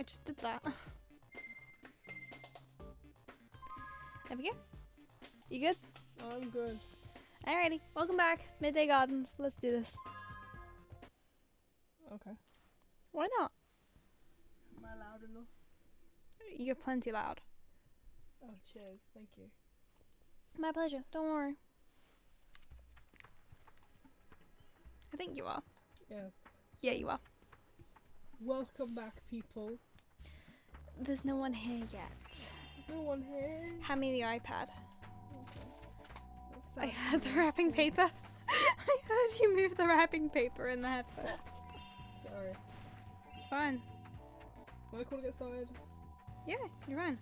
just did that. There we go. You good? I'm good. Alrighty, welcome back. Midday Gardens. Let's do this. Okay. Why not? Am I loud enough? You're plenty loud. Oh, cheers. Thank you. My pleasure. Don't worry. I think you are. Yeah. Yeah, you are. Welcome back, people. There's no one here yet. No one here. Hand me the iPad. Okay. That's I sad. heard the wrapping paper. I heard you move the wrapping paper in the headphones. Sorry. It's fine. Am I cool to get started? Yeah, you're fine.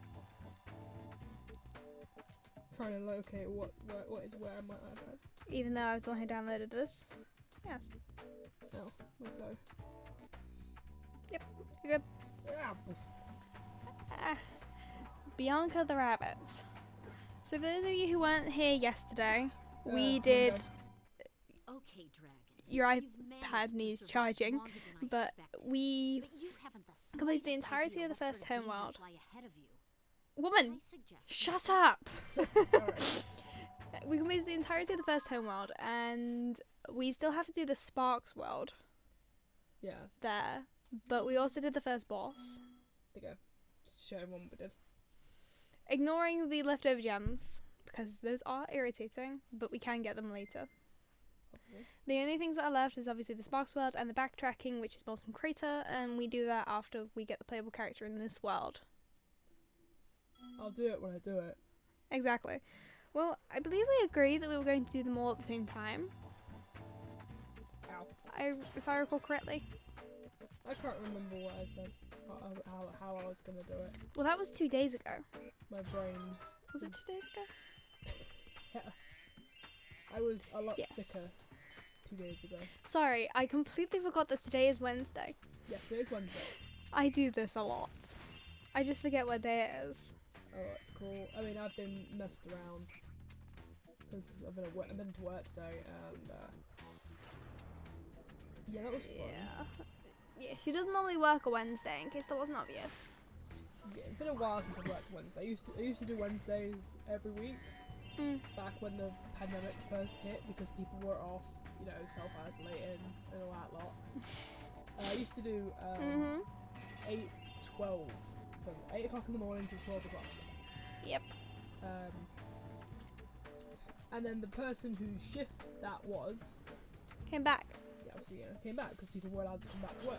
Trying to locate what is where on my iPad. Even though I was the one who downloaded this. Yes. Oh, let's go. Yep, you're good. Ah, Ah, Bianca the rabbit. So for those of you who weren't here yesterday, we did. Okay, Dragon. Your You've iPad managed to needs survive charging, longer than I but expected. we But you haven't the completed the slightest entirety idea of the what first sort of homeworld. dangers lie ahead of you. Woman, I suggest shut up! Alright. We completed the entirety of the first homeworld, and we still have to do the Sparks world Yeah. there. But we also did the first boss. There you go. Just show everyone what we did. Ignoring the leftover gems, because those are irritating, but we can get them later. Obviously. The only things that are left is obviously the Sparks world and the backtracking, which is Molten Crater, and we do that after we get the playable character in this world. I'll do it when I do it. Exactly. Well, I believe we agreed that we were going to do them all at the same time. Ow. If I recall correctly. I can't remember what I said. How I was gonna do it. Well, that was 2 days ago. My brain. Was it 2 days ago? Yeah. I was a lot Yes. sicker 2 days ago. Sorry, I completely forgot that today is Wednesday. Yes, today's Wednesday. I do this a lot. I just forget what day it is. Oh, that's cool. I mean, I've been messed around because I've been to work today, and yeah, that was fun. Yeah, she doesn't normally work a Wednesday, in case that wasn't obvious. Yeah, it's been a while since I've worked Wednesday. I used to do Wednesdays every week back when the pandemic first hit because people were off, you know, self-isolating and all that lot. I used to do 8-12, so 8 o'clock in the morning till 12 o'clock. Yep. And then the person whose shift that was, Came back. yeah, obviously, came back because people were allowed to come back to work,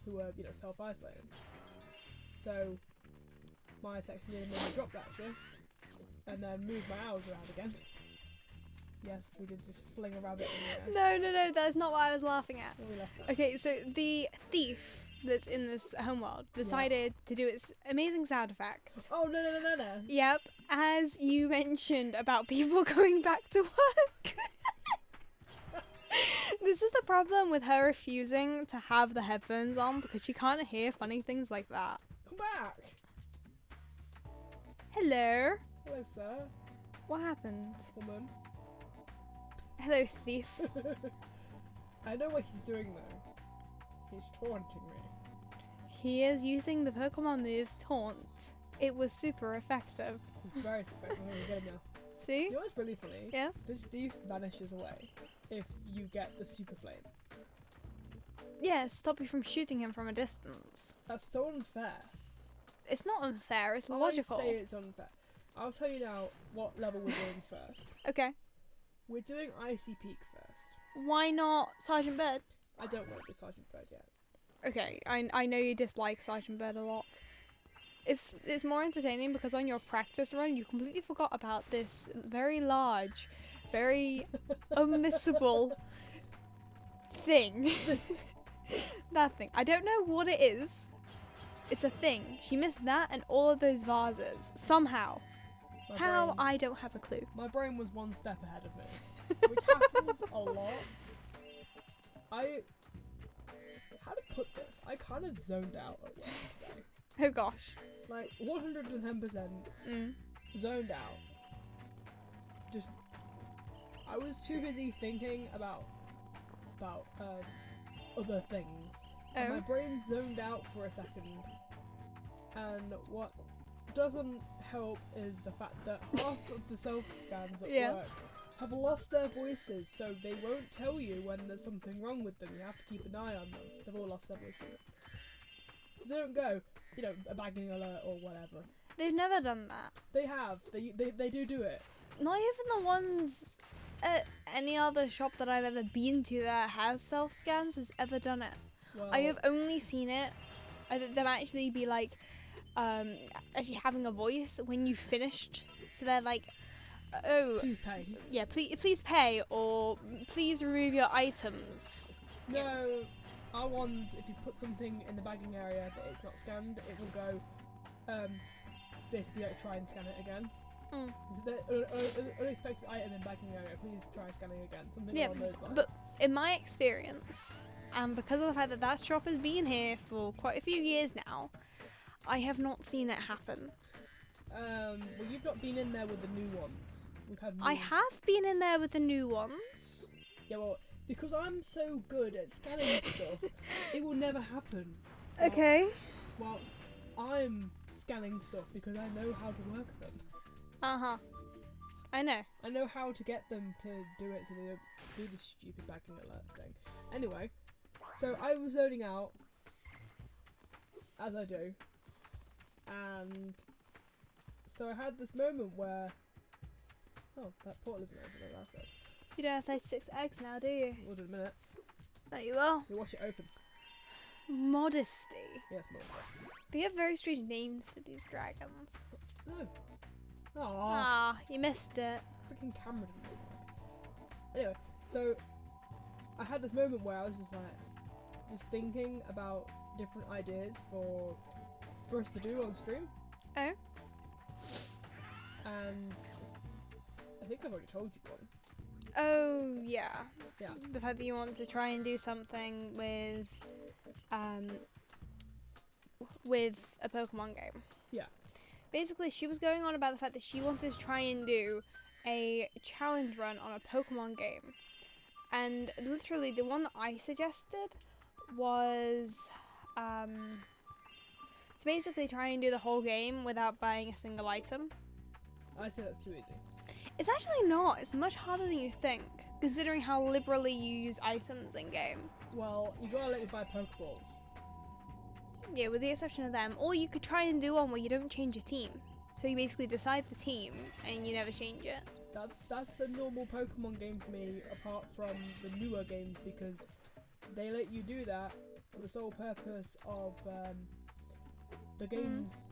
who were, you know, self-isolating. So my section leader made me drop that shift and then move my hours around again. Yes, we did just fling a rabbit in the air. No, that's not what I was laughing at. Well, we left that. Okay, so the thief that's in this homeworld decided to do its amazing sound effect. Oh, no. Yep, as you mentioned about people going back to work. This is the problem with her refusing to have the headphones on because she can't hear funny things like that. Come back! Hello. Hello, sir. What happened? Woman. Hello, thief. I know what he's doing, though. He's taunting me. He is using the Pokemon move Taunt. It was super effective. It's very spectacular. Get him now. See? You know what's really funny? Yes? This thief vanishes away if you get the super flame. Yeah, stop you from shooting him from a distance. That's so unfair. It's not unfair, it's logical. I say it's unfair. I'll tell you now what level we're doing first. Okay. We're doing Icy Peak first. Why not Sergeant Bird? I don't want to do Sergeant Bird yet. Okay, I know you dislike Sergeant Bird a lot. It's more entertaining because on your practice run you completely forgot about this very large, very unmissable thing. That thing. I don't know what it is. It's a thing. She missed that and all of those vases. Somehow. My How? brain- I don't have a clue. My brain was one step ahead of me, which happens a lot. How to put this? I kind of zoned out at work today. Oh gosh. Like 110% zoned out. Just, I was too busy thinking about other things And my Oh. brain zoned out for a second. And what doesn't help is the fact that half of the self-scans at Yeah. work have lost their voices, so they won't tell you when there's something wrong with them. You have to keep an eye on them. They've all lost their voices. So they don't go, you know, a bagging alert or whatever. They've never done that. They have. They do it. Not even the ones at any other shop that I've ever been to that has self-scans has ever done it. Well, I have only seen it. Them actually be like, actually having a voice when you finished. So they're like, oh, please pay. yeah, please pay, or please remove your items. No, our ones, if you put something in the bagging area that it's not scanned, it will go, basically like try and scan it again. Mm. So the unexpected item in bagging area, please try scanning again. Something Yeah, along those lines. but in my experience, and because of the fact that that shop has been here for quite a few years now, I have not seen it happen. Well, you've not been in there with the new ones. We've had. I have been in there with the new ones. Yeah, well, because I'm so good at scanning stuff, it will never happen. Okay. Whilst I'm scanning stuff because I know how to work them. Uh-huh. I know. I know how to get them to do it so they don't do this stupid bagging alert thing. Anyway, so I was zoning out, as I do, and so I had this moment where, oh, that portal isn't open, oh, that's it. You don't have 36 eggs now, do you? Hold on a minute. There you will. You watch it open. Modesty. Yes, most. They have very strange names for these dragons. No. Aww. Ah, you missed it. Freaking camera didn't work. Anyway, so I had this moment where I was just thinking about different ideas for us to do on stream. Oh? And I think I've already told you one. Oh, yeah. Yeah. The fact that you want to try and do something with a Pokemon game. Yeah. Basically, she was going on about the fact that she wanted to try and do a challenge run on a Pokemon game. And literally, the one that I suggested was to basically try and do the whole game without buying a single item. I say that's too easy. It's actually not. It's much harder than you think, considering how liberally you use items in game. Well, you gotta let me buy Pokeballs. Yeah, with the exception of them. Or you could try and do one where you don't change your team. So you basically decide the team and you never change it. That's a normal Pokemon game for me, apart from the newer games, because they let you do that for the sole purpose of the games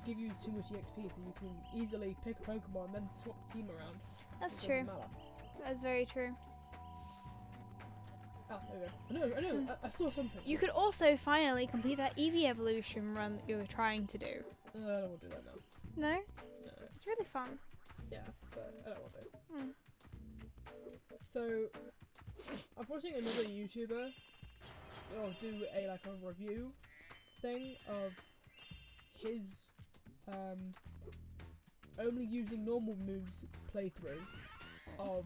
give you too much EXP, so you can easily pick a Pokemon and then swap the team around. That's It true. doesn't matter. That's very true. Ah, there we go. I know. I saw something. You could also finally complete that Eevee evolution run that you were trying to do. I don't want to do that now. No? No. It's really fun. Yeah, but I don't want to. Mm. So, I'm watching another YouTuber do a review thing of his only using normal moves playthrough of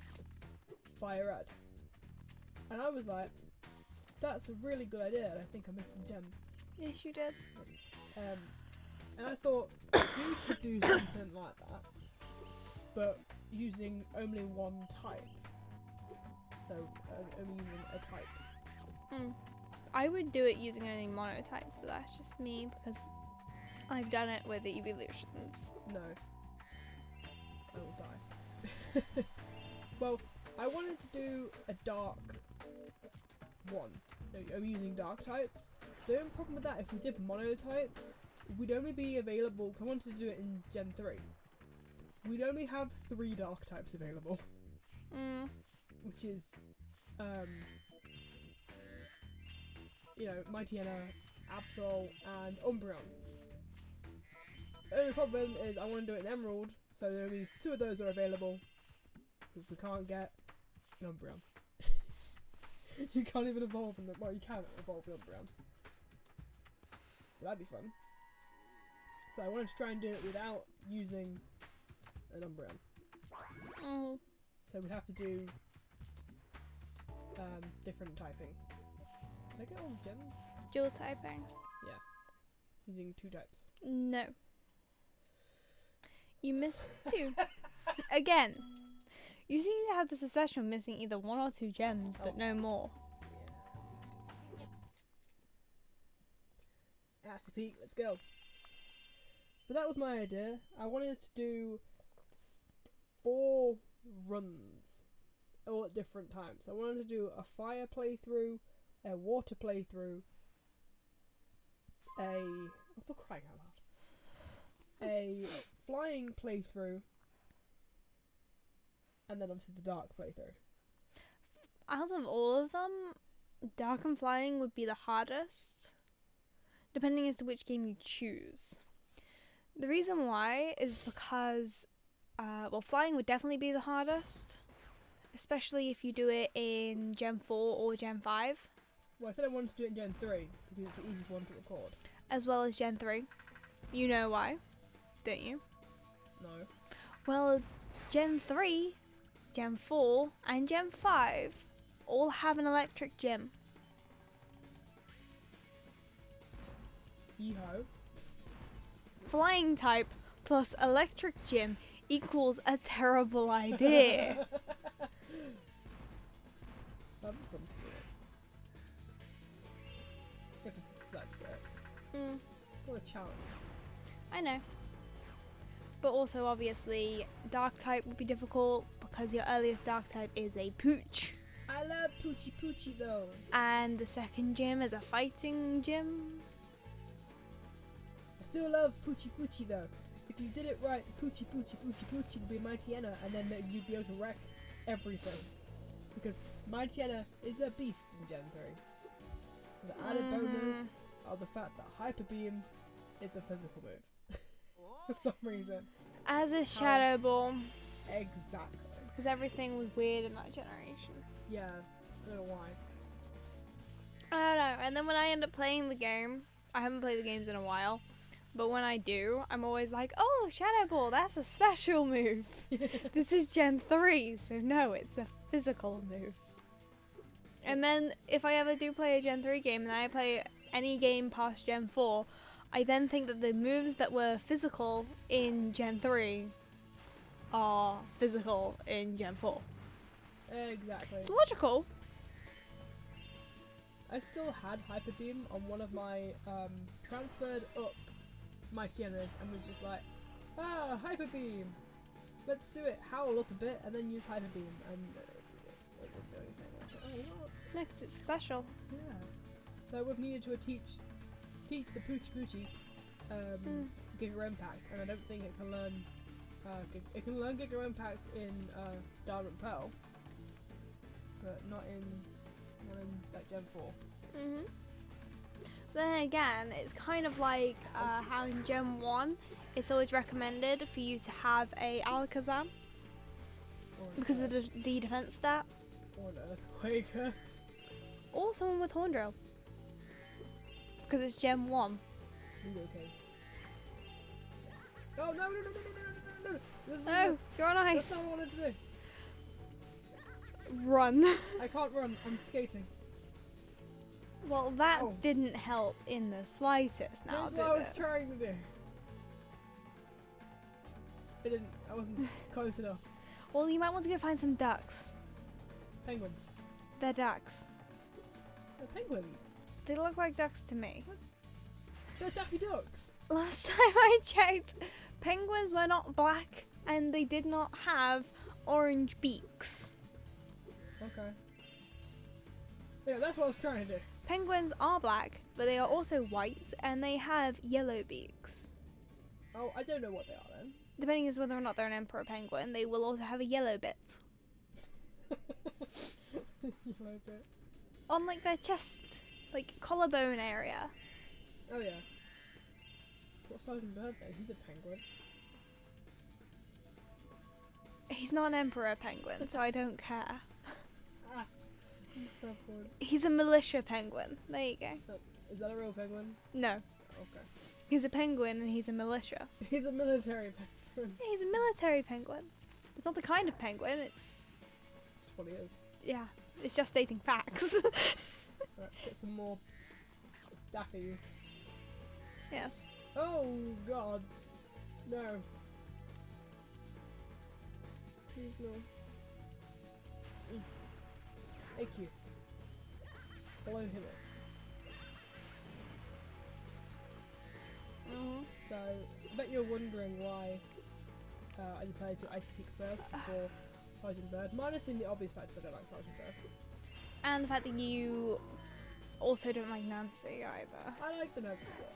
Fire Red. And I was like, that's a really good idea, and I think I missed some gems. Yes, you did. And I thought you could do something like that, but using only one type. So only using a type. Mm. I would do it using only monotypes, but that's just me because I've done it with the evolutions. No. I will die. Well, I wanted to do a dark one. No, I'm using dark types. The only problem with that, if we did monotypes, we'd only be available, because I wanted to do it in Gen 3. We'd only have 3 dark types available. Mm. Which is, Mightyena, Absol, and Umbreon. The only problem is I want to do it in Emerald, so there will be 2 of those are available. If we can't get an Umbreon. You can't even evolve in well, you can evolve an Umbreon. That'd be fun. So I wanted to try and do it without using an Umbreon. Mm. So we'd have to do different typing. Did I get all the gems? Dual typing. Using 2 types. No. You missed 2. Again. You seem to have this obsession with missing either 1 or 2 gems, but no more. Yeah. That's the peak. Let's go. But that was my idea. I wanted to do 4 runs, all at different times. I wanted to do a fire playthrough, a water playthrough, for crying out loud, a flying playthrough, and then obviously the dark playthrough. Out of all of them, dark and flying would be the hardest, depending as to which game you choose. The reason why is because, flying would definitely be the hardest, especially if you do it in Gen 4 or Gen 5. Well, I said I wanted to do it in Gen 3 because it's the easiest one to record. As well as Gen 3. You know why, don't you? No. Well, Gen 3, Gen 4, and Gen 5 all have an electric gym. Yeehaw. Flying type plus electric gym equals a terrible idea. That'd be fun to do it. If it decides for it. It's called a challenge. I know. But also, obviously, dark type would be difficult because your earliest dark type is a pooch. I love Poochie Poochie though. And the second gym is a fighting gym. I still love Poochie Poochie though. If you did it right, Poochie Poochie Poochie Poochie would be Mightyena, and then you'd be able to wreck everything. Because Mightyena is a beast in Gen 3. The added bonus of the fact that Hyper Beam is a physical move. For some reason. As is Shadow Ball. Exactly. Because everything was weird in that generation. Yeah, I don't know why. I don't know. And then when I end up playing the game, I haven't played the games in a while, but when I do, I'm always like, oh, Shadow Ball, that's a special move. This is Gen 3, so no, it's a physical move. And then if I ever do play a Gen 3 game and I play any game past Gen 4, I then think that the moves that were physical in Gen 3 are physical in Gen 4. Exactly. It's logical. I still had Hyper Beam on one of my transferred up Mightyenas and was just like, Hyper Beam! Let's do it, howl up a bit and then use Hyper Beam, and it didn't do anything. I was like, oh, what? No, 'cause it's special. Yeah. So we've needed to teach the Poochie Poochie Giga Impact, and I don't think it can learn it can learn Giga Impact in Diamond Pearl, but not in like Gen 4. Then again, it's kind of like how in Gen 1 it's always recommended for you to have a Alakazam because of the defense stat, Or an Earthquaker. or someone with Horn Drill because it's Gen 1. Okay. Oh no no no no no no no no! This was Oh, you're on That's ice. not what I wanted to do. Run. I can't run. I'm skating. Well, that Oh. didn't help in the slightest. Now, That's did what I was it? trying to do. It didn't. I wasn't close enough. Well, you might want to go find some ducks. Penguins. They're ducks. They're penguins. They look like ducks to me. They're Daffy Ducks. Last time I checked, penguins were not black and they did not have orange beaks. Okay. Yeah, that's what I was trying to do. Penguins are black, but they are also white and they have yellow beaks. Oh, I don't know what they are then. Depending as whether or not they're an emperor penguin, they will also have a yellow bit Yellow bit. on like their chest, like collarbone area. Oh yeah. So what size of bird then? He's a penguin. He's not an emperor penguin, so I don't care. Ah. That one. He's a militia penguin. There you go. Is that a real penguin? No, Okay. he's a penguin and he's a militia. He's a military penguin. Yeah, he's a military penguin. It's not the kind of penguin, it's... That's what he is. Yeah, it's just stating facts. Right, get some more daffies. Yes. Oh god. No. Please no. Thank you. Blow him up. Mhm. So, I bet you're wondering why I decided to Icy Peak first before Sergeant Bird. Minus in the obvious fact that I don't like Sergeant Bird. And the fact that you also don't like Nancy either. I like the nervous spot.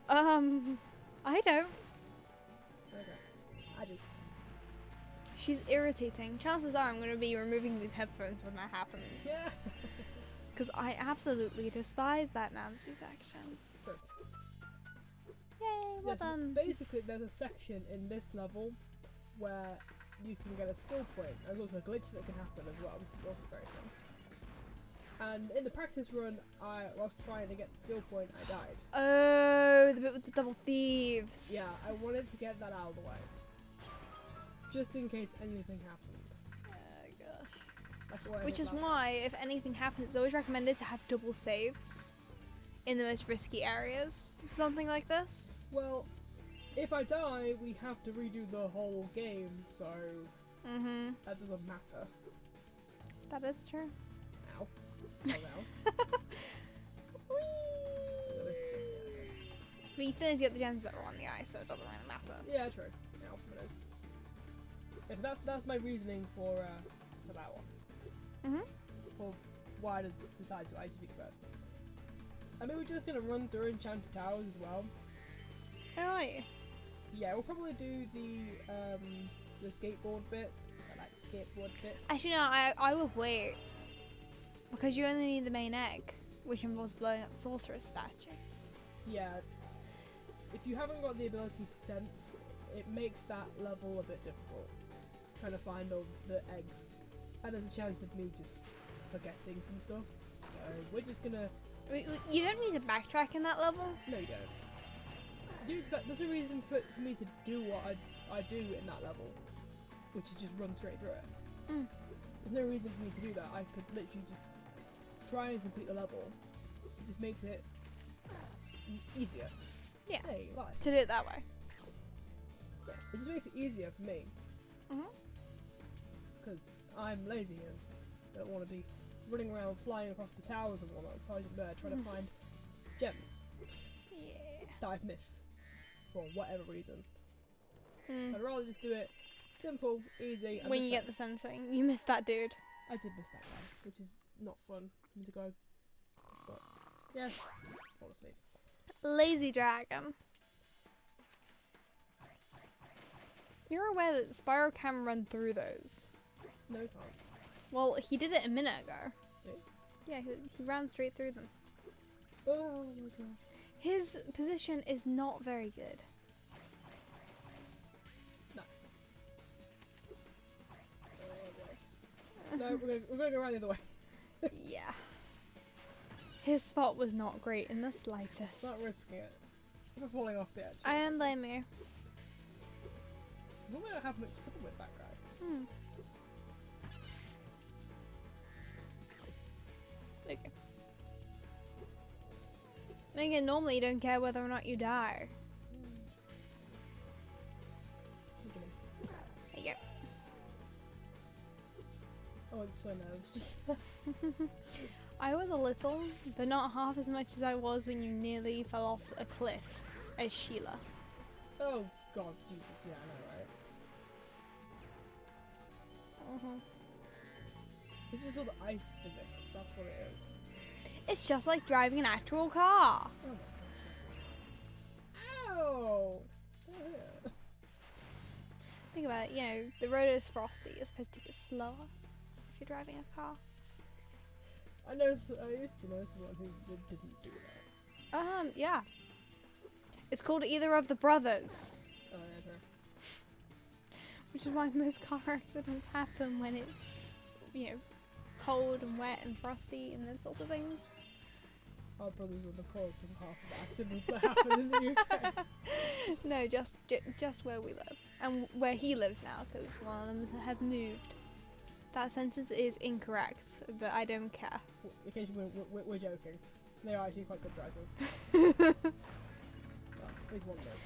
I don't. Okay. I do. She's irritating. Chances are I'm going to be removing these headphones when that happens. Yeah. Because I absolutely despise that Nancy section. True. Yay, well Yes, done. basically, there's a section in this level where you can get a skill point. There's also a glitch that can happen as well, which is also very fun. And in the practice run, I was trying to get the skill point. I died. Oh, the bit with the double thieves. Yeah, I wanted to get that out of the way, just in case anything happened. Oh gosh. Like what I Which did is last why, if anything happens, it's always recommended to have double saves in the most risky areas for something like this. Well, if I die, we have to redo the whole game, so Mm-hmm. that doesn't matter. That is true. Ow. Oh no. But you still need to get the gems that are on the ice, so it doesn't really matter. Yeah, true. Ow, it is. Yeah, so that's my reasoning for that one. Mm-hmm. For why I decided to Icy Peak first. I mean, we're just gonna run through Enchanted Towers as well. How are you? Yeah, we'll probably do the skateboard bit. I like the skateboard bit. Actually, no, I would wait. Because you only need the main egg, which involves blowing up the sorceress statue. Yeah. If you haven't got the ability to sense, it makes that level a bit difficult. Trying to find all the eggs. And there's a chance of me just forgetting some stuff. So we're just gonna... You don't need to backtrack in that level. No, you don't. There's no reason for me to do what I do in that level, which is just run straight through it. Mm. There's no reason for me to do that. I could literally just try and complete the level. It just makes it easier. Yeah. Hey, life. To do it that way. Yeah. It just makes it easier for me. Mhm. Because I'm lazy and don't want to be running around flying across the towers and whatnot, Sergeant Bird, trying to find gems Yeah. that I've missed for whatever reason. Mm. I'd rather just do it simple, easy. And When you get the sensing, you missed that dude. I did miss that guy, which is not fun. I need to go. But yes, fall asleep. Lazy dragon. You're aware that Spyro can run through those. No, he can't. Well, he did it a minute ago. Did Yeah, he ran straight through them. Oh my god. His position is not very good. No, we're gonna go around the other way. Yeah. His spot was not great in the slightest. Not risking it. We're falling off the edge. I don't blame you. Normally I don't have much trouble with that guy. Hmm. Okay. Again, normally you don't care whether or not you die. Look at him. There you Oh, it's so nervous. Just go. I was a little, but not half as much as I was when you nearly fell off a cliff as Sheila. oh god, Jesus, yeah, I know, right? Mhm. This is all the ice physics. That's what it is. It's just like driving an actual car. Oh my god. Ow! Oh, yeah. Think about it, you know, the road is frosty. You're supposed to take it slower if you're driving a car. I used to know someone who didn't do that. Yeah. It's called Either of the Brothers, Oh, yeah, true. which is why most car accidents happen when it's, you know, cold and wet and frosty and those sorts of things. Our brothers are the cause of half of the accidents that happen in the UK. No, just where we live and where he lives now, because one of them have moved. That sentence is incorrect, but I don't care. In case we're joking. They are actually quite good drivers. Well, at least one of them.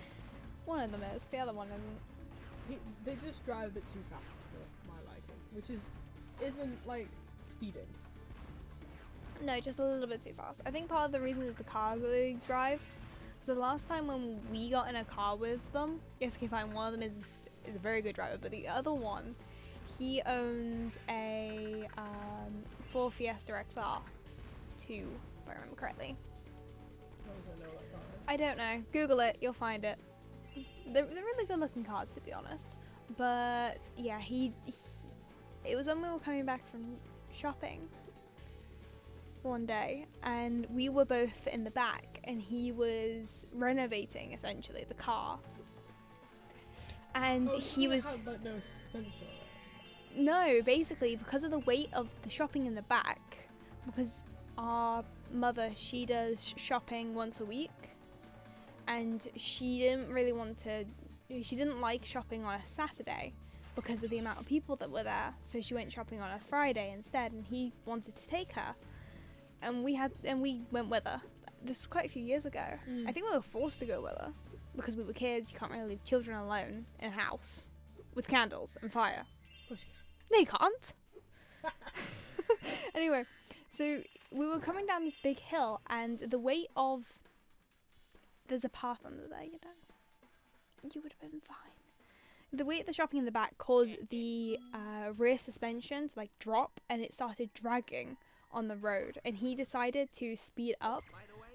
One of them is, the other one isn't. They just drive a bit too fast for my liking, which isn't like speeding. No, just a little bit too fast. I think part of the reason is the cars that they drive. The last time when we got in a car with them, yes, okay, fine, one of them is a very good driver, but the other one, he owns a Ford Fiesta XR 2, if I remember correctly. I don't know that car. I don't know. Google it, you'll find it. They're really good looking cars, to be honest. But yeah, it was when we were coming back from shopping one day, and we were both in the back, and he was renovating essentially the car, and he was had, like, no suspension. no, basically because of the weight of the shopping in the back, because our mother, she does shopping once a week, and she didn't like shopping on a Saturday because of the amount of people that were there, so she went shopping on a Friday instead, and he wanted to take her, and we went with her. This was quite a few years ago. I think we were forced to go with her because we were kids. You can't really leave children alone in a house with candles and fire. Push. No, you can't. Anyway, so we were coming down this big hill, and the weight of... There's a path under there, you know. You would have been fine. The weight of the shopping in the back caused the rear suspension to like drop, and it started dragging on the road. And he decided to speed up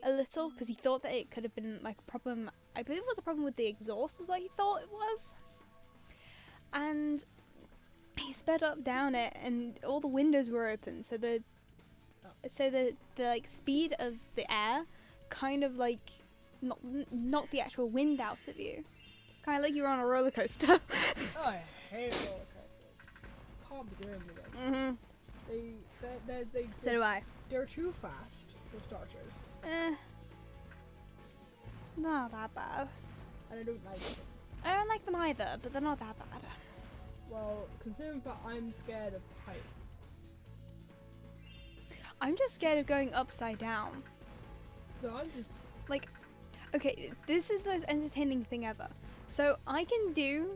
a little because he thought that it could have been like a problem. I believe it was a problem with the exhaust, was what he thought it was. And he sped up down it, and all the windows were open, so the like speed of the air kind of like knocked the actual wind out of you, kind of like you were on a roller coaster. Oh, I hate roller coasters. Can't be doing with them. So do I. They're too fast for starters, Not that bad. and I don't like them. I don't like them either, but they're not that bad. Well, considering that I'm scared of heights. I'm just scared of going upside down. No, I'm just. Like, okay, this is the most entertaining thing ever. So I can do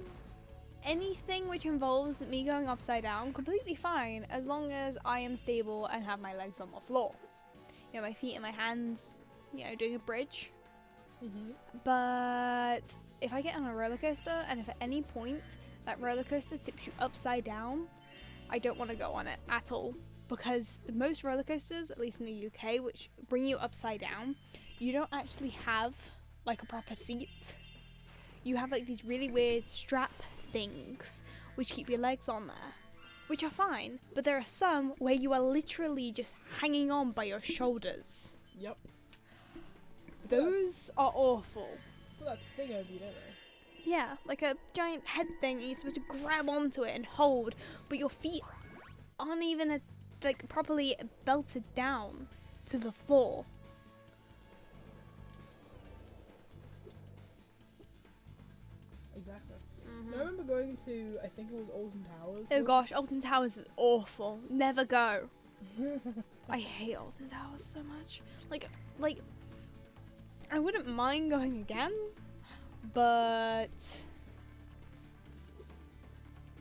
anything which involves me going upside down completely fine, as long as I am stable and have my legs on the floor. You know, my feet and my hands, you know, doing a bridge. But if I get on a roller coaster, and if at any point that roller coaster tips you upside down, I don't want to go on it at all. Because most roller coasters, at least in the UK, which bring you upside down, you don't actually have like a proper seat. You have like these really weird strap things which keep your legs on there, which are fine, but there are some where you are literally just hanging on by your shoulders. Yep. Those are awful. Put that thing over you, don't they? Yeah, like a giant head thing, and you're supposed to grab onto it and hold, but your feet aren't even like properly belted down to the floor. Exactly. I remember going to, I think it was Alton Towers. Oh gosh, Alton Towers is awful. Never go. I hate Alton Towers so much. Like, I wouldn't mind going again, but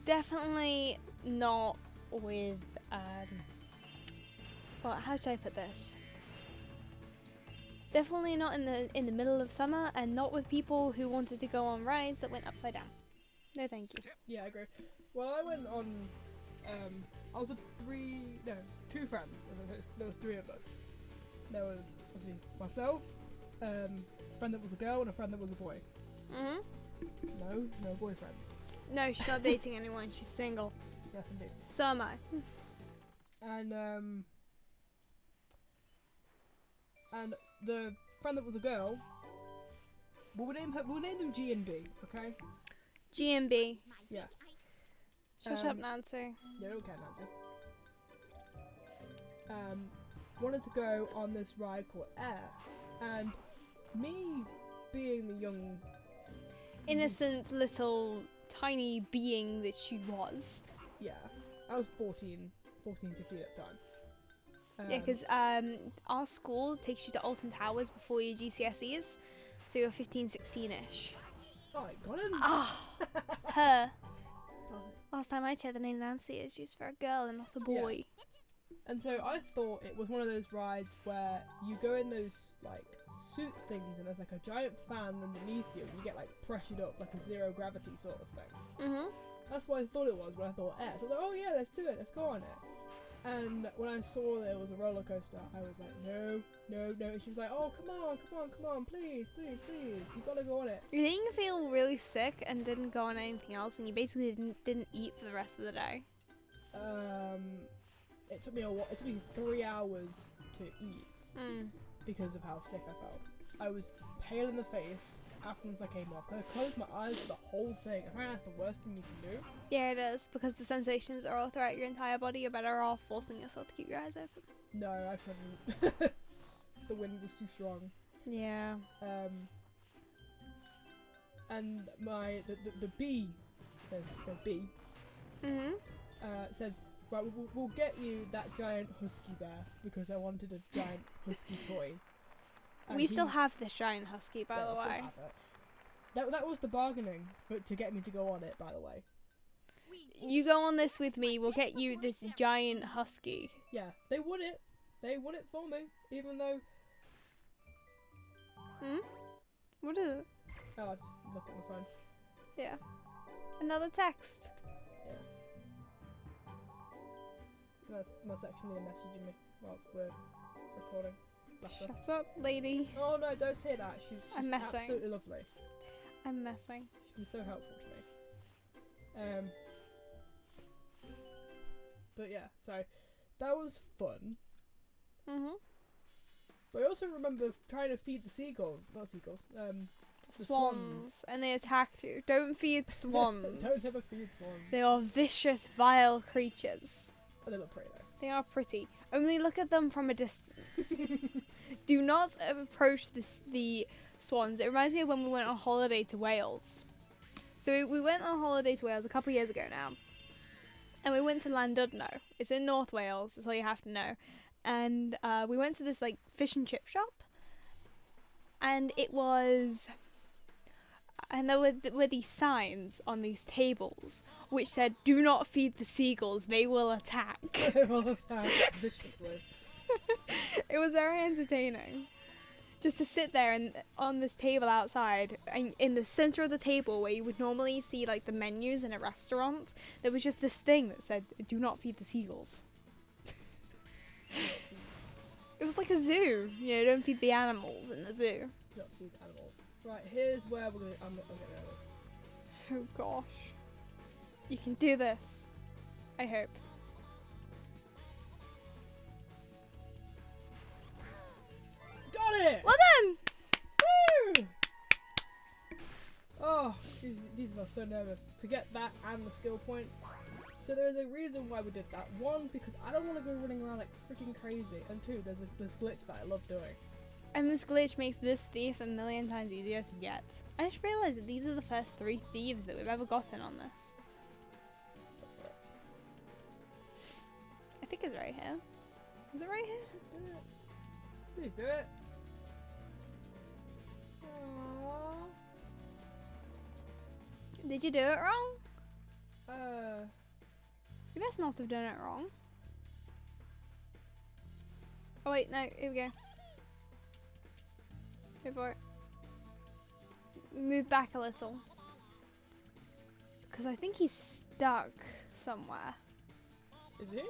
definitely not with, well, how should I put this? Definitely not in the middle of summer, and not with people who wanted to go on rides that went upside down. No, thank you. Yeah, I agree. Well, I went on. I was with two friends. There was three of us. There was obviously myself, a friend that was a girl, and a friend that was a boy. No boyfriends. No, she's not dating anyone. She's single. Yes, indeed. So am I. And the friend that was a girl, we'll name them G and B, okay? G and B. Yeah. Shut up, Nancy. Yeah, don't care, Nancy. Wanted to go on this ride called Air, and me being the young, Innocent little tiny being that she was. yeah, I was 14, 15 at the time. Yeah, because our school takes you to Alton Towers before your GCSEs, so you're 15, 16-ish. Oh, I got him. Ah, her. Damn it. Last time I checked, the name Nancy is used for a girl and not a boy. And so I thought it was one of those rides where you go in those like suit things and there's like a giant fan underneath you and you get like pressured up like a zero gravity sort of thing. Mhm. That's what I thought it was when I thought air. So I was like, oh yeah, let's do it, let's go on it. And when I saw there was a roller coaster, I was like, no, no, no. And she was like, oh, come on, please, you gotta go on it. You didn't feel really sick and didn't go on anything else, and you basically didn't eat for the rest of the day. It took me a while. It took me 3 hours to eat because of how sick I felt. I was pale in the face after once I came off. I closed my eyes for the whole thing. Apparently that's the worst thing you can do. Yeah, it is, because the sensations are all throughout your entire body. You're better off forcing yourself to keep your eyes open. No, I couldn't. The wind was too strong. Yeah. And the bee, the bee, said, right, we'll get you that giant husky bear because I wanted a giant husky toy. And We still have this giant husky, by yeah, the I still way. have it. That was the bargaining to get me to go on it, by the way. You go on this with me, we'll get you this giant husky. Yeah, they won it. They won it for me, even though... What is it? Oh, I just looked at my phone. Yeah. Another text. That's my section leader messaging me whilst we're recording. Bless her. Shut up, lady. Oh no, don't say that. She's I'm messing. absolutely lovely. I'm messing. She's been so helpful to me. But yeah, so that was fun. But I also remember trying to feed the seagulls. Not seagulls. The Swans. And they attacked you. Don't feed swans. Don't ever feed swans. They are vicious, vile creatures. Oh, they look pretty though. They are pretty. Only look at them from a distance. Do not approach the swans. It reminds me of when we went on holiday to Wales. So we went on holiday to Wales a couple of years ago now. And we went to Llandudno. It's in North Wales. That's all you have to know. And we went to this like fish and chip shop. And it was... And there were these signs on these tables which said, "Do not feed the seagulls, they will attack." They will attack viciously. It was very entertaining. Just to sit there and on this table outside, and in the center of the table where you would normally see like the menus in a restaurant, there was just this thing that said, "Do not feed the seagulls." It was like a zoo. You know, don't feed the animals in the zoo. Not feed animals. Right, here's where we're gonna. I'm getting nervous. Oh gosh. You can do this. I hope. Got it! Well done! Woo! Oh, Jesus, I was so nervous to get that and the skill point. So there's a reason why we did that. One, because I don't want to go running around like freaking crazy. And two, there's this glitch that I love doing. And this glitch makes this thief a million times easier to get. I just realised that these are the first 3 thieves that we've ever gotten on this. I think it's right here. Is it right here? Do it. Please do it. Aww. Did you do it wrong? You best not have done it wrong. Oh wait, no, here we go. Go for it. Move back a little. Because I think he's stuck somewhere. Is he?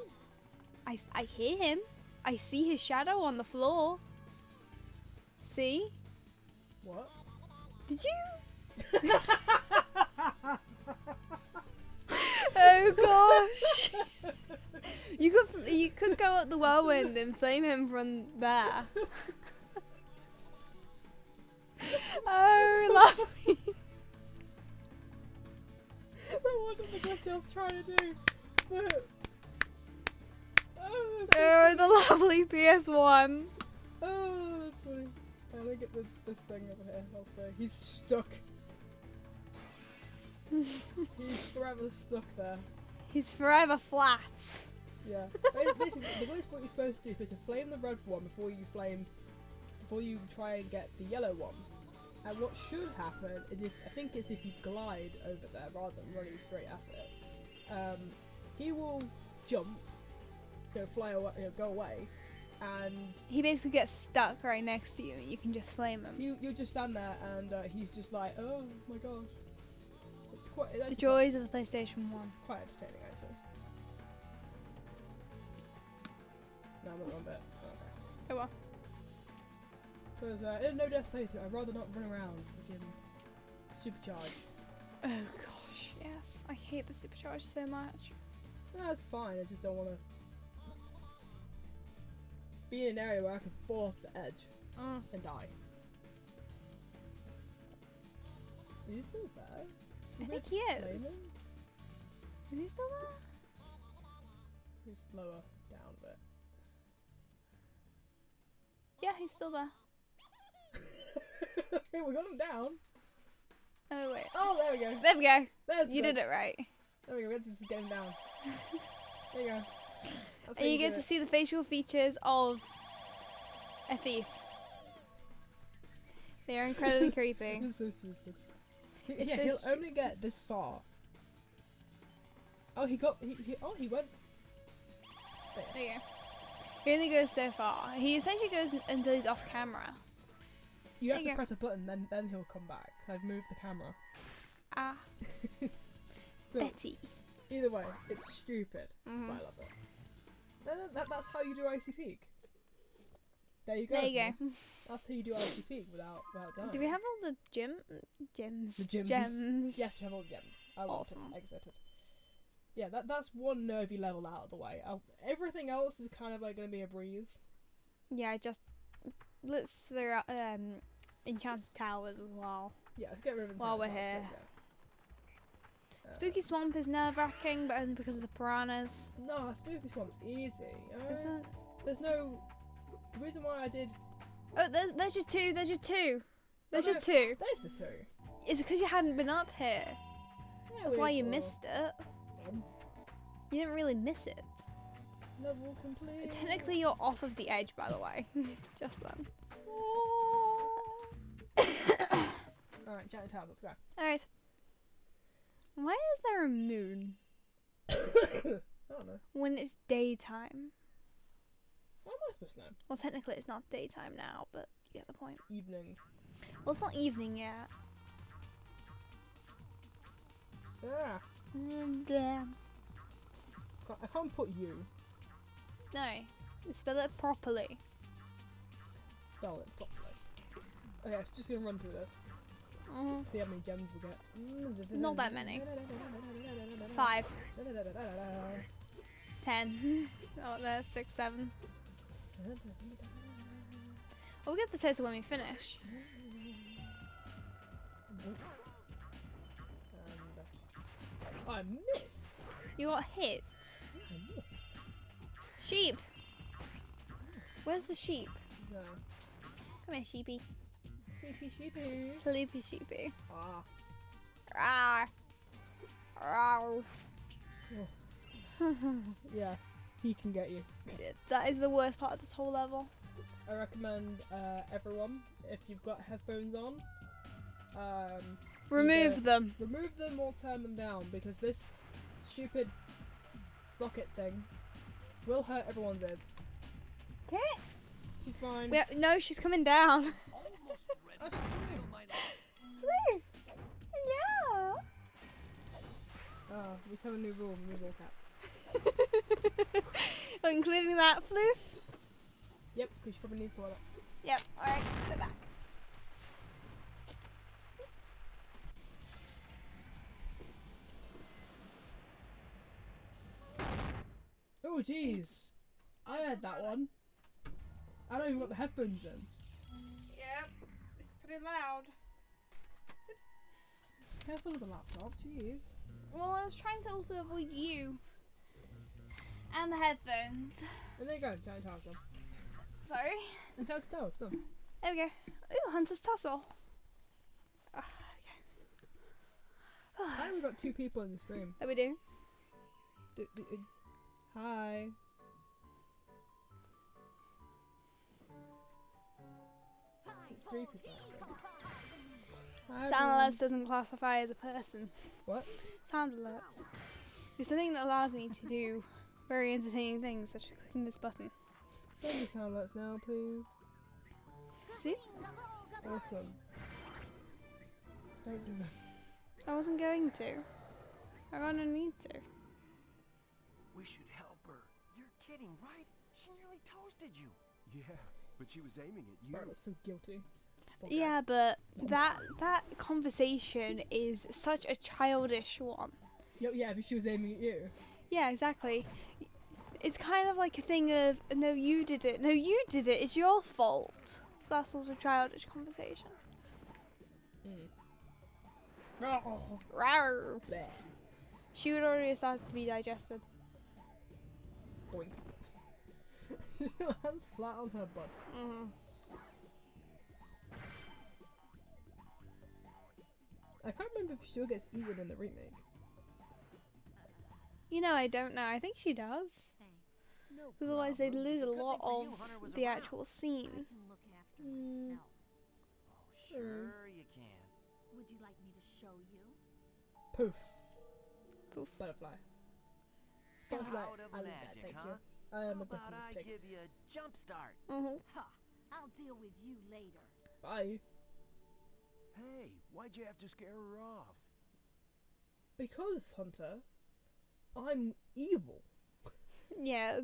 I hear him. I see his shadow on the floor. See? What? Did you? Oh gosh! You could go up the whirlwind and flame him from there. Oh, lovely! That wasn't the glitch I was trying to do. But... Oh, Oh, the lovely PS1. oh, that's funny. Let me get this thing over here. Also, he's stuck. He's forever stuck there. He's forever flat. Yeah. Basically, the way what you're supposed to do is to flame the red one before you try and get the yellow one. And what should happen is if you glide over there rather than running straight at it, he will jump, fly away, go away, and He basically gets stuck right next to you, and you can just flame him. you just stand there, and he's just like, oh my gosh. It's The actually joys of the PlayStation 1. it's quite entertaining actually. No, I'm not one bit. Okay. Oh well. Because in a no death playthrough, I'd rather not run around freaking supercharge. Oh gosh, yes. I hate the supercharge so much. No, that's fine. I just don't want to be in an area where I can fall off the edge and die. Is he still there? I think he is. Is he still there? Just lower down a bit. Yeah, he's still there. Hey, we got him down. Oh wait. Oh, there we go. There we go. There's You did it right. There we go. We have to just get him down. There you go. That's how And you do get to it. see the facial features of a thief. They are incredibly creepy. This is so stupid. It's Yeah, so he'll only get this far. Oh, he went. There you go. He only goes so far. He essentially goes until he's off camera. You have There to you go. press a button, then he'll come back. I've moved the camera. Ah, So, Betty. either way, it's stupid, Mhm. but I love it. That's how you do Icy Peak. There you go. There you everyone. go. That's how you do Icy Peak without dying. Do we have all the gems? The gems. Gems. Yes, we have all the gems. I want Awesome. to exit it. Yeah, that's one nervy level out of the way. Everything else is kind of like going to be a breeze. Yeah, just let's throw out enchanted towers as well. Yeah, let's get rid of While we're Enchanted here. Towers, yeah. Spooky Swamp is nerve-wracking, but only because of the piranhas. No, Spooky Swamp's easy. Isn't? There's no... The reason why I did... Oh, there's your two. There's your two. There's Oh, your two. There's the two. It's because you hadn't been up here. There That's we why you go. missed it. You didn't really miss it. Level complete. Technically, you're off of the edge, by the way. Just then. Alright, Enchanted Towers, let's go. Alright. Why is there a moon I don't know. when it's daytime? How am I supposed to know? Well, technically, it's not daytime now, but you get the point. Evening. Well, it's not evening yet. Ah, Damn. I can't put you. No. Spell it properly. Spell it properly. Okay, I'm just gonna run through this. See how many gems we get. Not that many. 5. 10. Oh, there's 6, 7. We'll get the total when we finish. And, I missed. You got hit. I missed. Sheep! Where's the sheep? No. Come here, sheepy. Sheepy, sheepy. Sleepy sheepy. Ah. Rawr. Rawr. Yeah, he can get you. That is the worst part of this whole level. I recommend everyone, if you've got headphones on, Remove either them. remove them or turn them down, because this stupid rocket thing will hurt everyone's ears. Okay. She's fine. No, she's coming down. Oh, she's fine. Floof. Hello. We just have a new rule, remove all cats. Including that, Floof? Yep, because she probably needs toilet. Yep, alright, put it back. Oh jeez, I heard that one. I don't even got the headphones in. Yep, it's pretty loud. Oops. Careful of the laptop, jeez. Well, I was trying to also avoid you. And the headphones. And there you go, Enchanted Towers done. Sorry. Enchanted Towers done. There we go. Ooh, Hunter's Tussle. Ah, okay. And we've got 2 people in the stream. There we do. Hi. There's 3 people actually. Hi, Sound everyone. alerts doesn't classify as a person. What? Sound alerts. It's the thing that allows me to do very entertaining things, such as clicking this button. Don't do sound alerts now, please. See? Awesome. Don't do them. I wasn't going to. I don't need to. We should help her. You're kidding, right? She nearly toasted you. Yeah, but she was aiming at you. Spyro looks so guilty. Okay. Yeah, but that conversation is such a childish one. Yeah, if she was aiming at you. Yeah, exactly. It's kind of like a thing of, no, you did it. No, you did it. It's your fault. So that's sort of childish conversation. Rawr. Bleh. She would already have started to be digested. Boink. Hands flat on her butt. Mm-hmm. I can't remember if she still gets eaten in the remake. You know, I don't know. I think she does. No Otherwise, they'd problem. lose a Good lot thing for of you, Hunter was the around. actual scene. can look after Mm. myself. Sure you can. Would you like me to show you? Poof. Poof. Butterfly. Butterfly. Out of I love magic, that, thank huh? you. I am How a about Christmas I pig. give you a jump start? Mm-hmm. Ha! I'll deal with you later. Bye. Hey, why'd you have to scare her off? Because, Hunter, I'm evil. Yeah.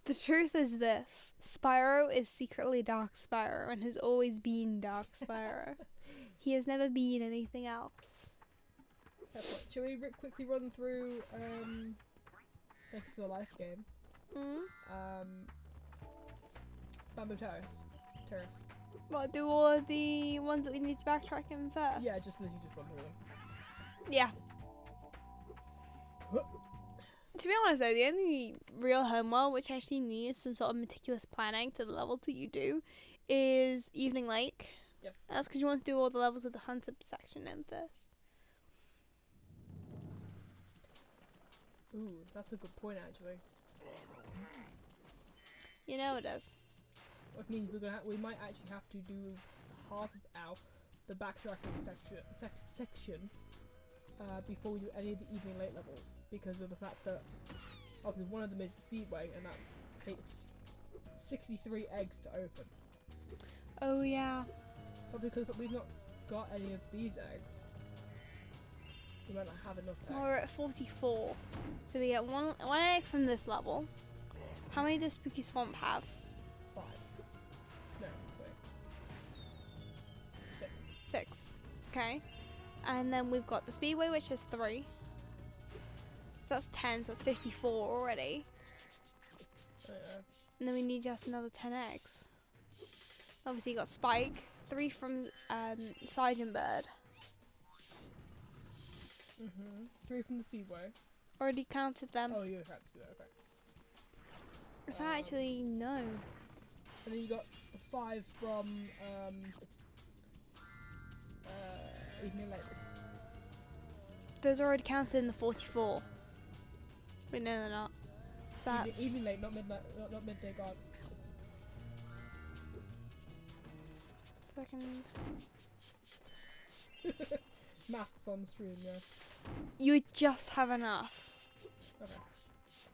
The truth is this. Spyro is secretly Dark Spyro and has always been Dark Spyro. He has never been anything else. Fair point. Shall we quickly run through, Thank you for the life game. Mm? Bamboo Terrace. What, do all of the ones that we need to backtrack in first? Yeah, just literally just run through them. Yeah. Huh. To be honest though, the only real homework which actually needs some sort of meticulous planning to the levels that you do is Evening Lake. Yes. That's because you want to do all the levels of the Hunter section in first. Ooh, that's a good point actually. You know it is. Which means we might actually have to do half of the backtracking section before we do any of the Evening Late levels, because of the fact that obviously one of them is the Speedway, and that takes 63 eggs to open. Oh yeah. So because we've not got any of these eggs, we might not have enough eggs. Well, we're at 44. So we get one egg from this level. How many does Spooky Swamp have? 5. No, wait. 6. 6. Okay. And then we've got the Speedway, which is 3. So that's 10, so that's 54 already. And then we need just another 10 eggs. Obviously you got Spike, 3 from Sergeant Bird. 3 from the Speedway. Already counted them. Oh, you had Speedway, okay. So actually, no. And then you got 5 from Evening Late. Those are already counted in the 44. Wait, no, they're not. So that's... Evening Late, not Midday Gardens. Second. Maths on stream, yeah. You would just have enough. Okay.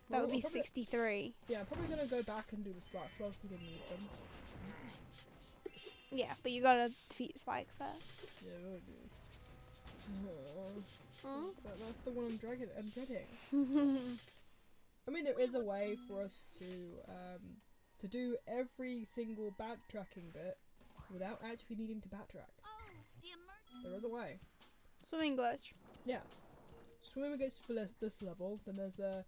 That would Well, be I'll probably- 63. Yeah, I'm probably gonna go back and do the sparks. Well, we didn't need them. Yeah, but you gotta defeat Spike first. Yeah, we'll do. Mm? That's the one I'm dreading. I mean, there is a way for us to do every single backtracking bit without actually needing to backtrack. Oh, the emergency. There is a way. Swimming glitch. Yeah. Swimming gets for this level, then there's a...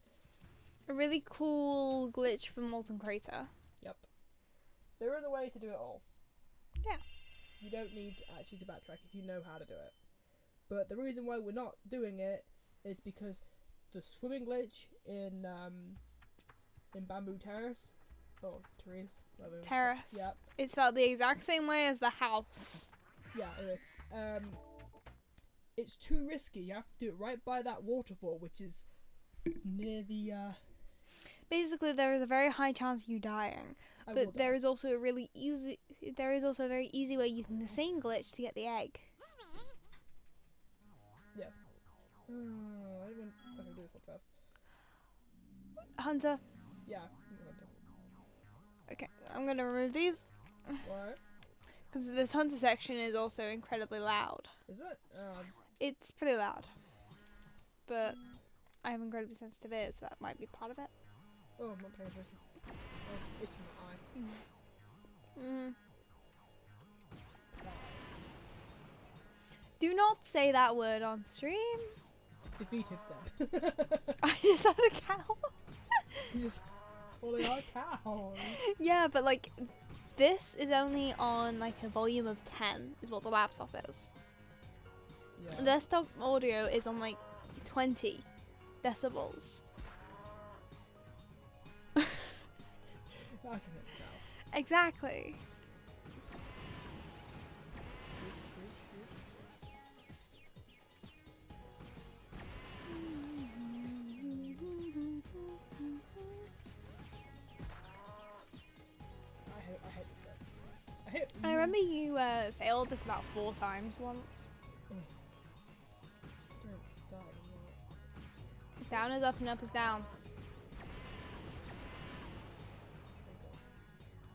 A really cool glitch from Molten Crater. Yep. There is a way to do it all. Yeah. You don't need actually to backtrack if you know how to do it. But the reason why we're not doing it is because the swimming glitch in Bamboo Terrace, or Terrace, whatever. Terrace. Yep. It's spelled the exact same way as the house. Yeah. Anyway, it's too risky. You have to do it right by that waterfall, which is near the. Basically, there is a very high chance of you dying, I will but there die. is also a really easy. There is also a very easy way using the same glitch to get the egg. Yes. I didn't. Okay, do this one first. Hunter. Yeah. I'm going to. Okay, I'm gonna remove these What? because this hunter section is also incredibly loud. Is it? It's pretty loud, but I have incredibly sensitive ears, so that might be part of it. Oh, I'm not paying attention. I was itching my eye. Do not say that word on stream. Defeated them. I just had a cow. You just. Well, they are cows. Yeah, but like, this is only on like a volume of 10, is what the laptop is. Yeah. Their stock audio is on like 20 decibels. I can hit the cow. Exactly. I hate this game. I hate. I remember you failed this about 4 times once. Don't start with Down is up and up is down.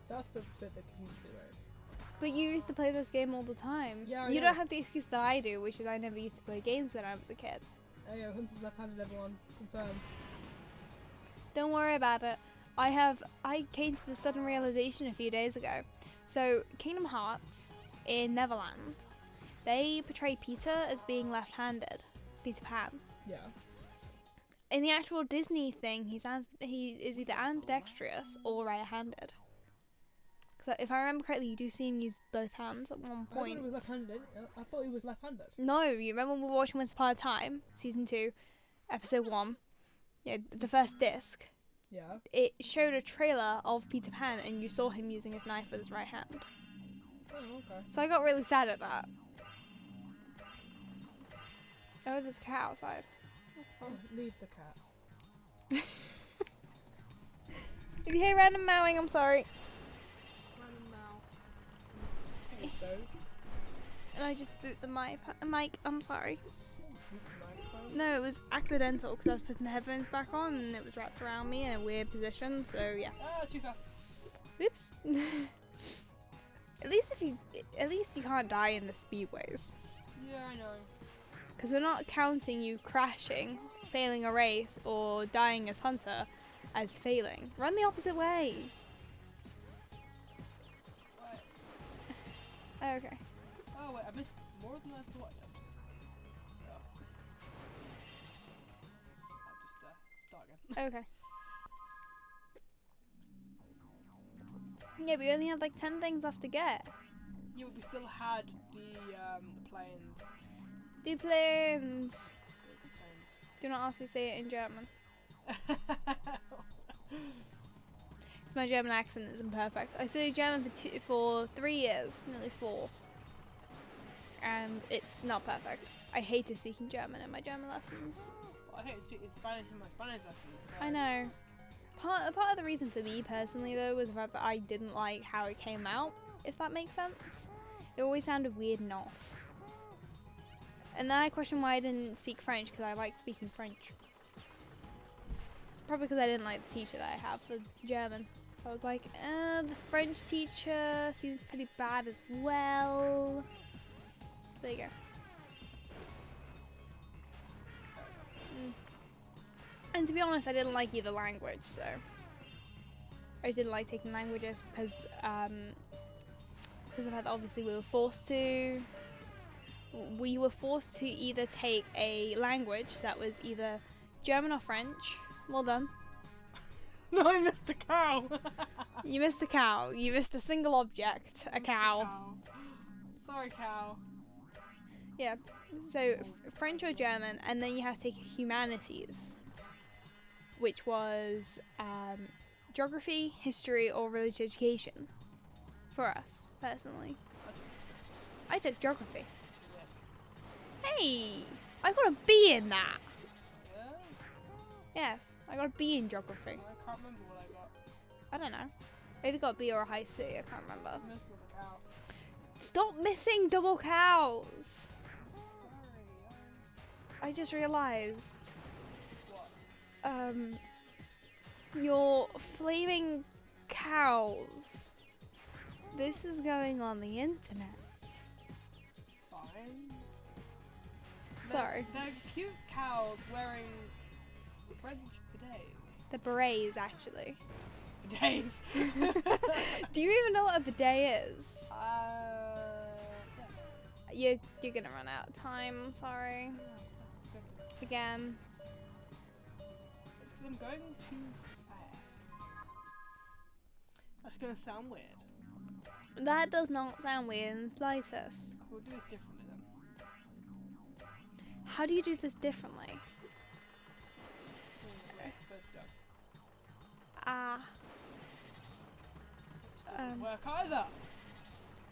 that. That's the bit that confused me, right? But you used to play this game all the time. Yeah, I you know. don't have the excuse that I do, which is I never used to play games when I was a kid. Oh yeah, Hunter's left-handed, everyone. Confirmed. Don't worry about it. I came to the sudden realization a few days ago. So Kingdom Hearts in Neverland, they portray Peter as being left-handed. Peter Pan. Yeah. In the actual Disney thing, he is either ambidextrous or right-handed. So if I remember correctly, you do see him use both hands at one I thought point. he was left-handed. I thought he was left-handed. No, you remember when we were watching Once Upon a Time, season 2, episode 1, yeah, the first disc. Yeah. It showed a trailer of Peter Pan, and you saw him using his knife with his right hand. Oh, okay. So I got really sad at that. Oh, there's a cat outside. That's fun. Leave the cat. If you hear random mowing, I'm sorry. There you go. And I just boot the mic. I'm sorry. No, it was accidental because I was putting the headphones back on and it was wrapped around me in a weird position. So yeah. Ah, too fast. Oops. At least you can't die in the speedways. Yeah, I know. Because we're not counting you crashing, failing a race, or dying as Hunter as failing. Run the opposite way. Right. Oh, okay. Oh wait, I missed more than I thought I did. Oh. I'll just start again. Okay. Yeah, we only have like 10 things left to get. Yeah, but we still had the planes. The planes. Where's Do not ask me to say it in German. the planes? 'Cause my German accent isn't perfect. I studied German for 3 years, nearly 4. And it's not perfect. I hated speaking German in my German lessons. Well, I hate speaking Spanish in my Spanish lessons. So. I know. Part of the reason for me personally though was the fact that I didn't like how it came out, if that makes sense. It always sounded weird and off. And then I questioned why I didn't speak French because I liked speaking French. Probably because I didn't like the teacher that I have for German. So I was like, the French teacher seems pretty bad as well. So there you go. And to be honest, I didn't like either language, so I didn't like taking languages because of the fact that obviously we were forced to either take a language that was either German or French. Well done. No, I missed the cow. You missed a cow. You missed a single object, a cow. Sorry, cow. Yeah. So French or German, and then you have to take humanities, which was geography, history, or religious education. For us, personally. I took geography. Yeah. Hey! I got a B in that! Yeah. Yes, I got a B in geography. I can't remember what I got. I don't know. I either got a B or a high C. I can't remember. I missed the cow. Stop missing double cows. Sorry. I just realised. What? Your flaming cows. This is going on the internet. Fine. Sorry. They're cute cows wearing French bidets. The berets, actually. Bidets. Do you even know what a bidet is? Yeah. You're gonna run out of time. I'm sorry. Again. It's because I'm going too fast. That's gonna sound weird. That does not sound weird in the slightest. We'll do this differently then. How do you do this differently? Supposed to go. Ah. Doesn't work either.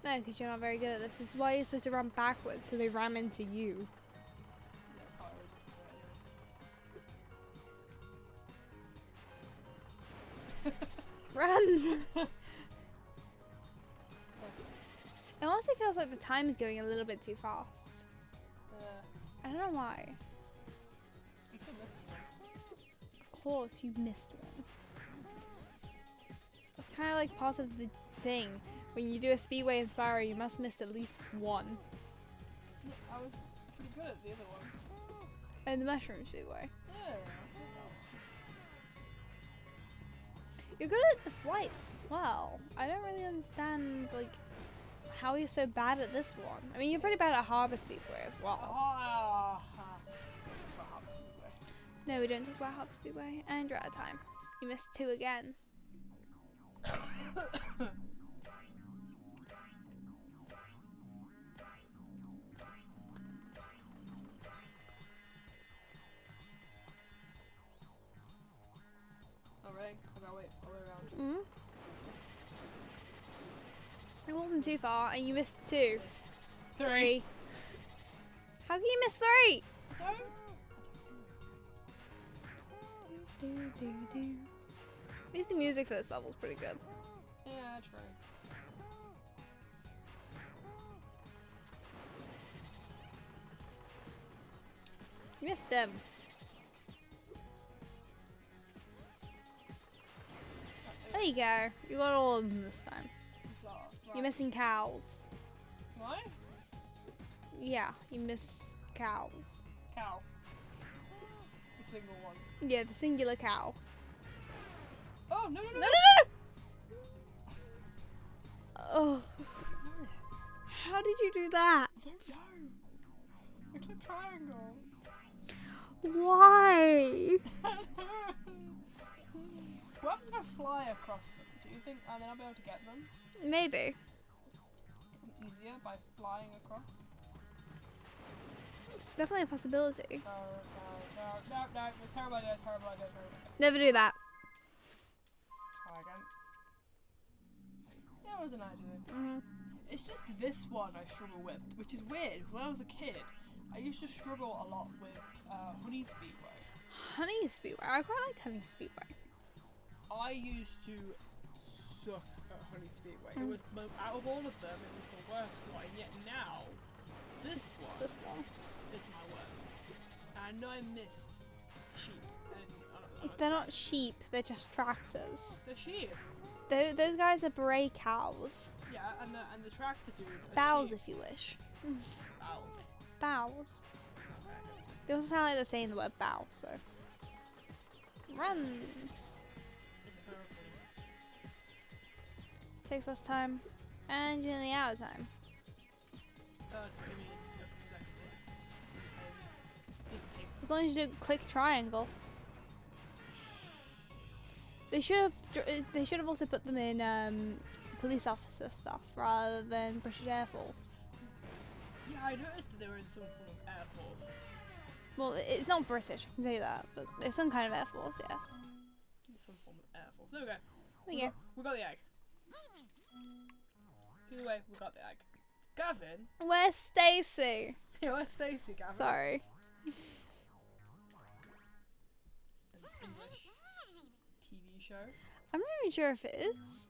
No, because you're not very good at this. This is why you're supposed to run backwards, so they ram into you. Yeah, can't really do that, Run! It honestly feels like the time is going a little bit too fast. I don't know why. You still missing one. Of course, you missed one. That's kind of like part of the thing. When you do a speedway in Spyro, you must miss at least one. Yeah, I was pretty good at the other one. And the mushroom speedway. Yeah. You're good at the flights as well. I don't really understand like how you're so bad at this one. I mean, you're pretty bad at Harbour Speedway as well. No, we don't talk about Harbour Speedway. And you're out of time. You missed 2 again. Alright, I gotta wait all the way around. Mm. It wasn't too far, and you missed 2. Missed. 3. How can you miss 3? Don't. At least the music for this level is pretty good. Yeah, true. You missed them. There you go. You got all of them this time. So, right. You're missing cows. What? Yeah, you miss cows. Cow. The single one. Yeah, the singular cow. Oh, no, no, no, No, no! no, no! Oh. How did you do that? I don't know. I clicked triangle. Why? What happens if I fly across them? Do you think I'll be able to get them Maybe. easier by flying across? It's definitely a possibility. No, it's terrible idea, terrible idea, terrible idea. Never do that. Try again. Yeah, it was an idea. Hmm. It's just this one I struggle with, which is weird. When I was a kid, I used to struggle a lot with Honey Speedway. Honey Speedway. I quite liked Honey Speedway. I used to suck at Honey Speedway. It Mm. was out of all of them, it was the worst one. And yet now, this one This one. is my worst. And I know I missed sheep and They're not sheep. They're just tractors. they're sheep. Those guys are beret cows. Yeah, and the tractor dudes are Bows, sheep. if you wish. Bows. Bows. Okay. They also sound like they're saying the word bow, so. Run! Takes less time. And you're nearly out of time. That's what I mean. Exactly. As long as you don't click triangle. They should have also put them in police officer stuff rather than British Air Force. Yeah, I noticed that they were in some form of Air Force. Well, it's not British, I can tell you that, but it's some kind of Air Force, yes. Some form of Air Force. There we go. There you go. We got the egg. Either way, we got the egg. Gavin? Where's Stacy? Yeah, where's Stacy, Gavin? Sorry. show. I'm not even sure if it is.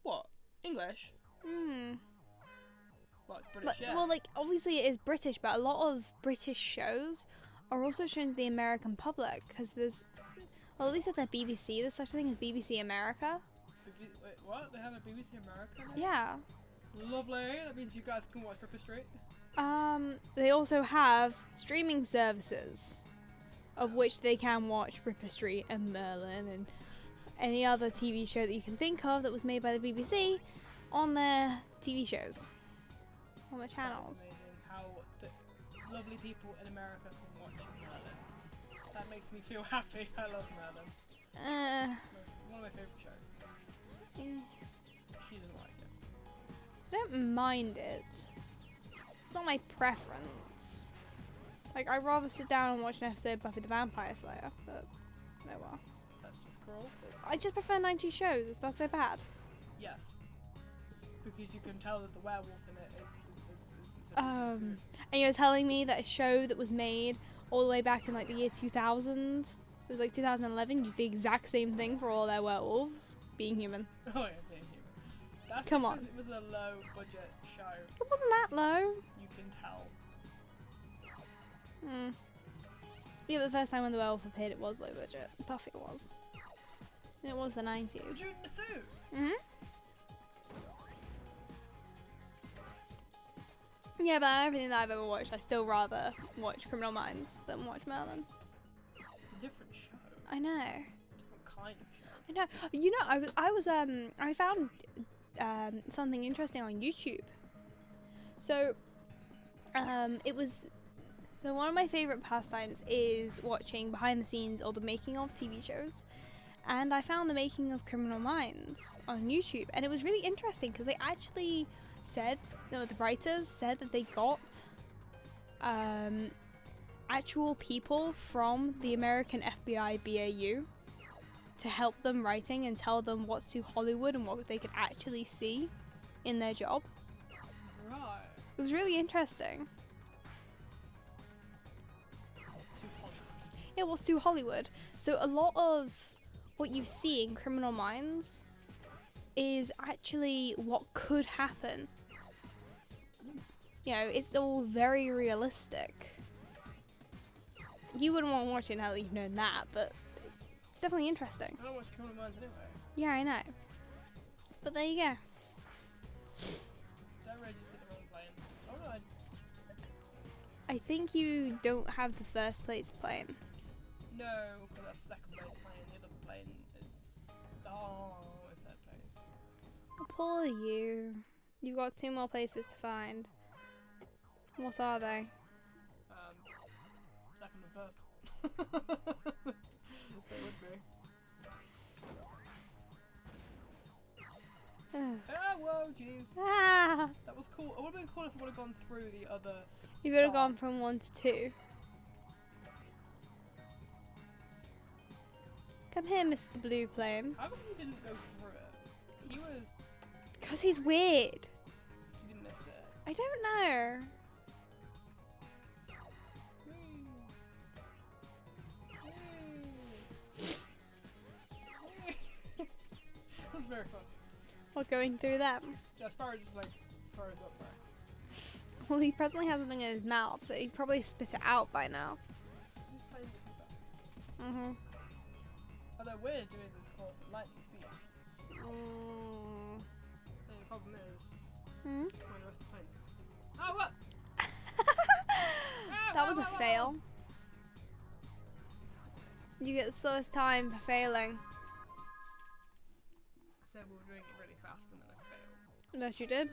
What? English? Hmm. Well, it's British, yeah. Well, like obviously it is British, but a lot of British shows are also shown to the American public because there's, well, at least at the BBC, there's such a thing as BBC America. Wait, what? They have a BBC America now? Yeah. Lovely. That means you guys can watch Ripper Street. They also have streaming services, of which they can watch Ripper Street and Merlin and any other TV show that you can think of that was made by the BBC on their TV shows, on the channels. That's amazing how the lovely people in America can watch Merlin. That makes me feel happy. I love Merlin. One of my favourite shows. She doesn't like it. I don't mind it. It's not my preference. Like, I'd rather sit down and watch an episode of Buffy the Vampire Slayer, but no well. That's just cruel. I just prefer 90s shows. Is that so bad? Yes. Because you can tell that the werewolf in it is And you're telling me that a show that was made all the way back in like the year 2000, it was like 2011, used the exact same thing for all their werewolves being human. Oh yeah, being human. That's Come because on. it was a low budget show. It wasn't that low. You can tell. Yeah, but the first time when the werewolf appeared, it was low budget. Buffy was. It was the 90s. Was you in the suit? Yeah, but everything that I've ever watched, I still rather watch Criminal Minds than watch Merlin. It's a different show. I know. Different kind of show. I know. You know, I found something interesting on YouTube. So, so one of my favorite pastimes is watching behind the scenes or the making of TV shows. And I found the making of Criminal Minds on YouTube, and it was really interesting because they actually said, the writers said that they got actual people from the American FBI BAU to help them writing and tell them what's too Hollywood and what they could actually see in their job. Right. It was really interesting. It's too Hollywood. It was too Hollywood. So a lot of what you see in Criminal Minds is actually what could happen. You know, it's all very realistic. You wouldn't want to watch it now that you've known that, but it's definitely interesting. I don't watch Criminal Minds anyway. Yeah, I know. But there you go. Don't really just sit there and play. Oh no, I think you don't have the first place plane. no, because that's second place playing. The other plane is third place. Oh, poor you. You've got 2 more places to find. What are they? Second and first. They would be. Ah, whoa, jeez. Ah! That was cool. It would have been cool if I would have gone through the other. You would have star. gone from 1 to 2. Come here, Mr. Blue Plane. How come he didn't go through it? He was. Because he's weird. He didn't miss it. I don't know. That was very fun. Or going through them. Yeah, Spyro just like froze up there. Well, he presently has something in his mouth, so he probably spit it out by now. He's playing different stuff. Mm-hmm. Although we're doing this course at lightning speed. The problem is, Hmm? when the rest of the planes. Oh, what? That was a fail. You get the slowest time for failing. I said we were doing it really fast and then I failed. Yes, you did.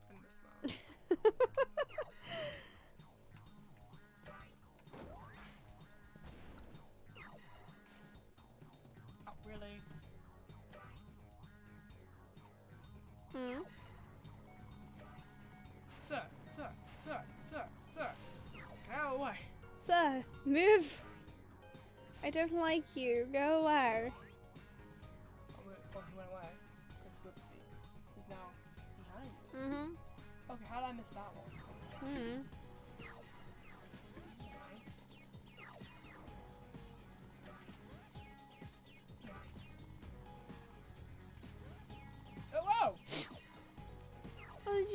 I missed that. Oh, really? Hmm? Sir, go away. Sir, move! I don't like you. Go away. Oh, he went away. Because he's now behind me. Mm-hmm. Okay, how did I miss that one? Hmm.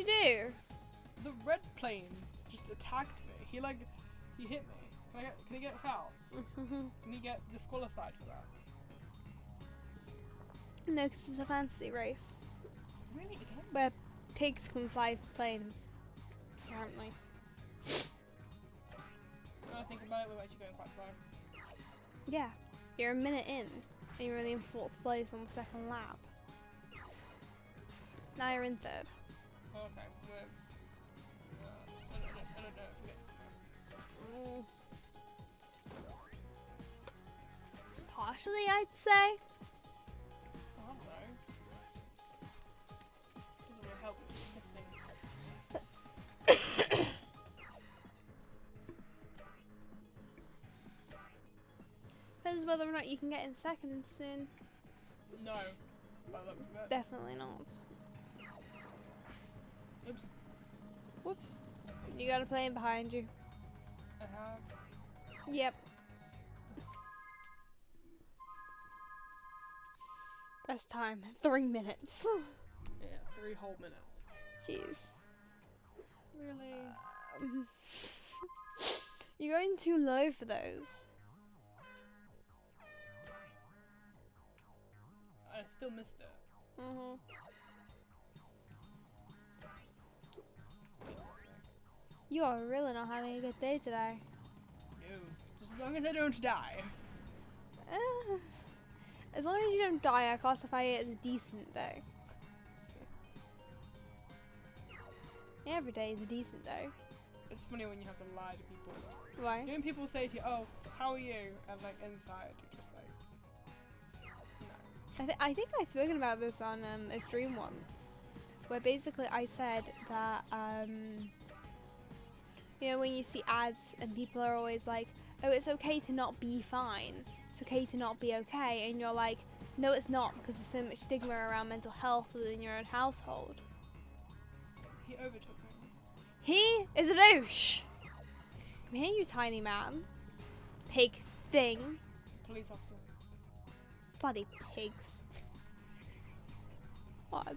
you do? The red plane just attacked me. He hit me. Can he get a foul? Can he get disqualified for that? No, because it's a fantasy race Really? Again? where pigs can fly planes. Apparently. When I think about it, we're actually going quite slow. Yeah. You're a minute in, and you're only in 4th place on the 2nd lap. Now you're in 3rd. Oh, okay. I don't know if we get slow. Partially, I'd say. I don't know. Doesn't really help missing. Depends whether or not you can get in 2nd soon. No. By the looks of it. Definitely not. Oops. Whoops. You got a plane behind you. I have. Yep. Best time, 3 minutes. Yeah, 3 whole minutes. Jeez. Really? You're going too low for those. I still missed it. You are really not having a good day today. No. Just as long as I don't die. As long as you don't die, I classify it as a decent day. Every day is a decent day. It's funny when you have to lie to people. Why? You know when people say to you, "Oh, how are you?" and like inside, you're just like, no. I think I've spoken about this on a stream once, where basically I said that you know, when you see ads and people are always like, "Oh, it's okay to not be fine. It's okay to not be okay," and you're like, "No, it's not, because there's so much stigma around mental health within your own household." He overtook me. He is a douche. Come here, you tiny man. Pig thing. Police officer. Bloody pigs. What?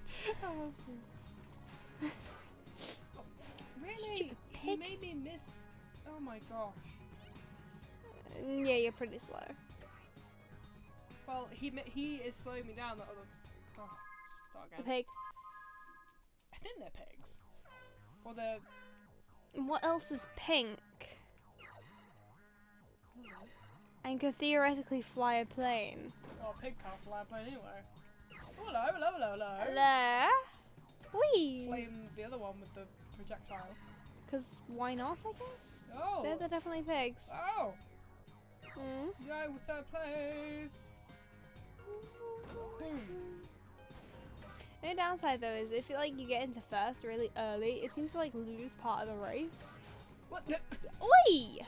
Really? Stupid He pig. made me miss. Oh my gosh. Yeah, you're pretty slow. Well, he is slowing me down. That other. Oh, start The again. pig. I think they're pigs. Or they're. What else is pink? And could theoretically fly a plane. Oh, a pig can't fly a plane anyway. Oh, hello, hello, hello, hello. Hello? Whee! Flame the other one with the projectile. Because why not, I guess? Oh. They're definitely pigs. Oh. Mm. Go with third place. Boom. The only downside though is if you get into 1st really early, it seems to lose part of the race. What? The? Oi!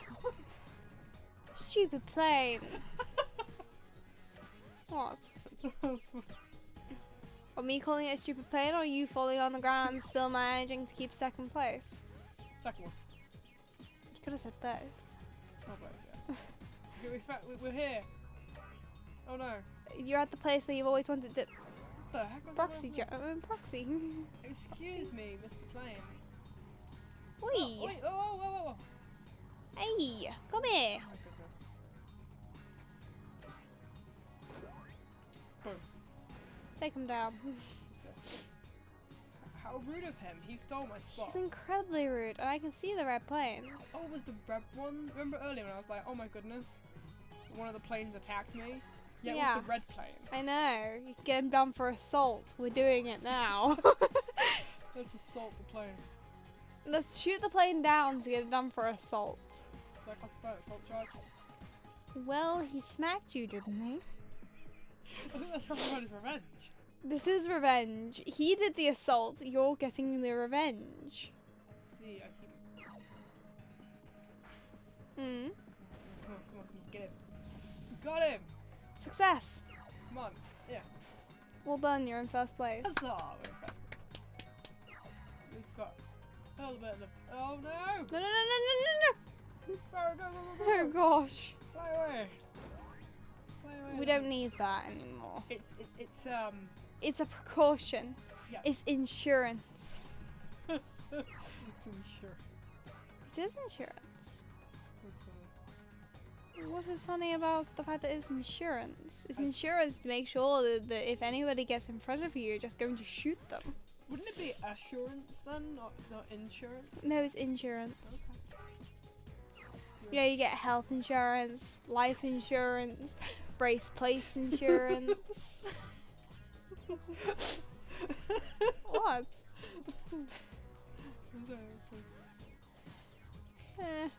Stupid plane. What? Are me calling it a stupid plane, or are you falling on the ground still managing to keep 2nd place? Second one. You could have said both. Oh, both, yeah. Okay, we're here. Oh no. You're at the place where you've always wanted to. What the heck was Proxy that? proxy. Excuse me, Mr. Plane. Oi! Oh, wait, oh. Hey! Come here! Oh my goodness. Boom. Take him down. How rude of him. He stole my spot. He's incredibly rude, and I can see the red plane. Oh, was the red one? Remember earlier when I was like, oh my goodness, one of the planes attacked me? Yeah, it Yeah. was the red plane. I know. You can get him done for assault. We're doing it now. Let's assault the plane. Let's shoot the plane down to get it done for assault. So I classify it assault charge. Well, he smacked you, didn't he? I think that's about his revenge. This is revenge. He did the assault. You're getting the revenge. Let's see, I keep... Hmm. Come on, get him. Got him! Success. Come on, yeah. Well done. You're in 1st place. Huzzah! We're in first place. We've got a little bit of the... Oh no! No, no, no, no, no, Spyro, go, no, go, no. go, Oh go! gosh. Fly away! Fly away! We don't need that anymore. It's It's a precaution. yeah. It's insurance. It's insurance. It is insurance. That's What is funny about the fact that it's insurance? It's insurance to make sure that if anybody gets in front of you, you're just going to shoot them. Wouldn't it be assurance then, not insurance? No, it's insurance. Yeah, you get health insurance, life insurance, brace place insurance. What?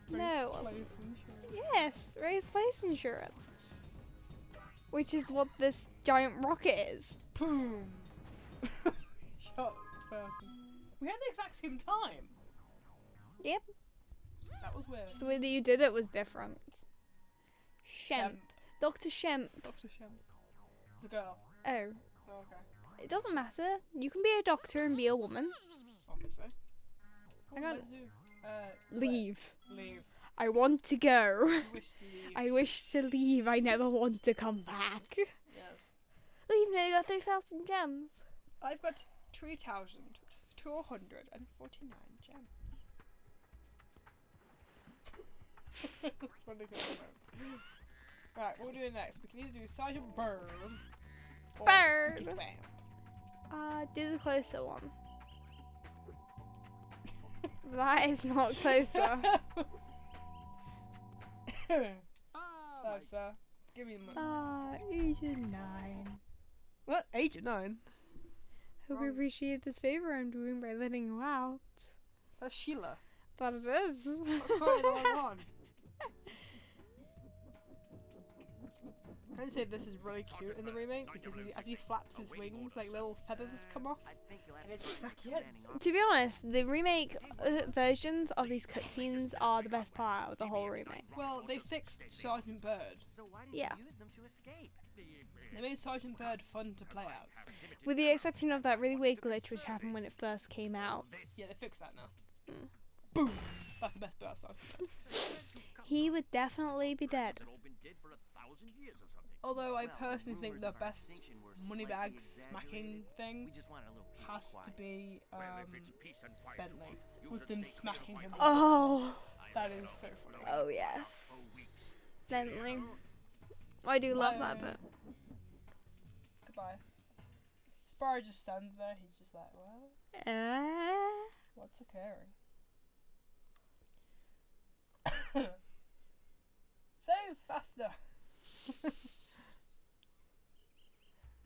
No. Yes, race place insurance. Which is what this giant rocket is. Boom! Shot the person. We had the exact same time. Yep. That was weird. Just the way that you did it was different. Shemp. Dr. Shemp. Dr. Shemp. The girl. Oh. Oh, okay. It doesn't matter. You can be a doctor and be a woman. Obviously. What I would got- I do? Leave. Leave. I want to go. You wish to leave. I wish to leave. I never want to come back. Yes. Oh, you've nearly got 3,000 gems. I've got 3,249 gems. Funny comment. Right, what are we doing next? We can either do Sergeant Bird or Bird. Spooky Swamp. Do the closer one. That is not closer. Oh, sir. Give me the money. Agent 9. What? Agent 9? Hope you appreciate this favor I'm doing by letting you out. That's Sheila. But it is. I'm quite the wrong one. Can I say this is really cute in the remake because as he flaps his wings, like little feathers come off, and it's so cute. To be honest, the remake versions of these cutscenes are the best part of the whole remake. Well, they fixed Sergeant Bird. Yeah. They made Sergeant Bird fun to play as. With the exception of that really weird glitch which happened when it first came out. Yeah, they fixed that now. Mm. Boom! That's the best part of Sergeant Bird. He would definitely be dead. Although I personally think the best moneybag smacking thing has to be Bentley, with them smacking him. Oh! That is so funny. Oh yes. Bentley. I do love that bit. Goodbye. Spyro just stands there, he's just like, well, what's occurring? Save faster!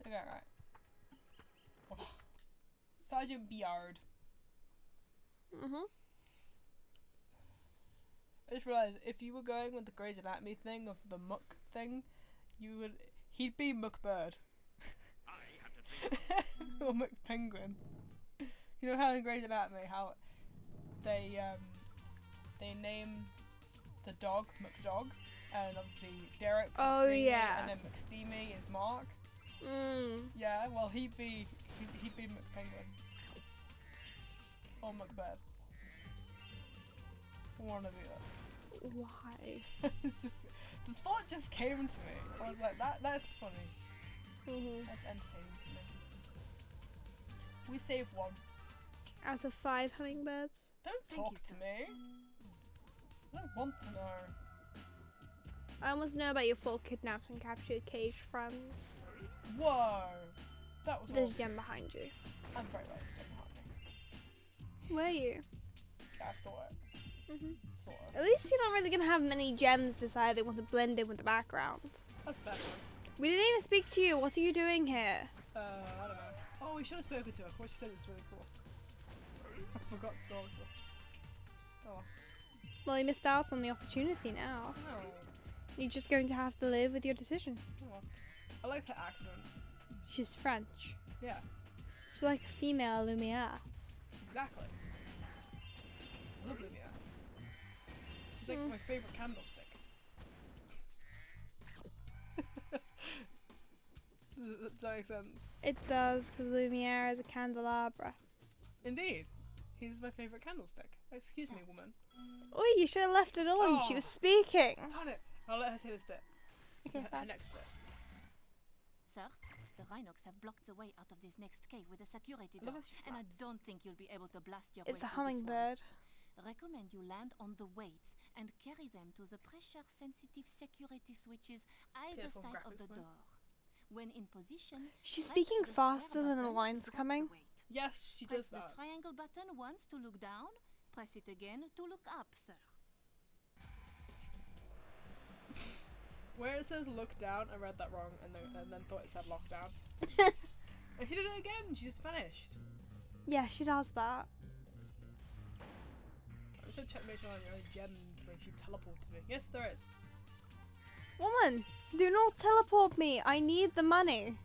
Okay, right. Oh. Sergeant Beard. Mhm. I just realised if you were going with the Grey's Anatomy thing of the muck thing, he'd be Muck Bird. Or Muck Penguin. You know how in Grey's Anatomy how they name the dog Muck Dog, and obviously Derek. Oh, Greeny, yeah. And then McSteamy is Mark. Mm. Yeah, well he'd be Muck Penguin. Or Muck Bird. One of the other. Why? The thought just came to me. I was like, that's funny. Mhm. That's entertaining to me. We saved one. Out of 5 hummingbirds. Don't talk to me. I don't want to know. I want to know about your 4 kidnapped and captured caged friends. Whoa. That was There's a awesome. gem behind you. I'm very glad it's behind me. Were you? Yeah, I saw it. Mhm. Saw it. At least you're not really gonna have many gems decide they want to blend in with the background. That's better. We didn't even speak to you. What are you doing here? I don't know. Oh, we should have spoken to her. What she said is really cool. I forgot to talk to her. Oh. Well, you missed out on the opportunity now. No. You're just going to have to live with your decision. Oh. I like her accent. She's French. Yeah, She's like a female Lumiere. exactly. Lovely, yeah. She's like my favourite candlestick. Does that make sense? It does, because Lumiere is a candelabra. Indeed. He's my favourite candlestick. Excuse me, woman. Oh, you should have left it on. She Oh. was speaking. Darn it. I'll let her say this bit. Okay, Her fine. next bit. Sir, The Rhinox have blocked the way out of this next cave with a security I love door, how she and I flaps. don't think you'll be able to blast your It's way a through this one. hummingbird. Recommend you land on the weights and carry them to the pressure-sensitive security switches either PS1 side of the graphics, man. door. When in position, She's press speaking the faster square than the button line's to drop coming. the weight. Yes, she Press does the that. triangle button once to look down. Press it again to look up, sir. Where it says look down, I read that wrong and then thought it said lockdown. And she did it again, she just vanished. Yeah, she does that. I'm just gonna check make sure there are any gems where she teleported me. Yes, there is. Woman, do not teleport me. I need the money.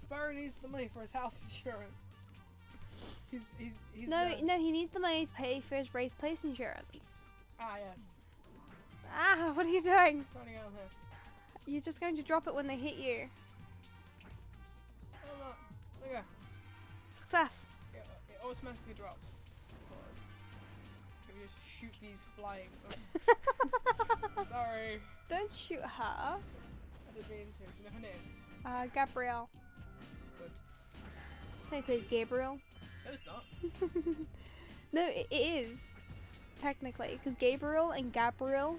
Spyro needs the money for his house insurance. He's No, he needs the money to pay for his race place insurance. Ah, yes. Ah, what are you doing? Running out here. You're just going to drop it when they hit you. Oh, no. There you go. Success. It automatically drops. Sort of. If you just shoot these flying. Oops. Sorry. Don't shoot her. I didn't mean to. Do you know her name? Gabrielle. Good. Technically it's Gabriel. No, it's not. No, it is. Technically. Because Gabriel and Gabriel.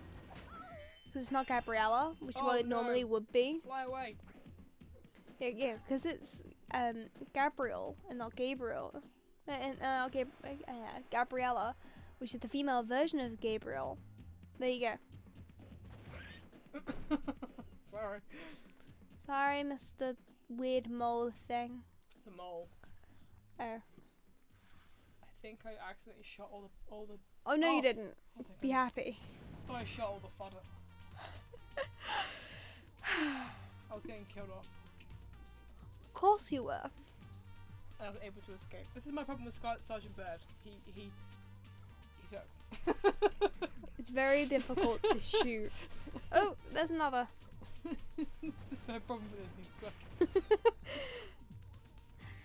Because it's not Gabriella, which is Oh, what it no. normally would be. Fly away. Yeah, because it's Gabriel and not Gabriel. And Gabriella, which is the female version of Gabriel. There you go. Sorry. Sorry, Mr. Weird Mole thing. It's a mole. Oh. I think I accidentally shot all the. Oh no, Oh. you didn't. Oh, thank Be goodness. happy. I thought I shot all the fodder. I was getting killed off. Of course you were. And I was able to escape. This is my problem with Sergeant Bird. He sucks. It's very difficult to shoot. Oh, there's another. That's my problem with it. He sucks.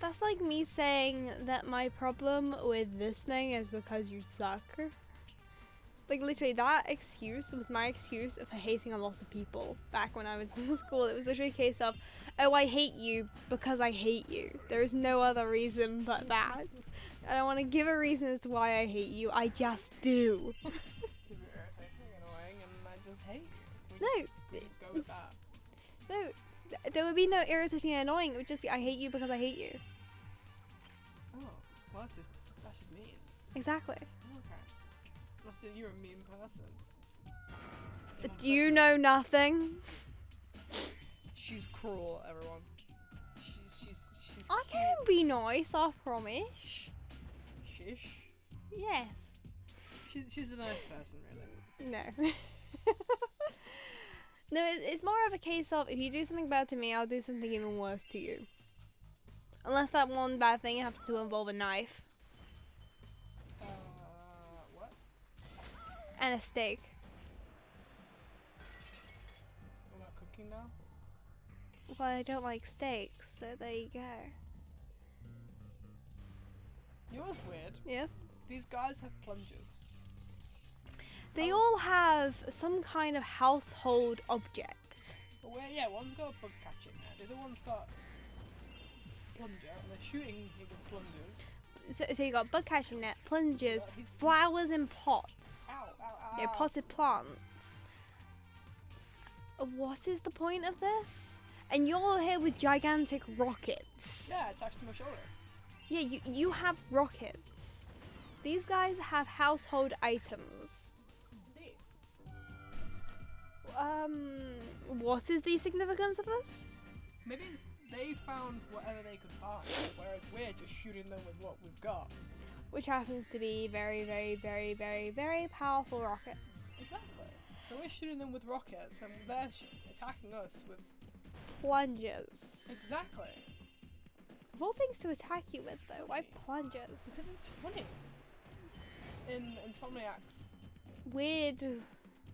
That's like me saying that my problem with this thing is because you suck. Like literally that excuse was my excuse for hating a lot of people back when I was in school. It was literally a case of, oh, I hate you because I hate you. There is no other reason but that. I don't want to give a reason as to why I hate you. I just do. Because you're irritating, annoying, and I just hate you. No. We just go with that. No, there would be no irritating and annoying. It would just be I hate you because I hate you. Oh, well that's just mean. Exactly. Okay. Must have you're a mean person. Do you know nothing? She's cruel, everyone. She's I cute. can be nice, I promise. Shish. Yes. She's a nice person, really. No. No, it's more of a case of if you do something bad to me, I'll do something even worse to you. Unless that one bad thing happens to involve a knife What? and a steak. We're not cooking now? Well, I don't like steaks, so there you go. You know what's weird? Yes? These guys have plungers. They Oh. all have some kind of household object. But yeah, one's got a bug catching net, the other one's got plunger, and they're shooting you with plungers. So you got bug catching net, plungers, Yeah, he's- flowers in pots, Ow, ow, ow. you know, potted plants. What is the point of this? And you're here with gigantic rockets. Yeah, attached to my shoulder. Yeah, you have rockets. These guys have household items. Indeed. What is the significance of this? Maybe they found whatever they could find, whereas we're just shooting them with what we've got. Which happens to be very, very, very, very, very powerful rockets. Exactly. So we're shooting them with rockets, and they're attacking us with... Plungers. Exactly. Of all things to attack you with, though, why plungers? Because it's funny. In Insomniac's Weird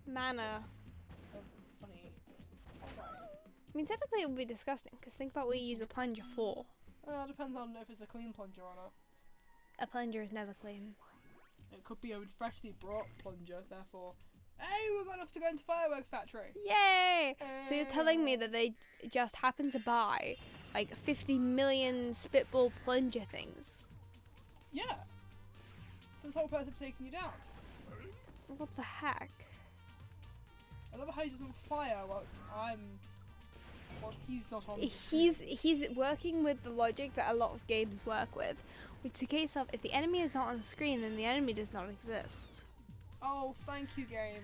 manner. funny. I mean, technically it would be disgusting, because think about what you use a plunger for. Depends on if it's a clean plunger or not. A plunger is never clean. It could be a freshly brought plunger, therefore Hey, we're going off to go into fireworks factory. Yay! So you're telling me that they just happened to buy like 50 million spitball plunger things? Yeah. For the sole purpose of taking you down. What the heck? I love how he doesn't fire whilst he's not on. He's working with the logic that a lot of games work with, which is a case of if the enemy is not on the screen, then the enemy does not exist. Oh, thank you, game.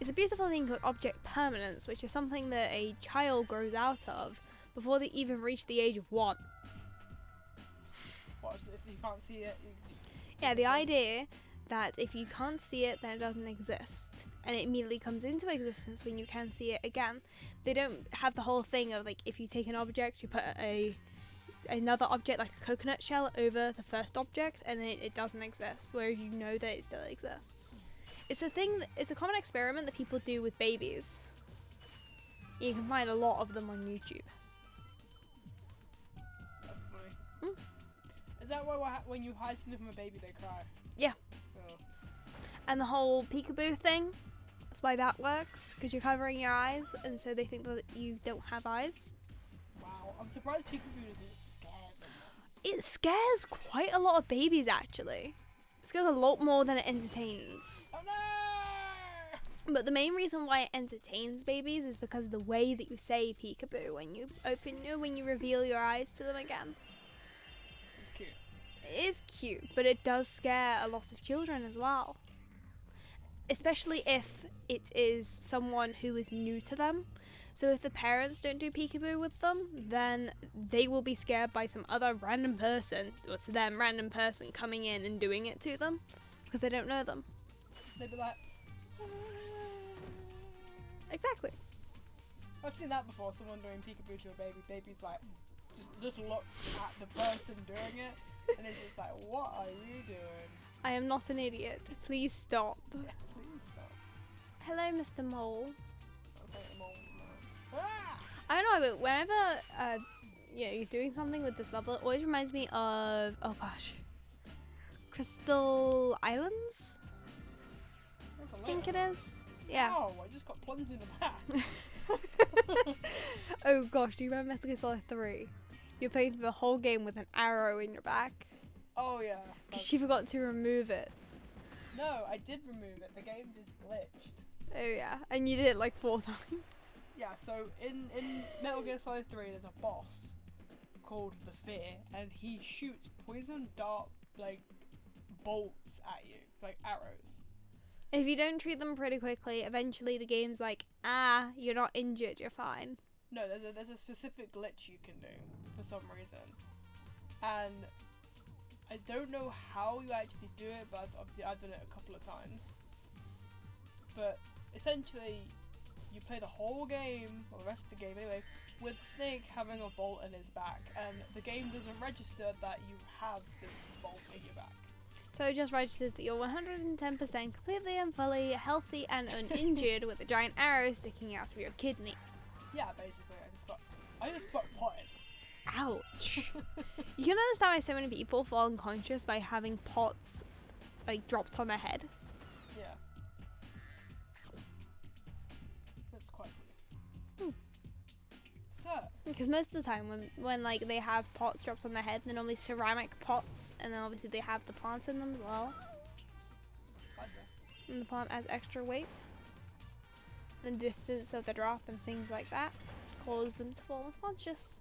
It's a beautiful thing called object permanence, which is something that a child grows out of before they even reach the age of 1. What if you can't see it? Yeah, the idea that if you can't see it, then it doesn't exist, and it immediately comes into existence when you can see it again. They don't have the whole thing of like if you take an object, you put another object like a coconut shell over the first object, and then it doesn't exist, whereas you know that it still exists. It's a thing. It's a common experiment that people do with babies. You can find a lot of them on YouTube. That's funny. Is that why when you hide something from a baby, they cry? Yeah. Oh. And the whole peekaboo thing, that's why that works, because you're covering your eyes, and so they think that you don't have eyes. Wow, I'm surprised peekaboo doesn't scare them. It scares quite a lot of babies, actually. It scares a lot more than it entertains. Oh no! But the main reason why it entertains babies is because of the way that you say peekaboo when you reveal your eyes to them again. It's cute. It is cute, but it does scare a lot of children as well. Especially if it is someone who is new to them. So if the parents don't do peekaboo with them, then they will be scared by some other random person, or to them, random person coming in and doing it to them, because they don't know them. They'd be like, Exactly. I've seen that before, someone doing peekaboo to a baby. Baby's like, just look at the person doing it, and it's just like, what are you doing? I am not an idiot. Please stop. Yeah, please stop. Hello, Mr. Mole. Okay, mole. Ah! I don't know, but whenever you're doing something with this level, it always reminds me of Crystal Islands. I think it is. Yeah. Oh, I just got plunged in the back. Oh gosh, do you remember Metal Gear Solid 3? You're playing through the whole game with an arrow in your back Oh yeah. because she forgot to remove it. No, I did remove it. The game just glitched. Oh yeah, and you did it like 4 times. Yeah, so in Metal Gear Solid 3, there's a boss called the Fear, and he shoots poison dart like bolts at you, like arrows. If you don't treat them pretty quickly, eventually the game's like, you're not injured, you're fine. No, there's a specific glitch you can do for some reason, and I don't know how you actually do it, but obviously I've done it a couple of times. But essentially, you play the whole game, or the rest of the game anyway, with Snake having a bolt in his back, and the game doesn't register that you have this bolt in your back. So it just registers that you're 110% completely and fully healthy and uninjured with a giant arrow sticking out of your kidney. Yeah, basically, I just got potted. Ouch. You can understand why so many people fall unconscious by having pots like dropped on their head. Yeah. That's quite funny. So, Because most of the time when like they have pots dropped on their head, they're normally ceramic pots, and then obviously they have the plant in them as well. what's that? And the plant has extra weight. The distance of the drop and things like that cause them to fall unconscious.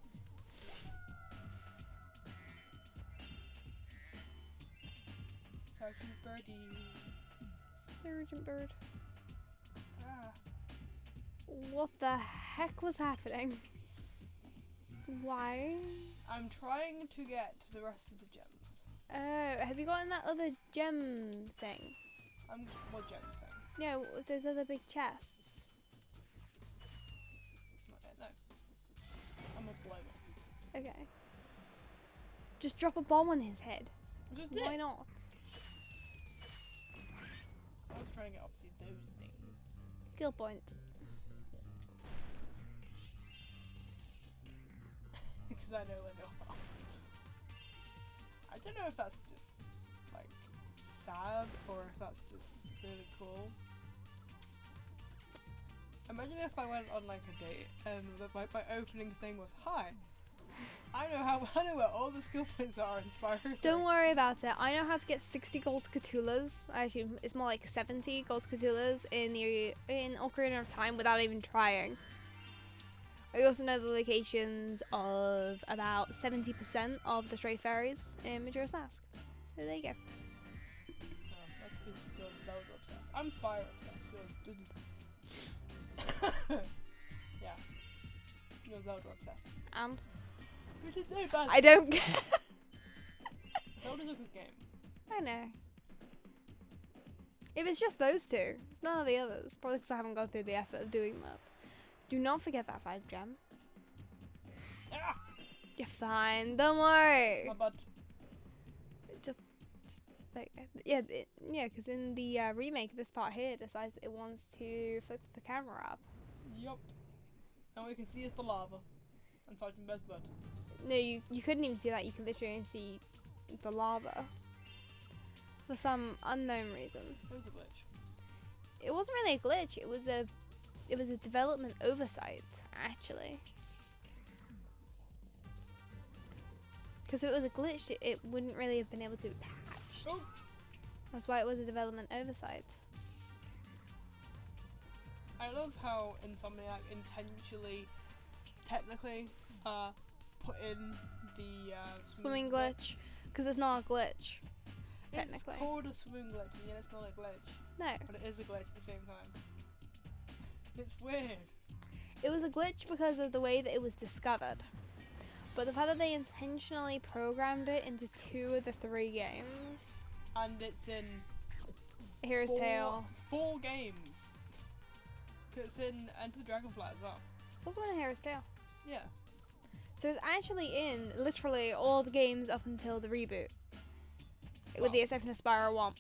Sergeant Birdie. Sergeant Bird. Ah. What the heck was happening? Why? I'm trying to get to the rest of the gems. Oh, have you gotten that other gem thing? What gem thing? Yeah, with those other big chests. Not yet, no. I'm a blow it. Okay. Just drop a bomb on his head. Just Why did. not? I was trying to get obviously those things. Skill point. Because I know where they are. I don't know if that's just like sad or if that's just really cool. I don't know. I don't know. I'm a blow it. Okay, so I Imagine if I went on like a date and my opening thing was, "Hi, I know where all the skill points are in Spyro 3." Don't worry about it. I know how to get 60 gold Cthulhas. Actually, it's more like 70 gold Cthulhas in Ocarina of Time without even trying. I also know the locations of about 70% of the stray fairies in Majora's Mask. So there you go. Oh, that's because you're Zelda obsessed. I'm Spyro obsessed. You're just yeah, you're Zelda obsessed. And Which is no bad. I don't care. Zelda's a good game. I know. If it's just those two, it's none of the others. Probably because I haven't gone through the effort of doing that. Do not forget that 5 gem. Ah, You're fine. Don't worry. my butt. Just like yeah, because in the remake, this part here decides that it wants to flip the camera up. Yup. And we can see it's the lava. And Sergeant Best butt. No, you couldn't even see that. You could literally only see the lava for some unknown reason. It was a glitch. It wasn't really a glitch. It was a development oversight, actually. Because if it was a glitch, it wouldn't really have been able to be patched. Oh. That's why it was a development oversight. I love how Insomniac intentionally, technically, put in the Swimming glitch, because it's not a glitch, technically. It's called a swimming glitch, and yet it's not a glitch. No, But it is a glitch at the same time. It's weird. it was a glitch because of the way that it was discovered. But the fact that they intentionally programmed it into 2 of the 3 games. And it's in Hero's Tale. 4 games. 'Cause it's in Enter the Dragonfly as well. It's also in Hero's Tale. Yeah. So it's actually in literally all the games up until the reboot. With the exception of Spyro 1.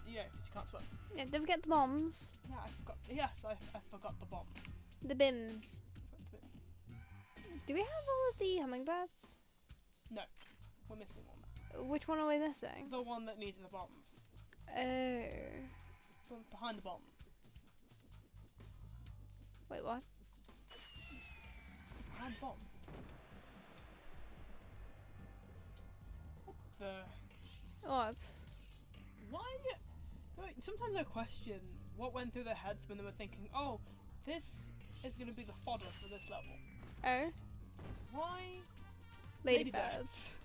Yeah, 'cause you can't swim. Yeah, don't forget the bombs. Yeah, I forgot. Yes, I forgot the bombs. The bims. Do we have all of the hummingbirds? No, we're missing one. Which one are we missing? The one that needs the bombs. Oh. The one behind the bomb. Wait, what? It's behind the bomb. What the? What? Why? Wait, sometimes I question what went through their heads when they were thinking, oh, this is going to be the fodder for this level. Oh. Why? Ladybirds.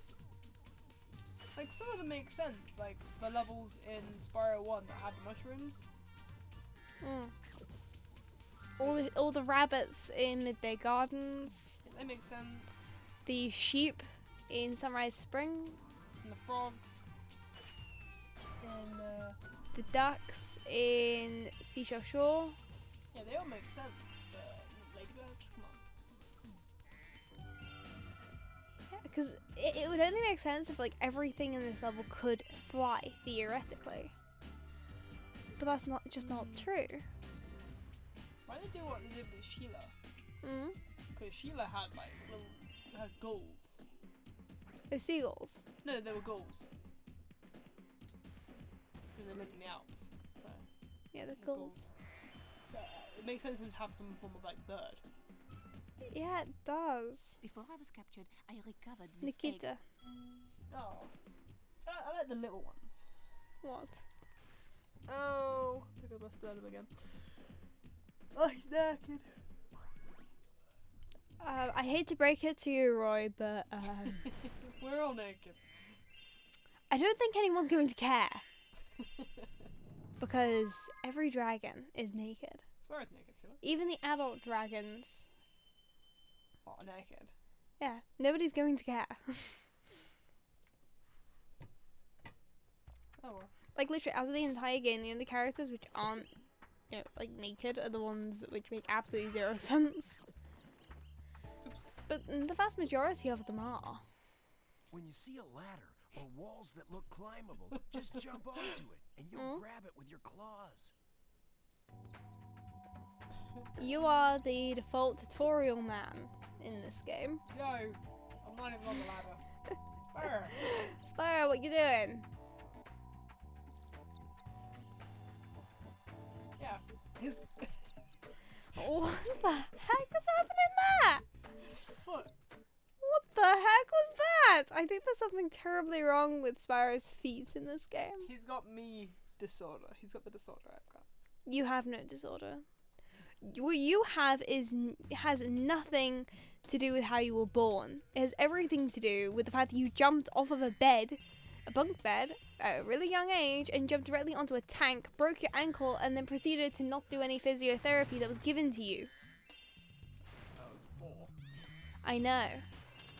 Like, some of them make sense. Like, the levels in Spyro 1 that had the mushrooms. All the rabbits in Midday Gardens. They make sense. The sheep in Sunrise Spring. And the frogs. And, The ducks in Seashell Shore. yeah, they all make sense. But ladybirds, come on. Yeah, because it would only make sense if like everything in this level could fly theoretically. But that's not true. Why did they do what they did with Sheila? Mm. Because Sheila had, like, had goals. The seagulls. No, they were goals. Because they lived in the Alps. So, Yeah, the Gulls. gulls. so it makes sense to have some form of, like, bird. Yeah, it does. Before I was captured, I recovered this egg. Nikita. Oh. I like the little ones. What? Oh. I think I must learn them again. Oh, he's naked. I hate to break it to you, Roy, but We're all naked. I don't think anyone's going to care. Because every dragon is naked. Spyro's naked, too. Even the adult dragons. Oh, naked. Yeah, nobody's going to care. Oh well. Like, literally, out of the entire game, the only characters which aren't, you know, like, naked are the ones which make absolutely 0 sense. But the vast majority of them are. When you see a ladder or walls that look climbable, just jump onto it and you'll grab it with your claws. You are the default tutorial man in this game. Yo, I'm not even on the ladder. Spyro. Spyro, what you doing? Yeah. What the heck is happening there? What? What the heck was that? I think there's something terribly wrong with Spyro's feet in this game. He's got me disorder. He's got the disorder I've got. You have no disorder. What you have has nothing to do with how you were born. It has everything to do with the fact that you jumped off of a bunk bed, at a really young age, and jumped directly onto a tank, broke your ankle, and then proceeded to not do any physiotherapy that was given to you. I was 4. I know.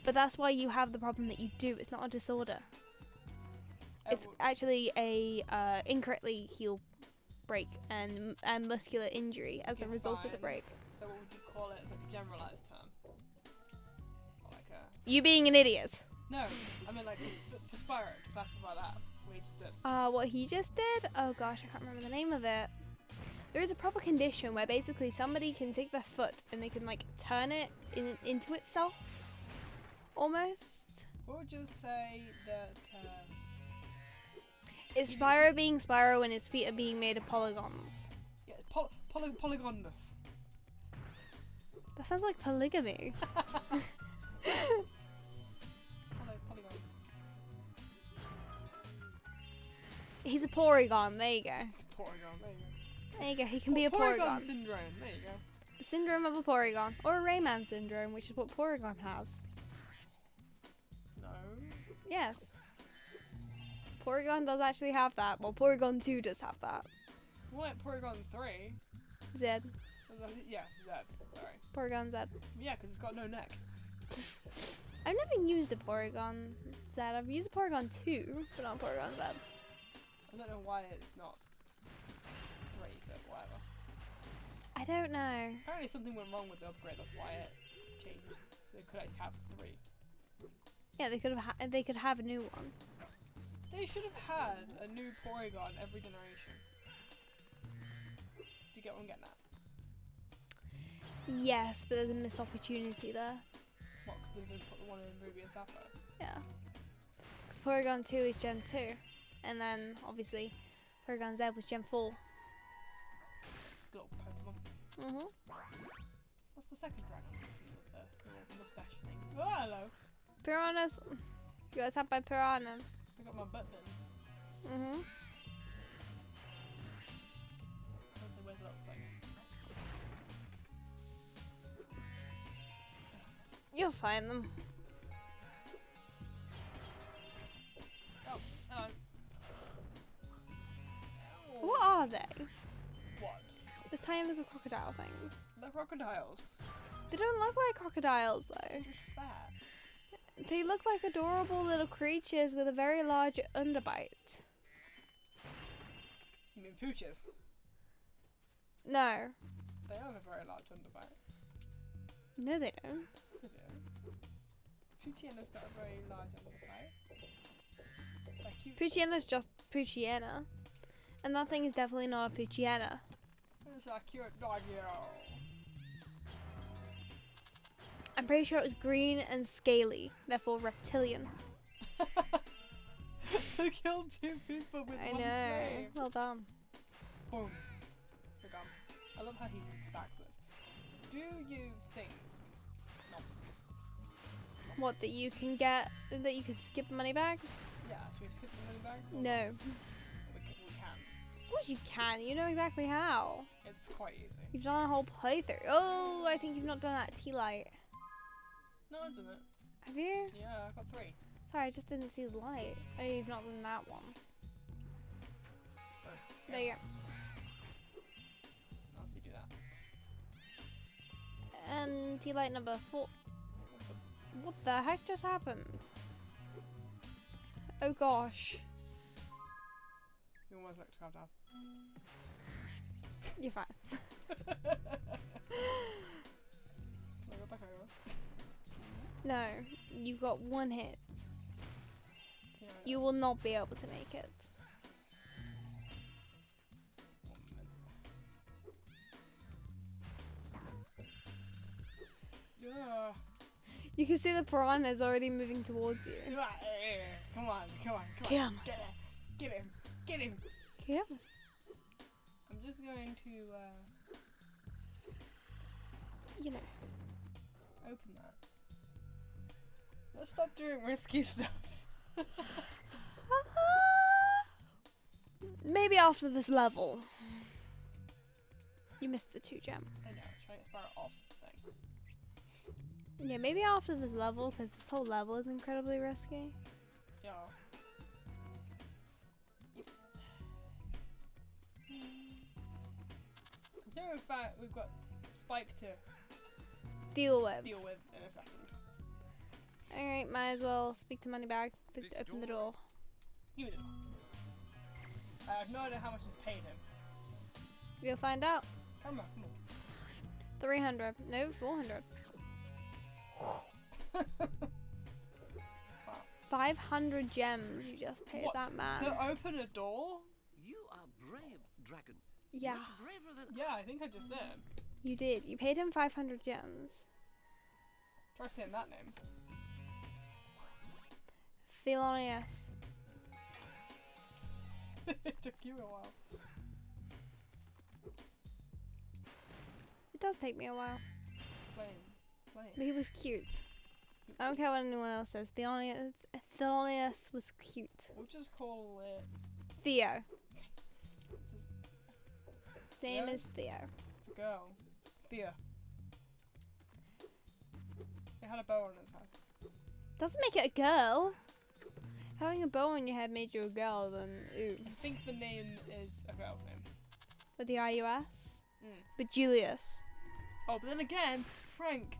But that's why you have the problem that you do. It's not a disorder. It's actually a incorrectly healed break and muscular injury as the Okay, result of the fine. break. So what would you call it as a generalised term? Or like a... You being an idiot. No, I mean like for Spyro, to classify that. What he just did. What he just did? Oh gosh, I can't remember the name of it. There is a proper condition where basically somebody can take their foot and they can like turn it into itself, almost. What would you say that... Is Spyro being Spyro when his feet are being made of polygons? yeah, polygonness. That sounds like polygamy. Polygons. He's a Porygon, there you go. Porygon, there you go. There you go, he can be a Porygon Porygon. syndrome, there you go. The syndrome of a Porygon. Or a Rayman syndrome, which is what Porygon has. No. Yes. Porygon does actually have that. Well, Porygon 2 does have that. What, Porygon 3? Zed. Yeah, Z, sorry. Porygon Z. Yeah, because it's got no neck. I've never used a Porygon Z. I've used a Porygon 2, but not Porygon Z. I don't know why it's not 3, but whatever. I don't know. Apparently something went wrong with the upgrade, that's why it changed. So it could actually have 3. Yeah, they could have a new one. They should have had a new Porygon every generation. Do you get what I'm getting at? Yes, but there's a missed opportunity there. What, because they didn't put the one in Ruby and Sapphire? Yeah. Because Porygon 2 is Gen 2. And then, obviously, Porygon Z was Gen 4. It's a good old Pokemon. Mm-hmm. What's the second dragon you see with the little moustache thing? Oh, hello! Piranhas. You got attacked by piranhas. I got my butt then. Mm-hmm. Okay, where's the little thing? You'll find them. Oh, hello. What are they? What? Those tiny little crocodile things. They're crocodiles. They don't look like crocodiles though. They're just fat. They look like adorable little creatures with a very large underbite. You mean pooches? No. They have a very large underbite. No, they don't. They do. Poochyiena's got a very large underbite. They're cute. Poochyiena's just Poochyena. And that thing is definitely not a Poochyena. It's a cute doggy. I'm pretty sure it was green and scaly, therefore reptilian. I killed 2 people with I one know. frame. Well done. Boom. We're gone. I love how he backflips. Do you think? No. What, that you can skip money bags? Yeah, should we skip the money bags? or No. not? We can. Of course you can. You know exactly how. It's quite easy. You've done a whole playthrough. Oh, I think you've not done that tea light. No, I've done it. Have you? Yeah, I've got 3. Sorry, I just didn't see the light. Oh, you've not done that one. Oh, There you go. I'll see you do that. And tea light number 4. What the heck just happened? Oh gosh. You almost looked to calm down. You're fine. Can I go back over? No, you've got 1 hit. Yeah, You will not be able to make it. 1 minute. Yeah. You can see the piranhas already moving towards you. Come on. Kill him. Get him. Get him. Yeah. I'm just going to you know. Open that. Let's stop doing risky stuff. Maybe after this level. You missed the 2 gem. I know, trying to Spyro off the thing. Yeah, maybe after this level, because this whole level is incredibly risky. Yeah. Consider the fact we've got Spike to Deal with. deal with in a second. Alright, might as well speak to Moneybag to This open the door. Give me the I have no idea how much is paid him. You'll find out. Come on. 300. No, 400. Wow. 500 gems you just paid What? that man. To open a door? You are brave, dragon. Yeah, Much braver than Yeah, I think I just did. you did. You paid him 500 gems. Try saying that name. Thelonious. It took you a while. It does take me a while. Flame. But he was cute. I don't care what anyone else says. Thelonious was cute. We'll just call it. Theo. His name Theo? is Theo. It's a girl. Thea. It had a bow on its head. Doesn't make it a girl. If having a bow on your head made you a girl, then I oops. think the name is a girl's name. With the IUS. Mm. But Julius. Oh, but then again, Frank.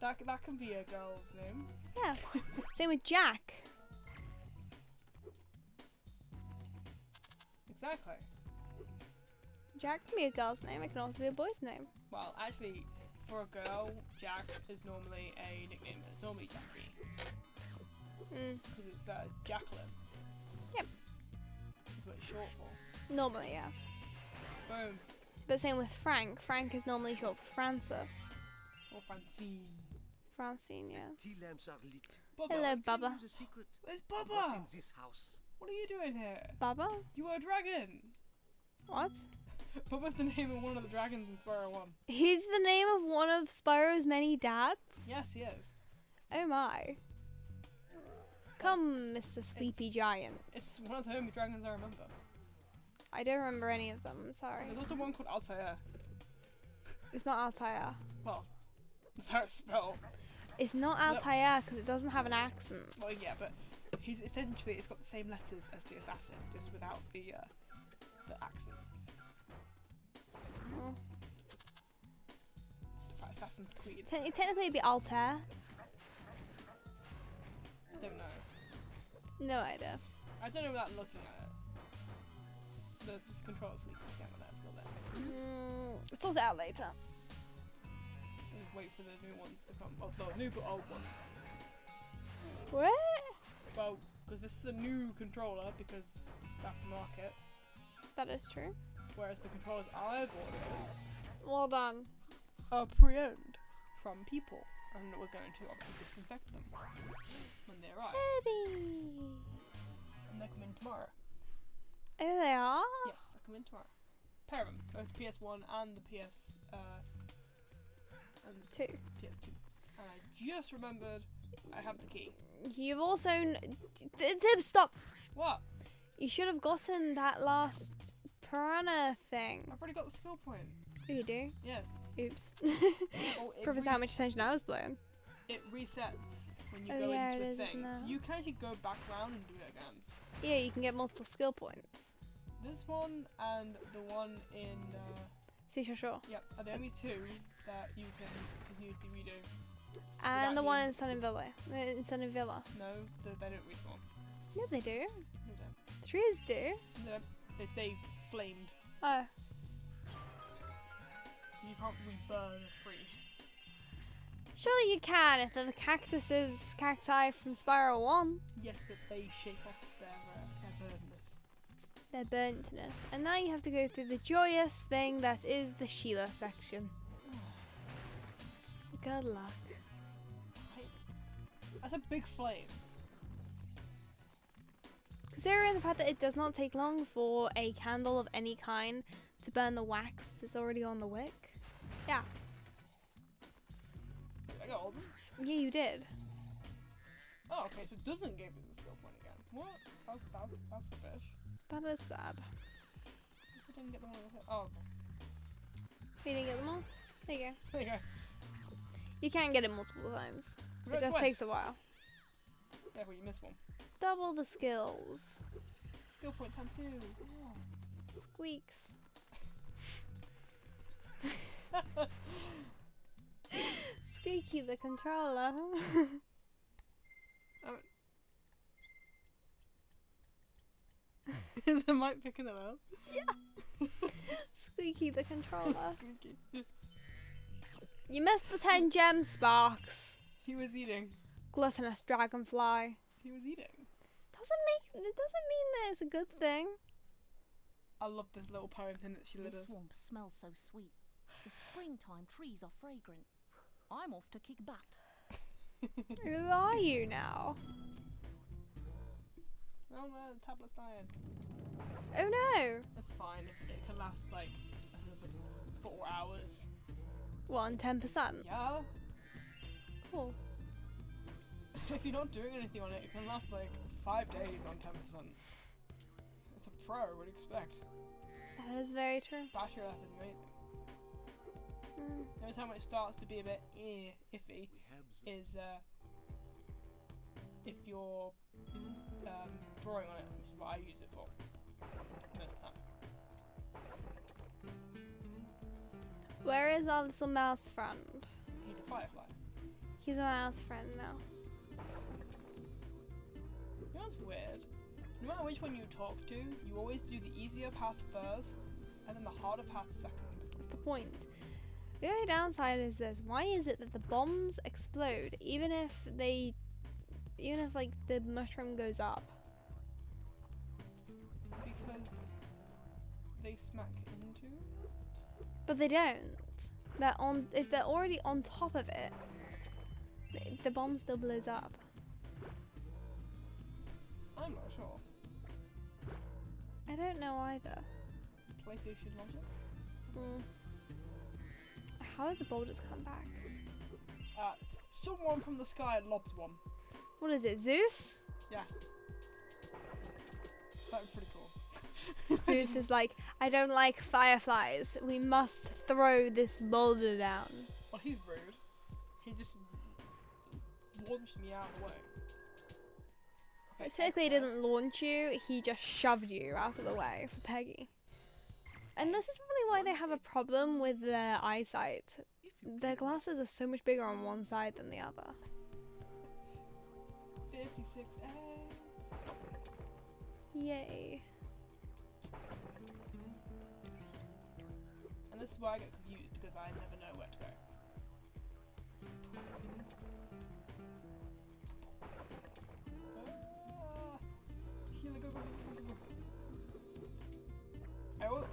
That can be a girl's name. Yeah. Same with Jack. Exactly. Jack can be a girl's name. It can also be a boy's name. Well, actually, for a girl, Jack is normally a nickname. It's normally Jackie. Because it's Jacqueline. Yep. That's what it's short for. Normally, yes. Boom. But same with Frank. Frank is normally short for Francis. Or Francine. Francine, yeah. tea lamps are lit. Bubba. Hello, Tell Bubba. you the secret Where's of what's Bubba? in this house. What are you doing here? Bubba? You are a dragon. What? Bubba's the name of one of the dragons in Spyro 1. He's the name of one of Spyro's many dads? Yes, he is. Oh my. Come, Mr. Sleepy Giant. It's one of the only dragons I remember. I don't remember any of them, I'm sorry. There's also one called Altair. It's not Altair. Well, that's how it's spelled. It's not Altair because it doesn't have an accent. Well, yeah, but he's essentially, it's got the same letters as the assassin, just without the accents. Mm. Right, Assassin's Creed. Technically it'd be Altair. Don't know. No idea. I don't know without looking at it. This controller's leaking again with that, it's not there. It's also out later. Just wait for the new ones to come. Oh, the new but old ones. What? Well, because this is a new controller because it's aftermarket, That is true. whereas the controllers I've ordered Well done. are pre-owned from people, and we're going to obviously disinfect them when they arrive. Baby. And they're coming tomorrow. Oh, they are? Yes, they're coming tomorrow. Pair of them, both the PS1 and the Two. PS2. And I just remembered I have the key. You've also... Stop! What? You should have gotten that last piranha thing. I've already got the skill point. Oh, you do? Yes. Oops. Oh, it Proves how much attention I was playing. It resets when you Oh, go yeah, into it a is, thing. isn't So it? you can actually go back around and do it again. Yeah, you can get multiple skill points. This one and the one in Seashore Shore. yep, are the only two that you can continuously redo. And that the one mean- in Sun and Villa. In Sun and Villa. No, they don't respawn. Yeah, they do. No, they Trees do. don't. No, they stay flamed. Oh. You can't reburn a tree. Sure you can if they're the cacti from Spyro 1. Yes, but they shake off their burdenness. Their burntness. And now you have to go through the joyous thing that is the Sheila section. Good luck. That's a big flame. Considering the fact that it does not take long for a candle of any kind to burn the wax that's already on the wick. Yeah. Yeah, it wasn't. Yeah, you did. Oh, okay, so it doesn't give you the skill point again. What? That's fish. That is sad. I didn't get the one I hit. Oh, okay. You didn't get them all? There you go. There you go. You can get it multiple times. We It got just twice. takes a while. Yeah, well, you missed one. Double the skills. Skill point times 2. Oh. Squeaks. Squeaky the controller. Is the mic picking it up? Squeaky the controller. Squeaky. You missed the 10 gem sparks. He was eating. Gluttonous dragonfly. He was eating. It doesn't mean that it's a good thing. I love this little poem thing that she lit This us. swamp smells so sweet. The springtime trees are fragrant. I'm off to kick butt. Who are you now? Oh no, the tablet's dying. Oh no. That's fine. It can last like another 4 hours. 10%. Yeah? Cool. If you're not doing anything on it, it can last like 5 days on 10%. It's a pro, what do you expect? That is very true. Battery life is amazing. Mm. The only time it starts to be a bit iffy is if you're drawing on it, which is what I use it for most of the time. Where is our little mouse friend? He's a firefly. He's a mouse friend now. You know what's weird? No matter which one you talk to, you always do the easier path first, and then the harder path second. That's the point. The only downside is this: why is it that the bombs explode even if like the mushroom goes up? Because they smack into it? But they don't. If they're already on top of it, the bomb still blows up. I'm not sure. I don't know either. PlayStation logic? How did the boulders come back? Someone from the sky lobs one. What is it, Zeus? Yeah. That was pretty cool. Zeus is like, I don't like fireflies. We must throw this boulder down. Well, he's rude. He just launched me out of the way. Okay, Technically, he didn't launch you. He just shoved you out of the way for Peggy. And this is probably why they have a problem with their eyesight. Their glasses are so much bigger on one side than the other. 56 eggs. Yay. And this is why I get confused, because I never know where to go. Healer, go, go, go, go, go.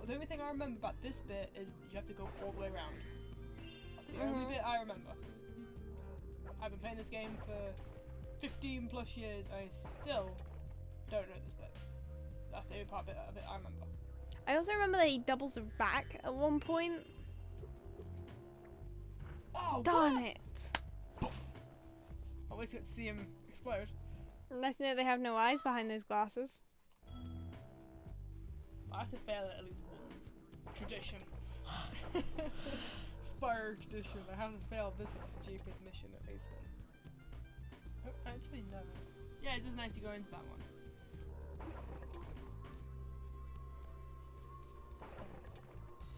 The only thing I remember about this bit is you have to go all the way around. That's the only bit I remember. I've been playing this game for 15 plus years. I still don't know this bit. That's the only part of it I remember. I also remember that he doubles back at one point. Oh, Darn what? it. I always get to see him explode. Nice to know they have no eyes behind those glasses. I have to fail it at least once. It's tradition. Spyro tradition. I haven't failed this stupid mission at least once. Oh, actually, no. Yeah, it doesn't actually go into that one.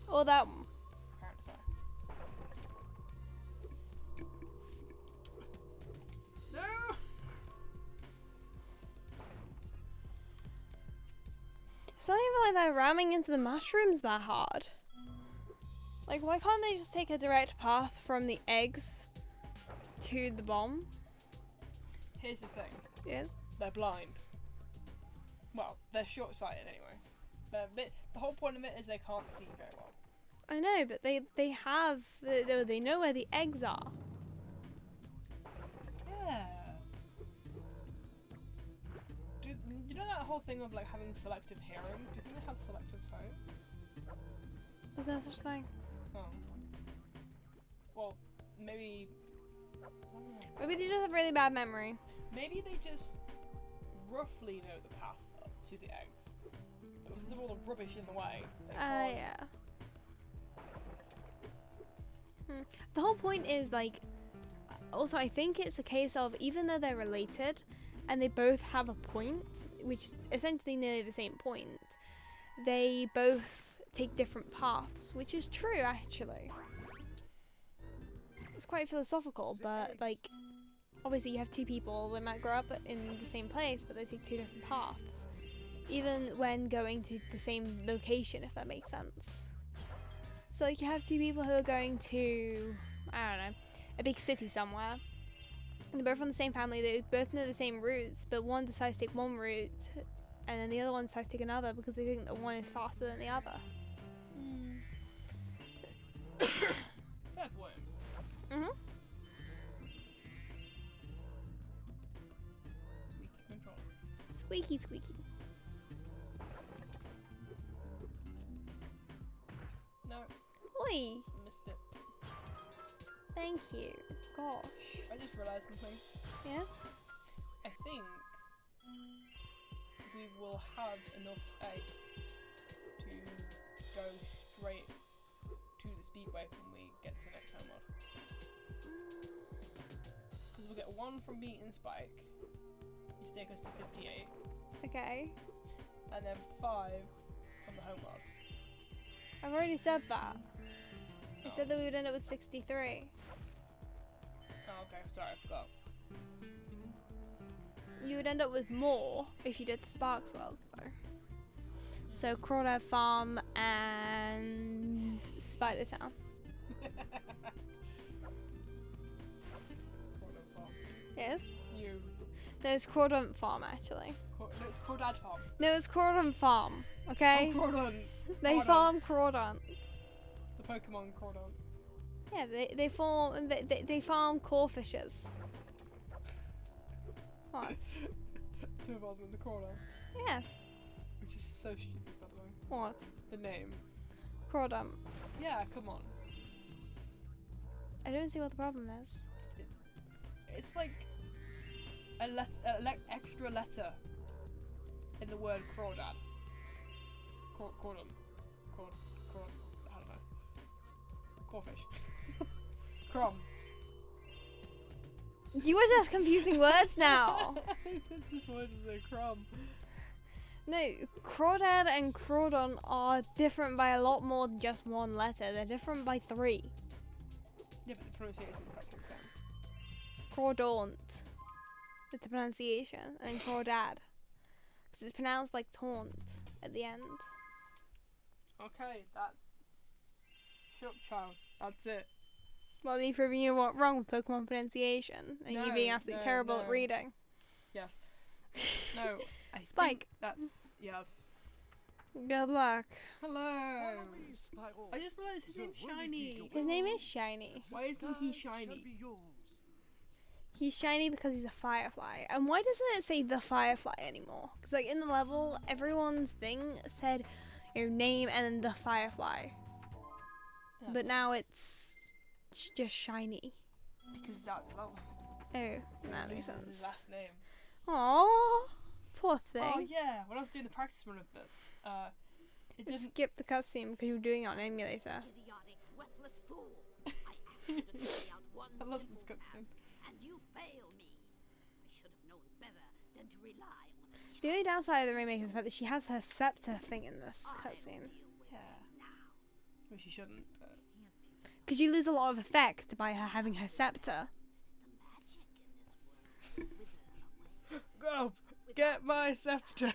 Or that one. Apparently so. No! It's not even like they're ramming into the mushrooms that hard. Like, why can't they just take a direct path from the eggs to the bomb? Here's the thing. Yes. They're blind. Well, they're short-sighted anyway. The whole point of it is they can't see very well. I know, but they know where the eggs are. Yeah. Do you know that whole thing of like having selective hearing? Do you think they have selective sight? There's no such thing. Oh. Well, maybe Maybe they just have really bad memory. Maybe they just roughly know the path up to the eggs. But because of all the rubbish in the way, they can't. Yeah. The whole point is like. Also, I think it's a case of even though they're related, and they both have a point, which is essentially nearly the same point, they both take different paths, which is true actually. It's quite philosophical, but like, obviously you have two people that might grow up in the same place, but they take two different paths, even when going to the same location, if that makes sense. So like you have two people who are going to, I don't know, a big city somewhere. They're both from the same family, they both know the same routes, but one decides to take one route and then the other one decides to take another because they think that one is faster than the other. Fair point. Mhm. Squeaky control. Squeaky squeaky. No, Oi! missed it. Thank you. Gosh. I just realised something. Yes? I think we will have enough eggs to go straight to the speedway when we get to the next home mod. Because we'll get 1 from beating Spike, which takes us to 58, Okay. and then 5 from the home mod. I've already said that. I Oh. said that we would end up with 63. Oh, okay, sorry, I forgot. You would end up with more if you did the Sparks Wells though. So Crawdad Farm and Spider Town. Crawdad Farm. Yes? You. There's Crawdad Farm actually. No, it's Crawdad Farm. No, it's Crawdad Farm. Okay? Oh, Crawdon. They Crawdon. farm Crawdons. The Pokemon Crawdon. Yeah, they farm corefishes. What? To evolve into Crawdon. Yes. Which is so stupid, by the way. What? The name. Crawdon. Yeah, come on. I don't see what the problem is. It's like a extra letter in the word crawdad. Crawdon. I don't know. Crawfish. Crom. You are just confusing words now. I just wanted to say crom. No, Crawdad and Crawdon are different by a lot more than just one letter. They're different by 3. Yeah, but the pronunciation is practically the same. Crawdaunt. It's the pronunciation. And then Crawdad. Because it's pronounced like taunt at the end. Okay, that. Shut up, child. That's it. Well, me proving you what wrong with Pokemon pronunciation. And you being absolutely terrible at reading. Yes. No, I Spike. think that's. Yes. Good luck. Hello. Follow me, Spyro. I just realised his The name's world Shiny. will be His name yours. is Shiny. The Why isn't he sky shiny? shall be yours. He's shiny because he's a firefly. And why doesn't it say the firefly anymore? Because like in the level, everyone's thing said your name and then the firefly. Yeah. But now it's just shiny. Because that's well. Oh, so that makes His sense. last name. Aww, poor thing. Oh yeah, when I was doing the practice run of this, it didn't. Skip the cutscene because you were doing it on emulator. Idiotic, worthless fool. I asked you to carry out one I love simple this task, cutscene. and you fail me. I should have known better than to rely on a The only downside of the remake is the fact that she has her scepter thing in this cutscene. Yeah. Well, she shouldn't. But Because you lose a lot of effect by her having her scepter. go get my scepter.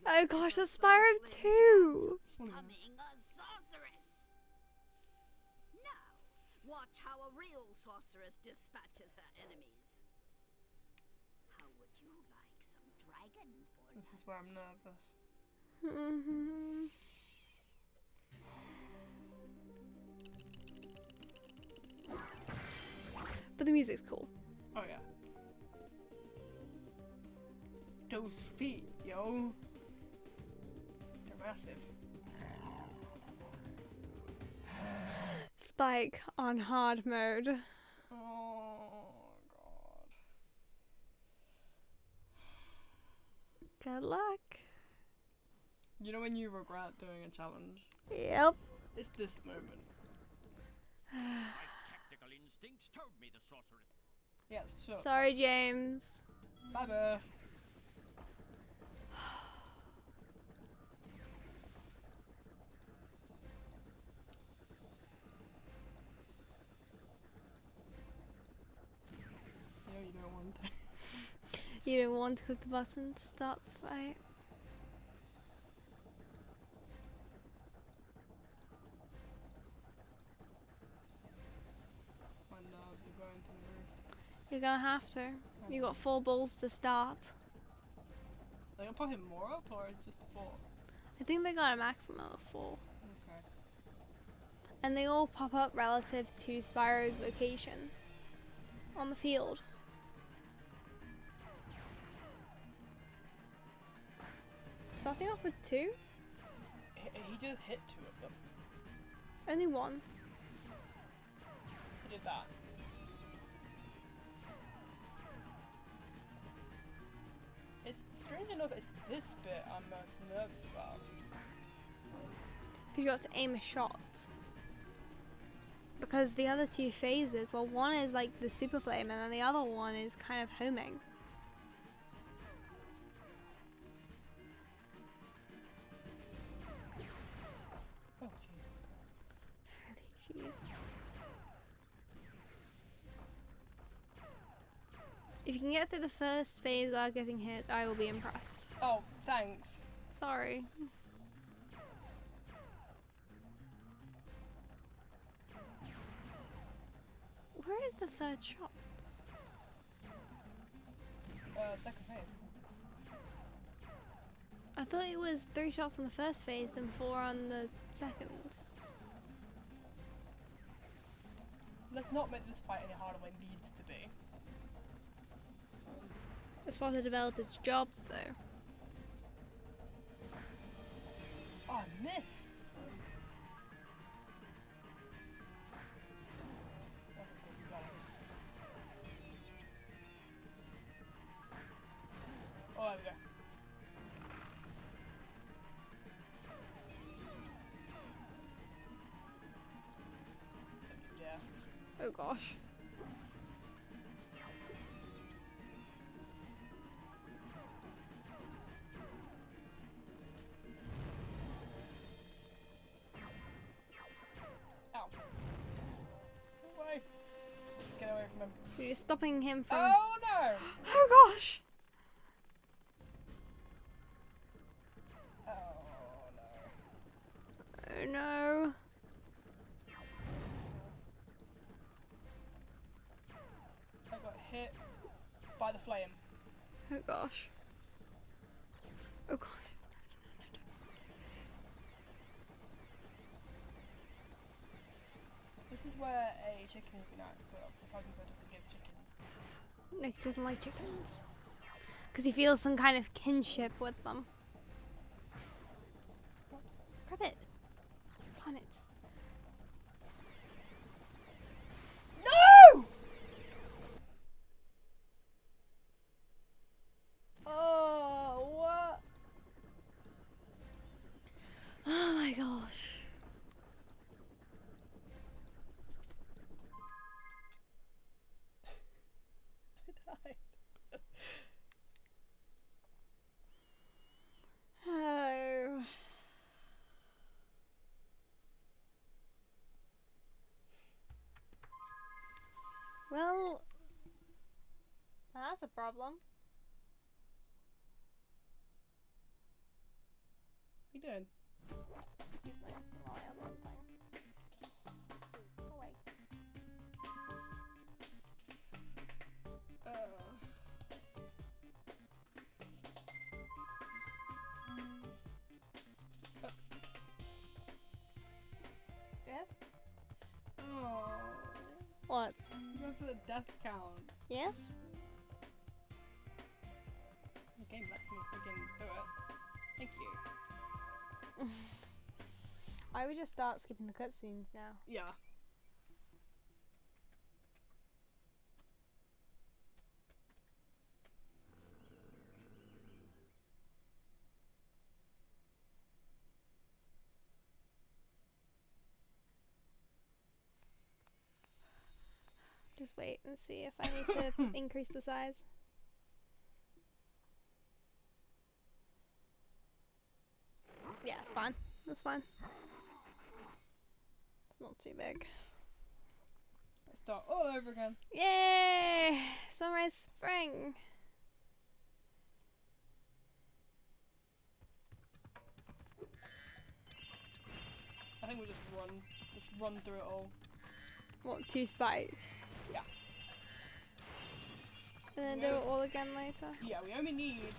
Oh gosh, that's Spyro 2! Becoming a sorceress. Now, watch how a real sorceress dispatches her enemies. How would you like some dragon for This is where I'm nervous. But the music's cool. Oh yeah. Those feet, yo. They're massive. Spike on hard mode. Good luck. You know when you regret doing a challenge? Yep. It's this moment. My tactical instincts told me the sorceress. Yes, sure. Sorry, James. Bye bye. You know you don't want to. You don't want to click the button to start the fight. My nerves are going through the roof. You're gonna have to. You got 4 balls to start. Are you gonna put him more up or just 4? I think they got a maximum of 4. Okay. And they all pop up relative to Spyro's location on the field. Starting off with 2? He just hit 2 of them. Only 1. He did that. It's strange enough, it's this bit I'm most nervous about. Because you got to aim a shot. Because the other 2 phases, well, one is like the super flame, and then the other one is kind of homing. Oh, Jesus Christ. Holy jeez. If you can get through the first phase without getting hit, I will be impressed. Oh, thanks. Sorry. Where is the 3rd shot? Second phase. I thought it was 3 shots on the first phase, then 4 on the second. Let's not make this fight any harder than it needs to be. It's part of developers' jobs, though. Oh, I missed. Oh, there we go. Yeah. Oh gosh. Ow. Go away. Get away from him. You're stopping him from. Oh no! Oh gosh! Oh no. Oh no. I got hit by the flame. Oh gosh. Oh gosh. This is where a chicken would be nice, but obviously Sergeant doesn't give chickens. Nick doesn't like chickens. Because he feels some kind of kinship with them. Grab it. On it. No! Oh, what? Oh my gosh. I died. Oh. Well, that's a problem. What are you doing? Excuse me, while I have something. Oh wait. Yes? Oh. What? You went for the death count. Yes? The game lets me freaking do it. Thank you. I would just start skipping the cutscenes now. Yeah. Just wait and see if I need to increase the size. Yeah, it's fine. That's fine. It's not too big. Let's start all over again. Yay! Sunrise Spring! I think we just run through it all. What, 2 spikes? Yeah. And then do it all again later? Yeah, we only need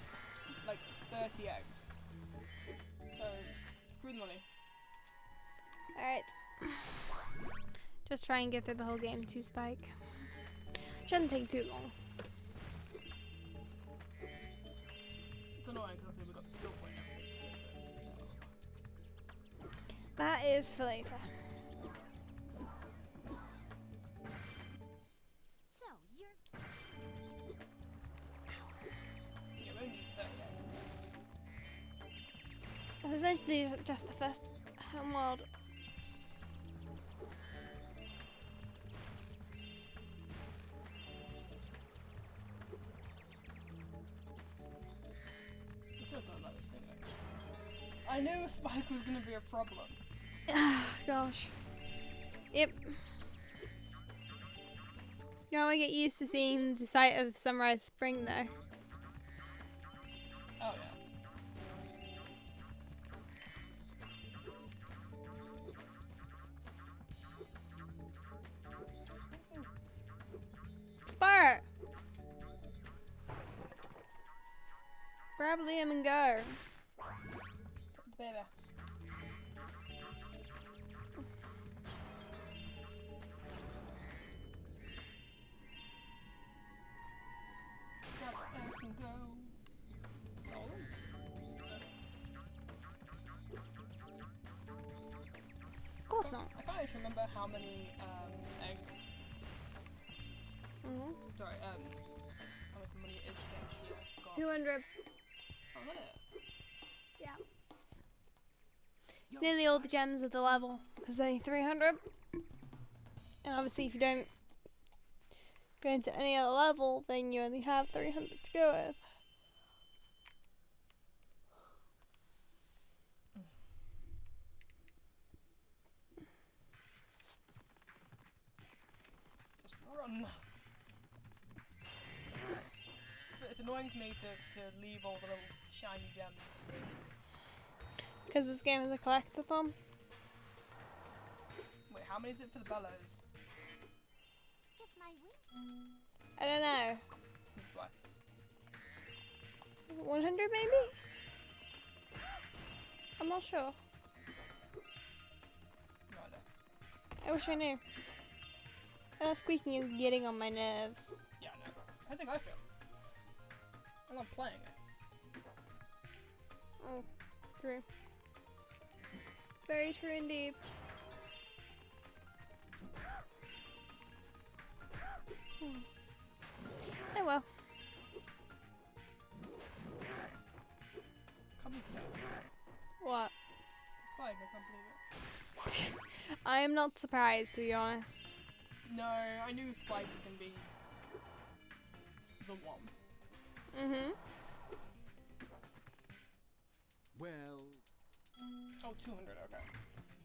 like 30 eggs. So, screw the money. Alright. Just try and get through the whole game 2 spike. Shouldn't take too long. It's annoying because I think we've got the skill point and everything. That is for later. So, you're Yeah, we only need 30 eggs. It's essentially just the first homeworld. We should have thought about this thing, actually. I knew Spike was going to be a problem. Gosh. Yep. You know, I get used to seeing the sight of Sunrise Spring though. Oh, yeah. Spyro! Grab Liam and go. There. Grab the eggs and go. Oh. Of course not. I can't actually remember how many eggs. Mm-hmm. Sorry, how much money it is to get a sheep. I forgot. 200. Oh, is that it? Yeah. It's nearly all the gems of the level, because there's only 300. And obviously if you don't go into any other level, then you only have 300 to go with. Just run. It's annoying to me to leave all the little shiny gems. Because this game is a collectathon. Wait, how many is it for the bellows? if my wing. I don't know. Why? 100 maybe? I'm not sure. No idea. I wish I knew. That squeaking is getting on my nerves. Yeah, no. I think I feel. I'm not playing it. Oh, true. Very true indeed. Oh well. Can't believe it. What? It's Spike, I can't believe it. I am not surprised, to be honest. No, I knew Spike was gonna be the one. Mm-hmm. Well, Oh, 200, okay.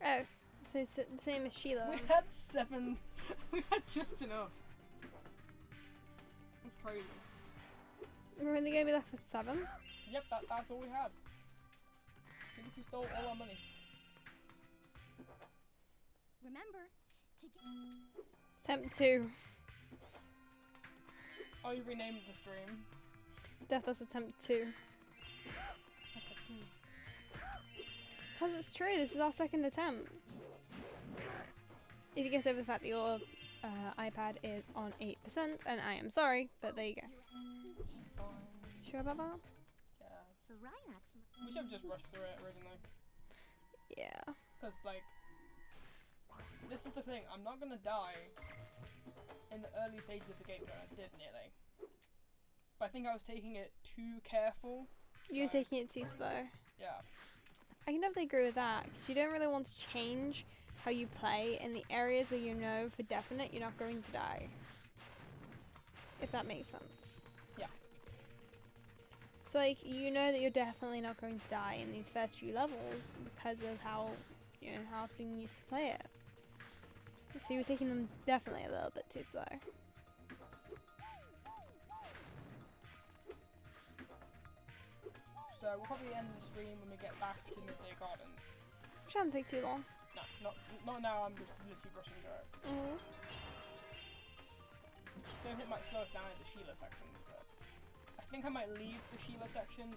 Oh, so it's the same as Sheila. We had 7. We had just enough. That's crazy. We're only gonna be left with 7. Yep, that's all we had. Because you stole all our money. Remember to get. Attempt 2. Oh, you renamed the stream. Deathless Attempt 2. Because it's true, this is our second attempt. If you get over the fact that your iPad is on 8%, and I am sorry, but there you go. Sure about that? Yes. The Rhinox. We should have just rushed through it originally. Yeah. Because, like, this is the thing. I'm not going to die in the early stages of the game, but I did nearly. But I think I was taking it too careful. You were so- taking it too slow. Yeah. I can definitely agree with that, because you don't really want to change how you play in the areas where you know for definite you're not going to die. if that makes sense. Yeah. So like you know that you're definitely not going to die in these first few levels because of how how often you used to play it. So you're taking them definitely a little bit too slow. So we'll probably end the stream when we get back to Midday Gardens. Shouldn't take too long. No, not now. I'm just literally rushing through it. Mm-hmm. I don't think it might slow us down in the Sheila sections, but I think I might leave the Sheila section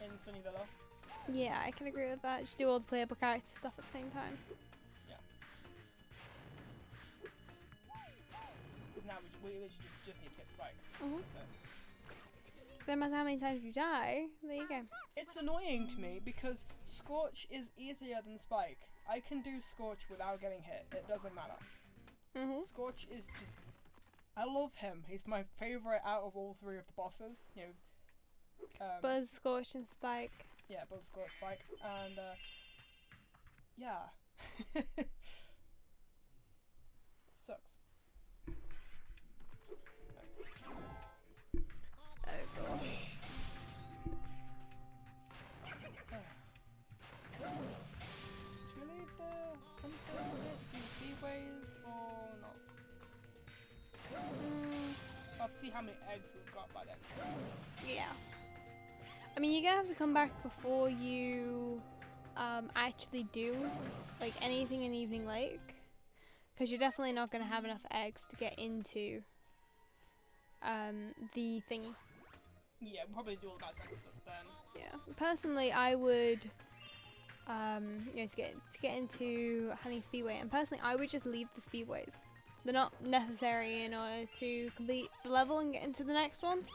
in Sunny Villa. Yeah, I can agree with that. Just do all the playable character stuff at the same time. Yeah. Now we literally just need to get Spike. Mhm. So. No matter how many times you die, there you go. It's annoying to me because Scorch is easier than Spike. I can do Scorch without getting hit. It doesn't matter. Mhm. Scorch is just... I love him. He's my favourite out of all three of the bosses. Buzz, Scorch, and Spike. Yeah, Buzz, Scorch, Spike. And, yeah. Sucks. Oh gosh. Should we leave the hunter bits and speedways or not? I'll see how many eggs we've got by then. Yeah. I mean, you're gonna have to come back before you actually do like anything in Evening Lake, because you're definitely not gonna have enough eggs to get into the thingy. Yeah, we'll probably do all that kind of stuff then. Yeah. Personally, I would to get into Honey Speedway, and personally, I would just leave the speedways. They're not necessary in order to complete the level and get into the next one.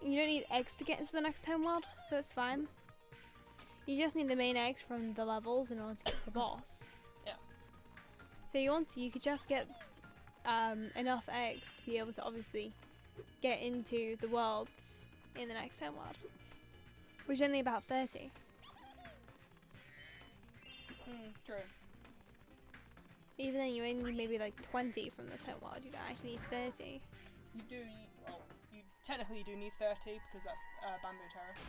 You don't need eggs to get into the next home world, so it's fine. You just need the main eggs from the levels in order to get to the boss. Yeah. So you could just get enough eggs to be able to obviously get into the worlds in the next home world, which is only about 30. True. Even then, you only need maybe like 20 from this home world. You don't actually need 30. You technically do need 30 because that's Bamboo Terrace.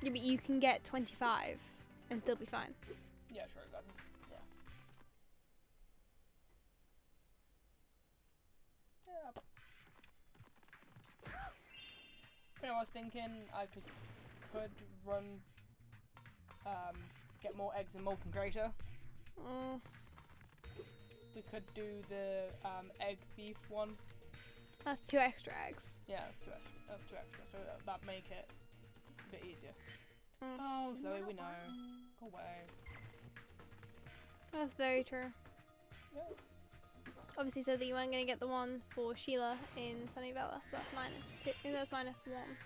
Yeah, but you can get 25 and still be fine. Yeah, sure, exactly. Yeah. I was thinking I could run, get more eggs in Molten Crater. We could do the egg thief one. That's 2 extra eggs. Yeah, that's two extra. So that'd make it a bit easier. Oh, Zoe, we know. Go away. That's very true. Yeah. Obviously said that you weren't going to get the one for Sheila in Sunnyvale, so that's -2. That's -1.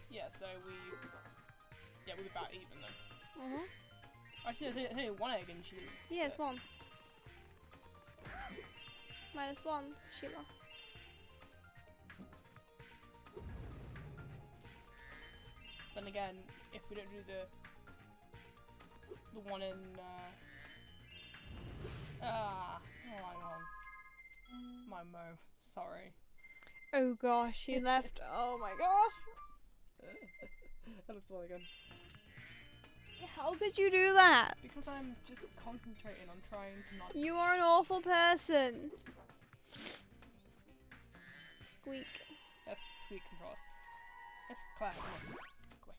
Yeah, so we're about even then. Mhm. Actually, there's only one egg in Sheila's. Yeah, it's 1. -1, Sheila. Then again, if we don't do the one in hang on. My Mo, sorry. Oh gosh, he left. Oh my gosh. That looks well again. How could you do that? Because I'm just concentrating on trying to not. You are an awful person. Squeak. That's the squeak controller. Let's Claire, come on. Go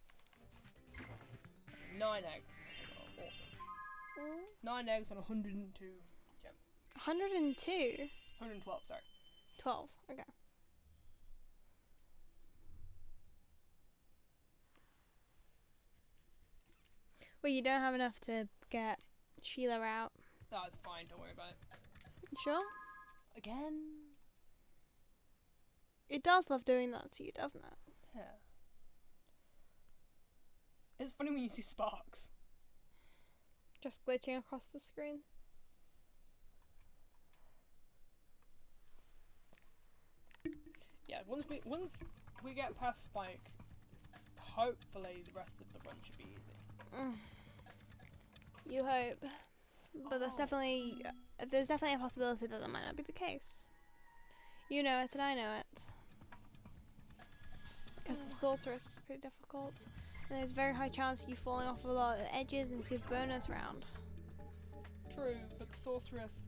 away. 9 eggs. Oh, awesome. 9 eggs and 102 gems. 102? 112, sorry. 12, okay. Well, you don't have enough to get Sheila out. That's fine, don't worry about it. Sure? Again? It does love doing that to you, doesn't it? Yeah. It's funny when you see sparks. Just glitching across the screen. Yeah, once we get past Spike, hopefully the rest of the run should be easy. You hope. But that's definitely there's definitely a possibility that might not be the case. You know it and I know it. Because the sorceress is pretty difficult. And there's a very high chance of you falling off a lot of the edges and super bonus round. True, but the sorceress,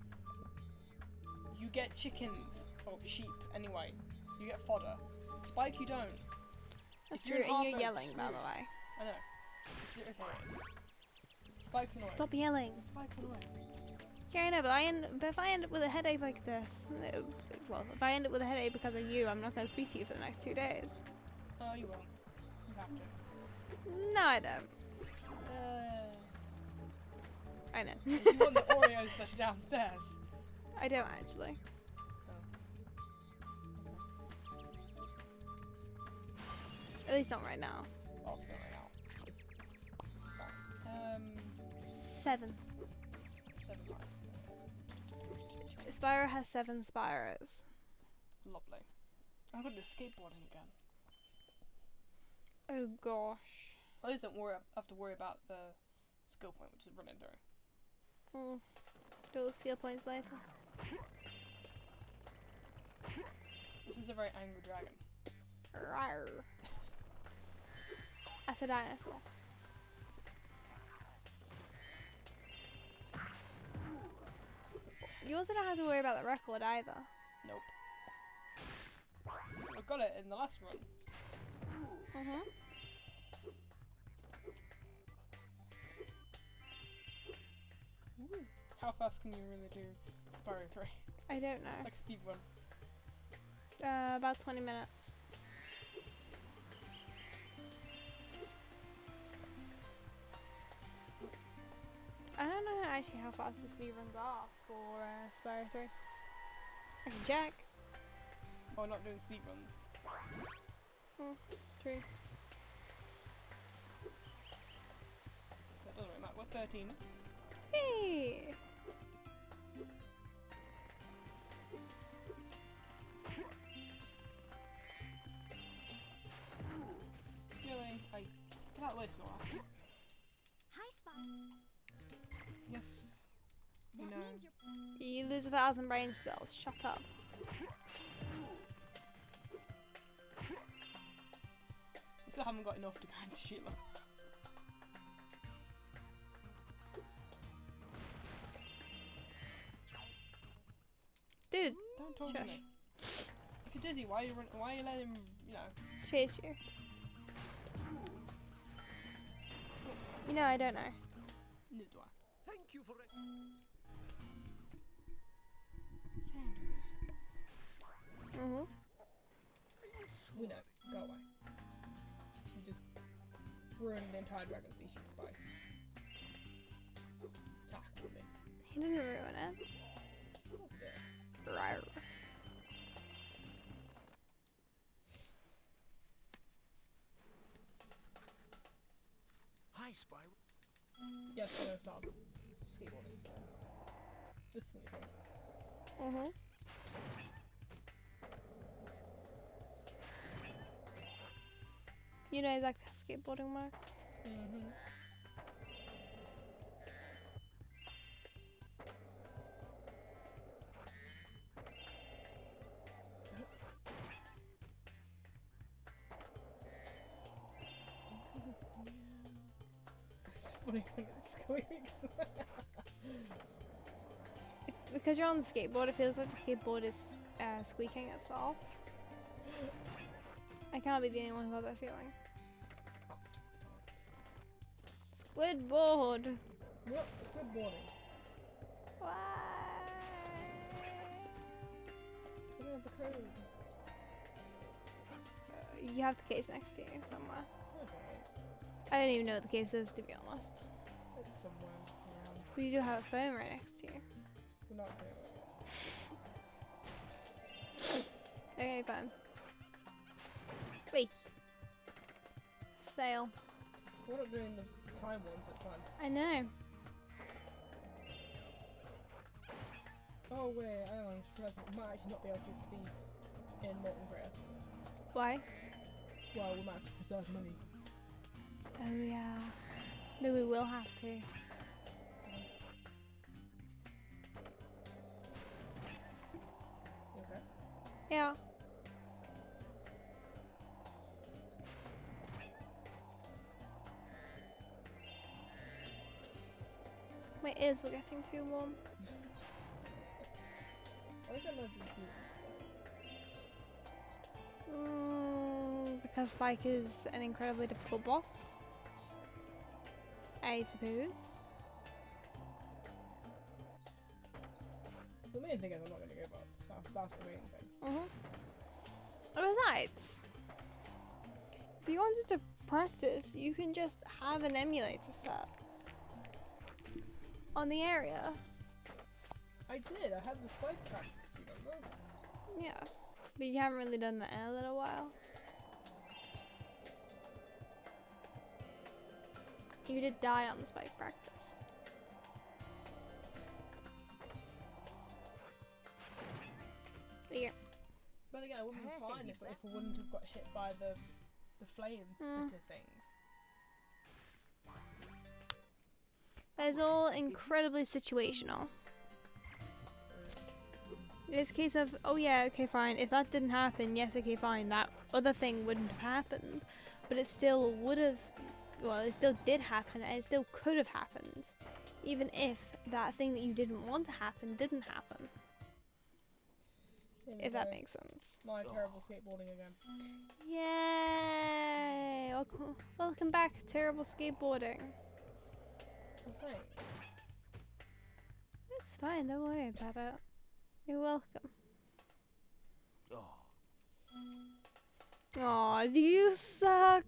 you get chickens or sheep anyway. You get fodder. Spike, you don't. That's If you're true, in and hard you're mode, yelling, by screwed. the way. I know. It's irritating. Spike's annoying. Stop yelling. Spike's annoying. Yeah, I know, but if I end up with a headache like this, well, if I end up with a headache because of you, I'm not going to speak to you for the next 2 days. Oh, you won't. You have to. No, I don't. I know. You want the Oreos that are downstairs. I don't actually. At least not right now. Obviously right now. 7. 7 lives. Spyro has 7 Spyros. Lovely. I've got to do skateboarding again. Oh gosh. At least don't have to worry about the skill point, which is running through. Do all the skill points later. This is a very angry dragon. Rawr. That's a dinosaur. You also don't have to worry about the record either. Nope. I got it in the last run. Ooh. How fast can you really do Spyro 3? I don't know. Like a speed run. About 20 minutes. I don't know actually how fast the speedruns are for Spyro 3. I can check. Oh, not doing speed runs. True. That doesn't really matter. We're 13. Hey! Really? Get out of the way, Snora. Hi, Spyro. Yes. You That know. means you're You lose 1,000 brain cells. Shut up. We still haven't got enough to go into Sheila. Dude, Don't talk to Shush. me. If you're dizzy, why are you letting him, chase you. You know, I don't know. Neither do I. Thank you for it. Mm-hmm. We know. Go away. You just ruined the entire dragon species by attacking me. He didn't ruin it. Of course he did. Rawr. Hi, Spyro. Yes, I know, stop. Skateboarding. This is gonna be fun. Mm-hmm. You know exactly how skateboarding works. Mm-hmm. It's funny when it squeaks. Because you're on the skateboard, it feels like the skateboard is squeaking itself. I can't be the only one who got that feeling. Squidboard! What? Squidboarding. Why? Something of the code. You have the case next to you somewhere. That's alright. I don't even know what the case is, to be honest. It's somewhere. It's around. But you do have a phone right next to you. We're not doing it. Okay, fine. Wait. Fail. We're not doing the time ones at fun. I know. Oh wait, I don't know, I realised we might actually not be able to do thieves in Molten Prayer. Why? Well, we might have to preserve money. Oh yeah. No, we will have to. Yeah. My ears were getting too warm. I think I know the Because Spike is an incredibly difficult boss. I suppose. The main thing is I'm not going to give up. That's the main thing. Besides, if you wanted to practice, you can just have an emulator set on the area. I did. I had the spike practice. Do you remember? Yeah, but you haven't really done that in a little while. You did die on the spike practice. Yeah. But again, I wouldn't be fine if I wouldn't have got hit by the flame spitter things. That is all incredibly situational. It's a case of, oh yeah, okay, fine. If that didn't happen, yes, okay, fine. That other thing wouldn't have happened. But it still would have, well, it still did happen, and it still could have happened. Even if that thing that you didn't want to happen didn't happen. Here we If that go. makes sense. My terrible skateboarding again. Yay! Welcome back, terrible skateboarding. Well, thanks. It's fine, don't worry about it. You're welcome. Aw, do you suck?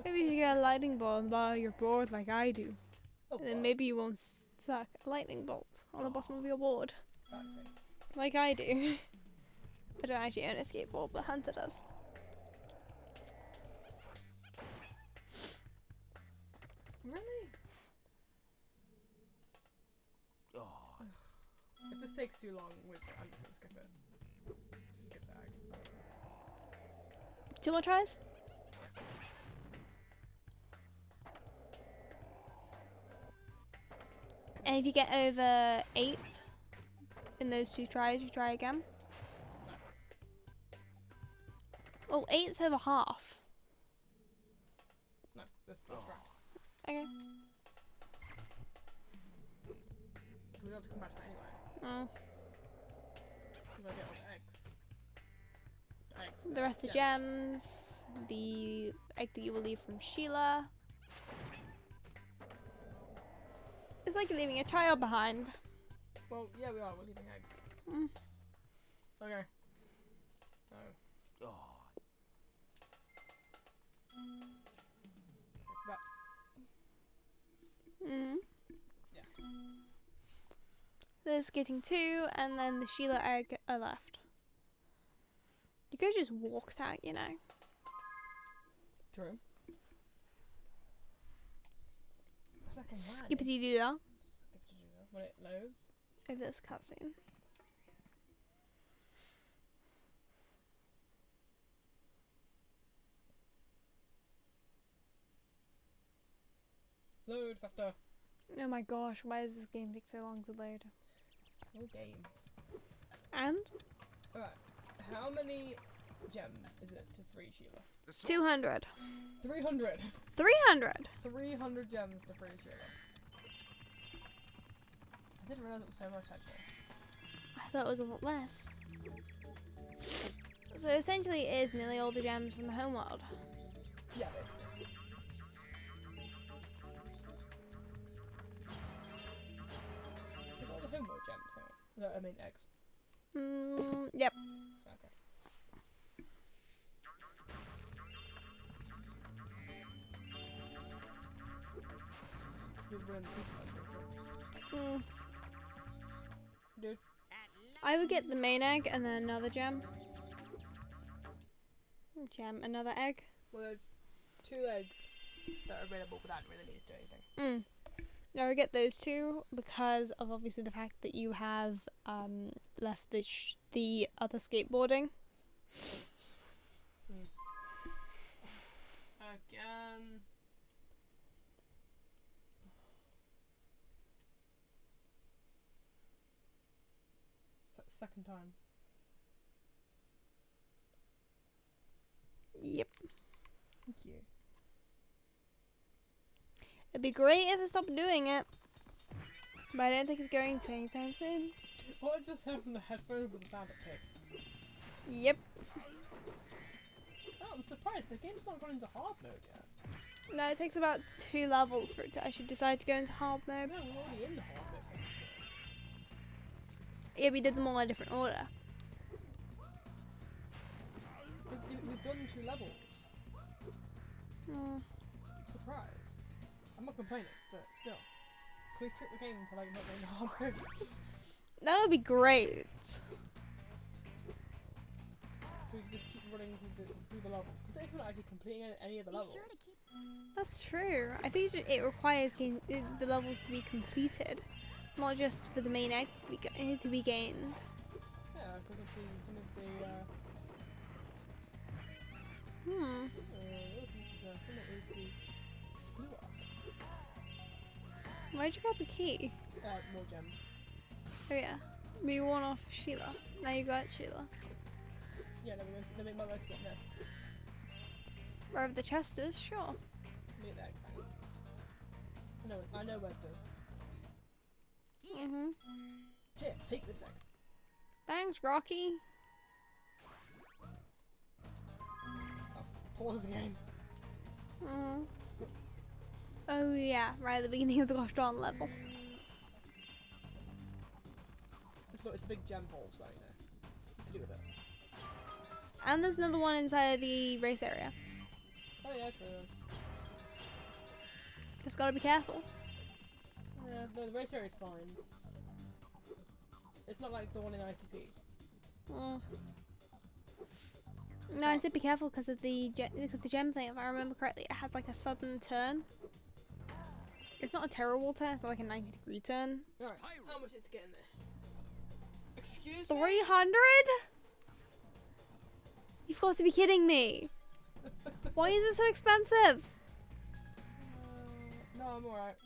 Maybe you should get a lightning bolt while you're bored like I do. Oh, And then maybe you won't suck a lightning bolt on the bottom of your board. I see. Like I do. I don't actually own a skateboard, but Hunter does. Really? If this takes too long, I'm just gonna skip it. Just skip the egg. 2 more tries? And if you get over 8 in those 2 tries, you try again. Oh, 8's over half. No, that's right. Okay. We'll be able to come back to it anyway. Mm. We've got to get all the eggs. The rest of the gems, the egg that you will leave from Sheila. It's like leaving a child behind. Well, yeah, we are. We're leaving eggs. Mm. Okay. So. So that's. Mm. Yeah. There's getting 2, and then the Sheila egg are left. You could just walk out, you know. True. Second Skippity doo dah. When it loads. Over this cutscene. Load faster. Oh my gosh, why does this game take so long to load? No game. And? Alright. How many gems is it to free Sheila? 200. 300. 300! 300 gems to free Sheila. I didn't realise it was so much actually. I thought it was a lot less. So essentially it is nearly all the gems from the homeworld. Yeah, basically. Look at all the homeworld gems. Hang on. No, I mean eggs. Yep. Okay. We're in the future, dude. I would get the main egg and then another gem. Another egg. Well, there are 2 eggs that are available, but I don't really need to do anything. I would get those 2 because of obviously the fact that you have left the other skateboarding. Again. Second time. Yep. Thank you. It'd be great if it stopped doing it. But I don't think it's going to anytime soon. What I just heard from the headphones was the sound of pig. Yep. Oh, I'm surprised. The game's not gone into hard mode yet. No, it takes about 2 levels for it to actually decide to go into hard mode. No, we're already in the hard mode. Yeah, we did them all in a different order. We've done 2 levels. Mm. I'm surprised. I'm not complaining, but still. Can we trick the game into like not being hard mode? That would be great. We just keep running through the levels. Because if we're not actually completing any of the levels. That's true. I think it requires the levels to be completed, not just for the main egg to be gained. Yeah, because obviously some of the Hmm. some that needs to be split up. Why'd you grab the key? More gems. Oh yeah. We won off Sheila. Now you got Sheila. Yeah, then we might go to get there. Wherever the chest is, sure. Meet that thing. I know where to. Mhm. Here, take this egg. Thanks, Rocky. Pause the game. Mhm. Oh yeah, right at the beginning of the Gosh Darn level. It's a big gem hole, so you know. You can do with it. And there's another one inside the race area. Oh yeah, sure is. Just gotta be careful. Yeah, no, the race area is fine. It's not like the one in ICP. Mm. No, I said be careful because of the gem thing. If I remember correctly, it has like a sudden turn. It's not a terrible turn. It's not like a 90-degree turn. Alright, how much is to get in there? Excuse me? 300? You've got to be kidding me. Why is it so expensive? No, I'm alright.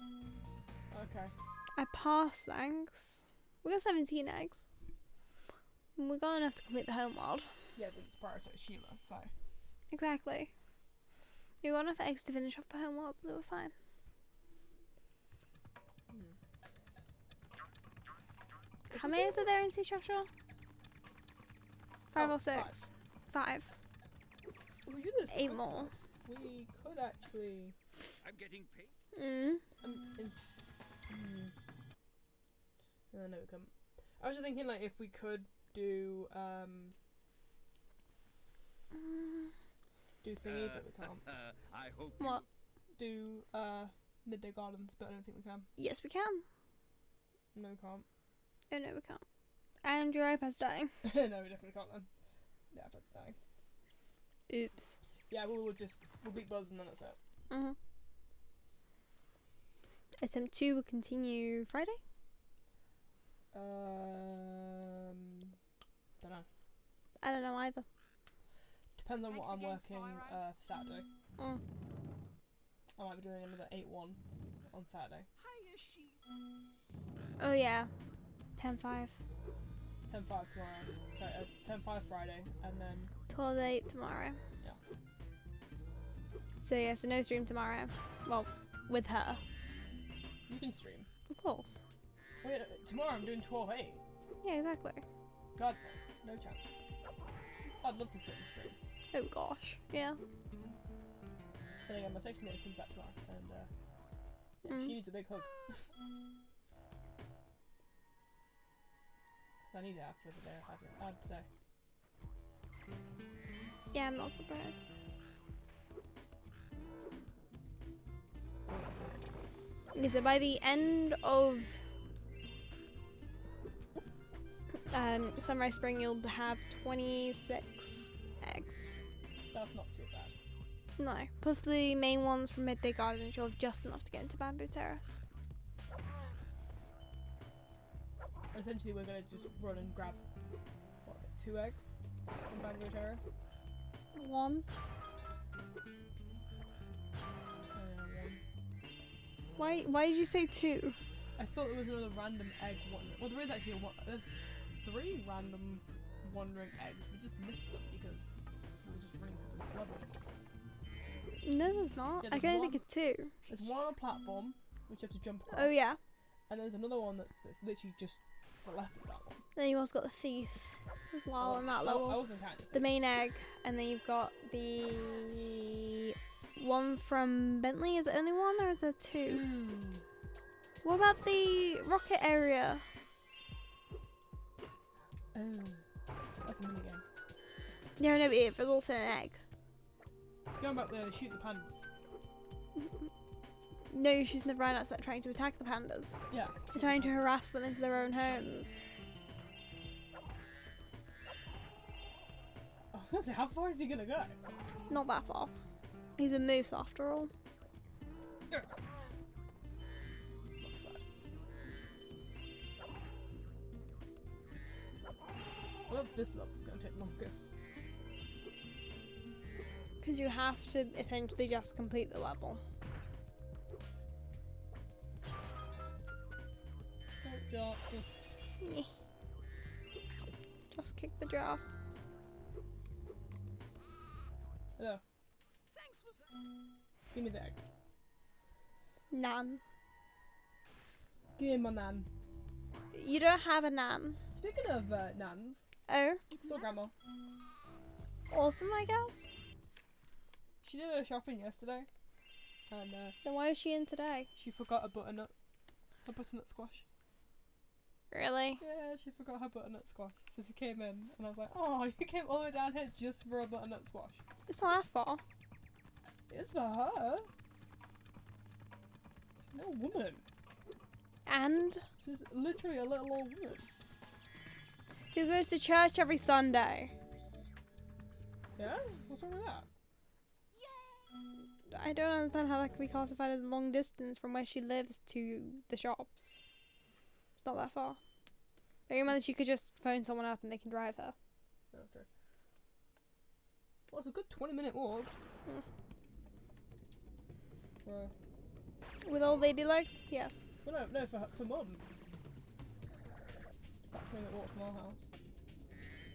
Okay. I passed, thanks. We got 17 eggs. And we got enough to complete the home world. Yeah, but it's prioritize Sheila, so. Exactly. You got enough eggs to finish off the home world, so we're fine. How many is there in Sea Joshua? 5 or 6? 5. We could just 8 more. We could actually. I'm getting paid. No, we couldn't. I was just thinking, like, if we could do thingy, but we can't. I hope. What? Do Midday Gardens, but I don't think we can. Yes, we can. No, we can't. Oh no, we can't. And your iPad's dying. No, we definitely can't then. Yeah, iPad's dying. Oops. Yeah, we'll beat Buzz and then that's it. Mhm. Attempt 2 will continue Friday. Don't know. I don't know either. Depends on what Thanks I'm again, working Spyro. for Saturday. Mm. I might be doing another 8-1 on Saturday. Hiya, she. Oh yeah. 10-5. 10-5 tomorrow. Sorry, 10-5 Friday, and then 12-8 tomorrow. Yeah. So yeah, so no stream tomorrow. Well, with her. you can stream. Of course. Wait, tomorrow I'm doing 12-8. Yeah, exactly. God, no chance. I'd love to sit and stream. Oh gosh. Yeah. Then again, my section leader comes back tomorrow, and yeah, she needs a big hug. So I need it after the day I had today. Yeah, I'm not surprised. Okay, so by the end of Sunrise Spring, you'll have 26 eggs. That's not too bad. No, plus the main ones from Midday Gardens, you'll have just enough to get into Bamboo Terrace. Essentially, we're gonna just run and grab, what, 2 eggs from Bamboo Terrace? 1. One. Why did you say 2? I thought there was another random egg wandering. Well, there is actually there's 3 random wandering eggs. We just missed them because we were just running through level. No, there's not. Yeah, I there's can only one. think of two. There's one on a platform, which you have to jump across. Oh yeah. And there's another one that's literally just to the left of that one. Then you've also got the thief as well on that level. I wasn't counting The main egg, and then you've got the one from Bentley. Is it only one or is there two? What about the rocket area? Oh, that's a minigame. No, no, it was also an egg. Going back there, shoot the pandas. No, you're shooting the rhinos that are trying to attack the pandas. Yeah. They're trying to harass them into their own homes. Oh, how far is he gonna go? Not that far. He's a moose after all. Well, this level's gonna take longest. Because you have to essentially just complete the level. Nyeh. Just kick the jar. Hello. Thanks for Give me the egg. Nan. Give me my nan. You don't have a nan. Speaking of nans, Oh, saw grandma. awesome, I guess. She did her shopping yesterday, and Then why is she in today? she forgot a butternut. Her butternut squash. Really? Yeah, she forgot her butternut squash. So she came in, and I was like, "Oh, you came all the way down here just for a butternut squash." It's not that far. It's for her. She's no woman. And She's literally a little old woman. who goes to church every Sunday? Yeah? What's wrong with that? I don't understand how that can be classified as long distance from where she lives to the shops. It's not that far. Bear in mind that she could just phone someone up and they can drive her. Okay. Well, it's a good 20-minute walk. Hmm. For, With old lady legs? Yes. well, no, for mum. About 20-minute walk from our house.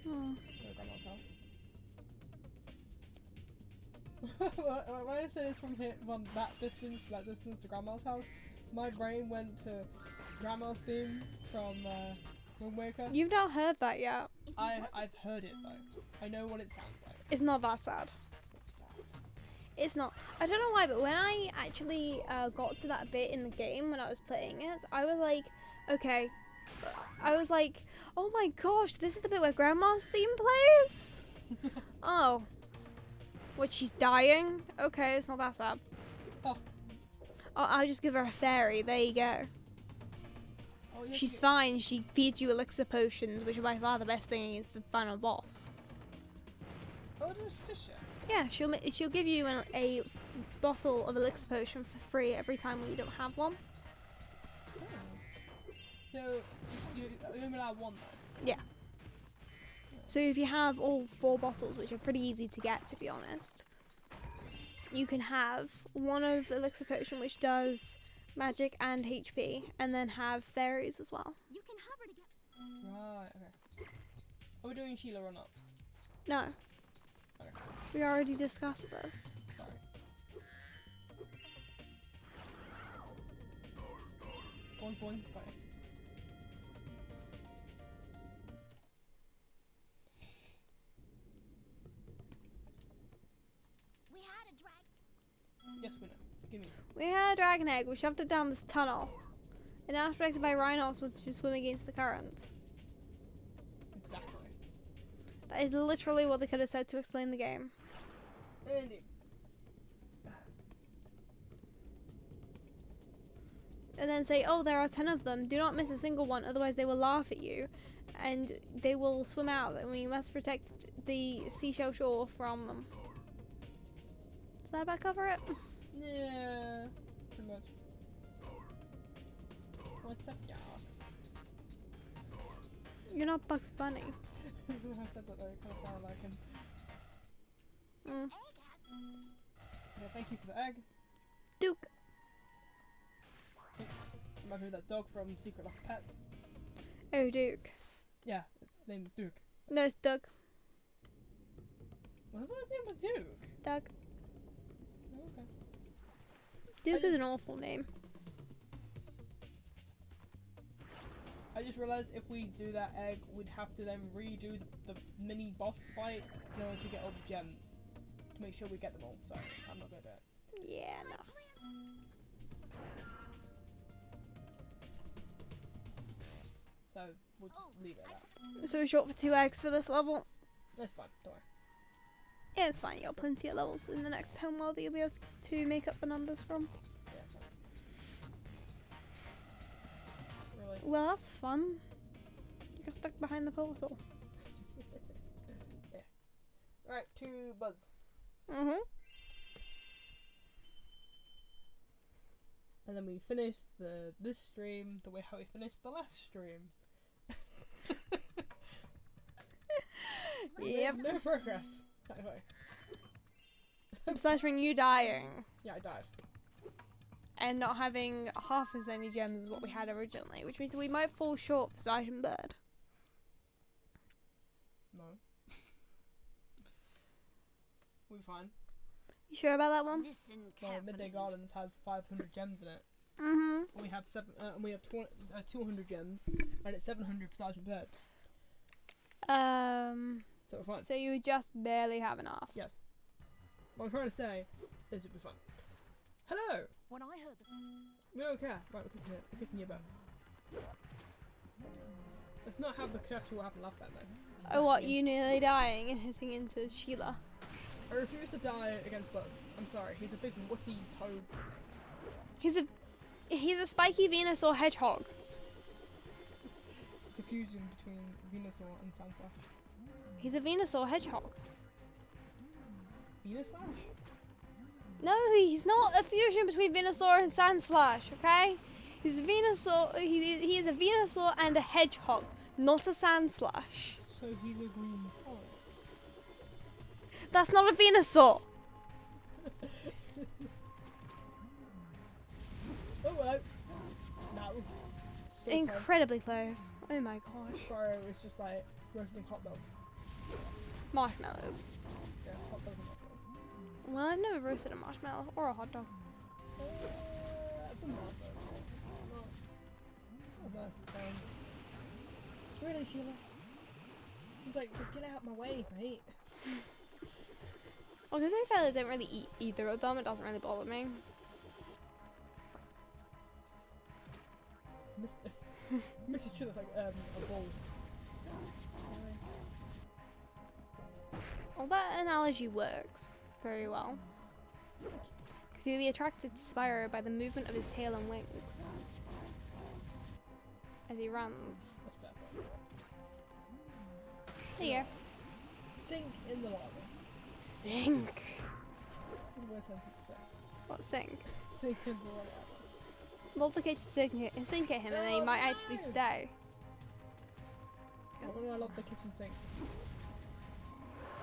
Hmm. Grandma's house. When I say this from here, from that distance to Grandma's house, my brain went to Grandma's theme from Wind Waker. You've not heard that yet. I've heard it though. I know what it sounds like. It's not that sad. It's sad. It's not. I don't know why, but when I actually got to that bit in the game when I was playing it, I was like, okay. I was like, oh my gosh, this is the bit where Grandma's theme plays? Oh. What, she's dying? Okay, it's not that sad. Oh. I'll just give her a fairy. There you go. Oh, yeah, She's fine. She feeds you elixir potions, which are by far the best thing against the final boss. Oh, just shit. Yeah, she'll give you a bottle of elixir potion for free every time you don't have one. Oh. So you're only allowed one though. Yeah. So if you have all 4 bottles, which are pretty easy to get, to be honest, you can have one of elixir potion, which does magic and HP, and then have fairies as well. You can hover to get. Right. Okay. Are we doing Sheila or not? No, Okay. we already discussed this. Sorry. Boing boing. Bye. We had a drag. Yes, we know. Give me. We had a dragon egg, we shoved it down this tunnel, and now it's protected by rhinos, which just swim against the current. Exactly. That is literally what they could have said to explain the game. Andy. And then say, oh, there are 10 of them. Do not miss a single one, otherwise they will laugh at you. And they will swim out, and we must protect the seashell shore from them. Does that about cover it? Yeah. Pretty much. What's up, y'all? You're not Bugs Bunny. I said that though, it kind of sounded like him. Mm. Egg has. Yeah, thank you for the egg. Duke. Reminds me of that dog from Secret Life of Pets. Oh, Duke. Yeah, its name is Duke. No, it's Doug. What was his name? Was Duke? Doug. Oh, okay. Duke is an awful name. I just realised if we do that egg, we'd have to then redo the mini boss fight in order to get all the gems. To make sure we get them all, so I'm not gonna do it. Yeah, no. So we'll just leave it at that. So we're short for 2 eggs for this level. That's fine, don't worry. Yeah, it's fine. You got plenty of levels in the next homeworld that you'll be able to make up the numbers from. Yeah, it's fine. Really? Well, that's fun. You got stuck behind the portal. Yeah. Right, 2 buds. Mhm. And then we finished this stream the way how we finished the last stream. Yep. No progress. Anyway. Besides from you dying Yeah, I died. and not having half as many gems as what we had originally, which means that we might fall short for Sight Bird. No. We're fine. You sure about that one? Listen Well, carefully. Midday Gardens has 500 gems in it. Mhm. And we have 200 gems, and it's 700 for Sergeant Bird. So we're fine. So you just barely have enough. Yes. What I'm trying to say is it'll be fun. Hello! When I heard the We don't care. Right, we're kicking your butt. Let's not have the catch what happened last time though. Oh, what? You nearly dying and hitting into Sheila. I refuse to die against Buzz. I'm sorry, he's a big wussy toad. He's a spiky Venusaur hedgehog. It's a fusion between Venusaur and Santa. He's a Venusaur hedgehog. Venuslash? No, he's not a fusion between Venusaur and Sandslash, okay? He's a Venusaur. He is a Venusaur and a hedgehog, not a Sandslash. So he's a green Sonic. That's not a Venusaur. Oh well. That was so Incredibly close. Oh my close. gosh. Spyro is just like roasting hot dogs. Marshmallows. Yeah, hot dogs and marshmallows. Well, I've never roasted a marshmallow or a hot dog. I've done marshmallows. Not nice it sounds. Really, Sheila? She's like, just get out of my way, mate. Well, because I feel I don't really eat either of them, it doesn't really bother me. Makes it looks like a ball. Well, that analogy works very well. Because you'll be attracted to Spyro by the movement of his tail and wings as he runs. That's fair point. There you go. Sink in the lava. Sink. What do I sentence say? What sink? Sink in the lava. Love the kitchen sink at him and then he might actually stay. Why do I love the kitchen sink?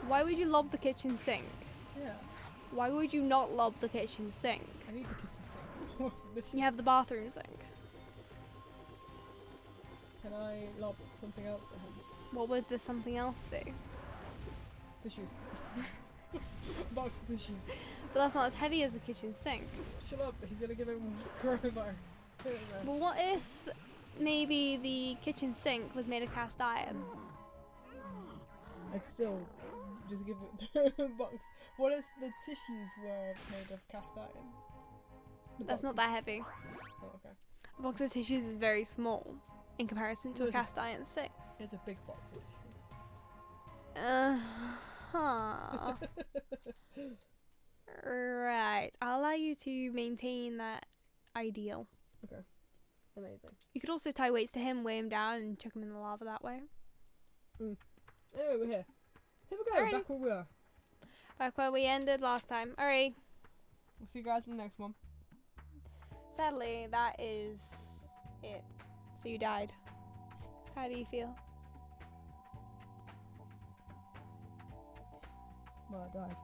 Why would you lob the kitchen sink? Yeah, Why would you not lob the kitchen sink? I need the kitchen sink. What's the mission? You have the bathroom sink. Can I lob something else at him? What would the something else be? Tissues. Box of tissues. But that's not as heavy as the kitchen sink. Shut up, he's gonna give him coronavirus. But what if maybe the kitchen sink was made of cast iron? I'd still just give it a box. What if the tissues were made of cast iron? The That's not box that heavy. Oh, okay. A box of tissues is very small in comparison to No, a it's a- cast iron sink. It's a big box of tissues. Huh. Right. I'll allow you to maintain that ideal. Amazing. You could also tie weights to him, weigh him down, and chuck him in the lava that way. Anyway, we're here. Here we go, Alright. back where we are. Back where we ended last time. Alright. We'll see you guys in the next one. Sadly, that is it. So you died. How do you feel? Well, I died.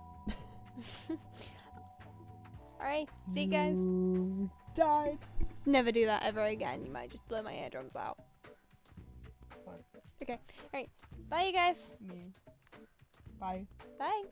Alright. See you guys. You died. Never do that ever again. You might just blow my eardrums out. Fine. Okay. Alright. Bye, you guys. Me. Bye. Bye.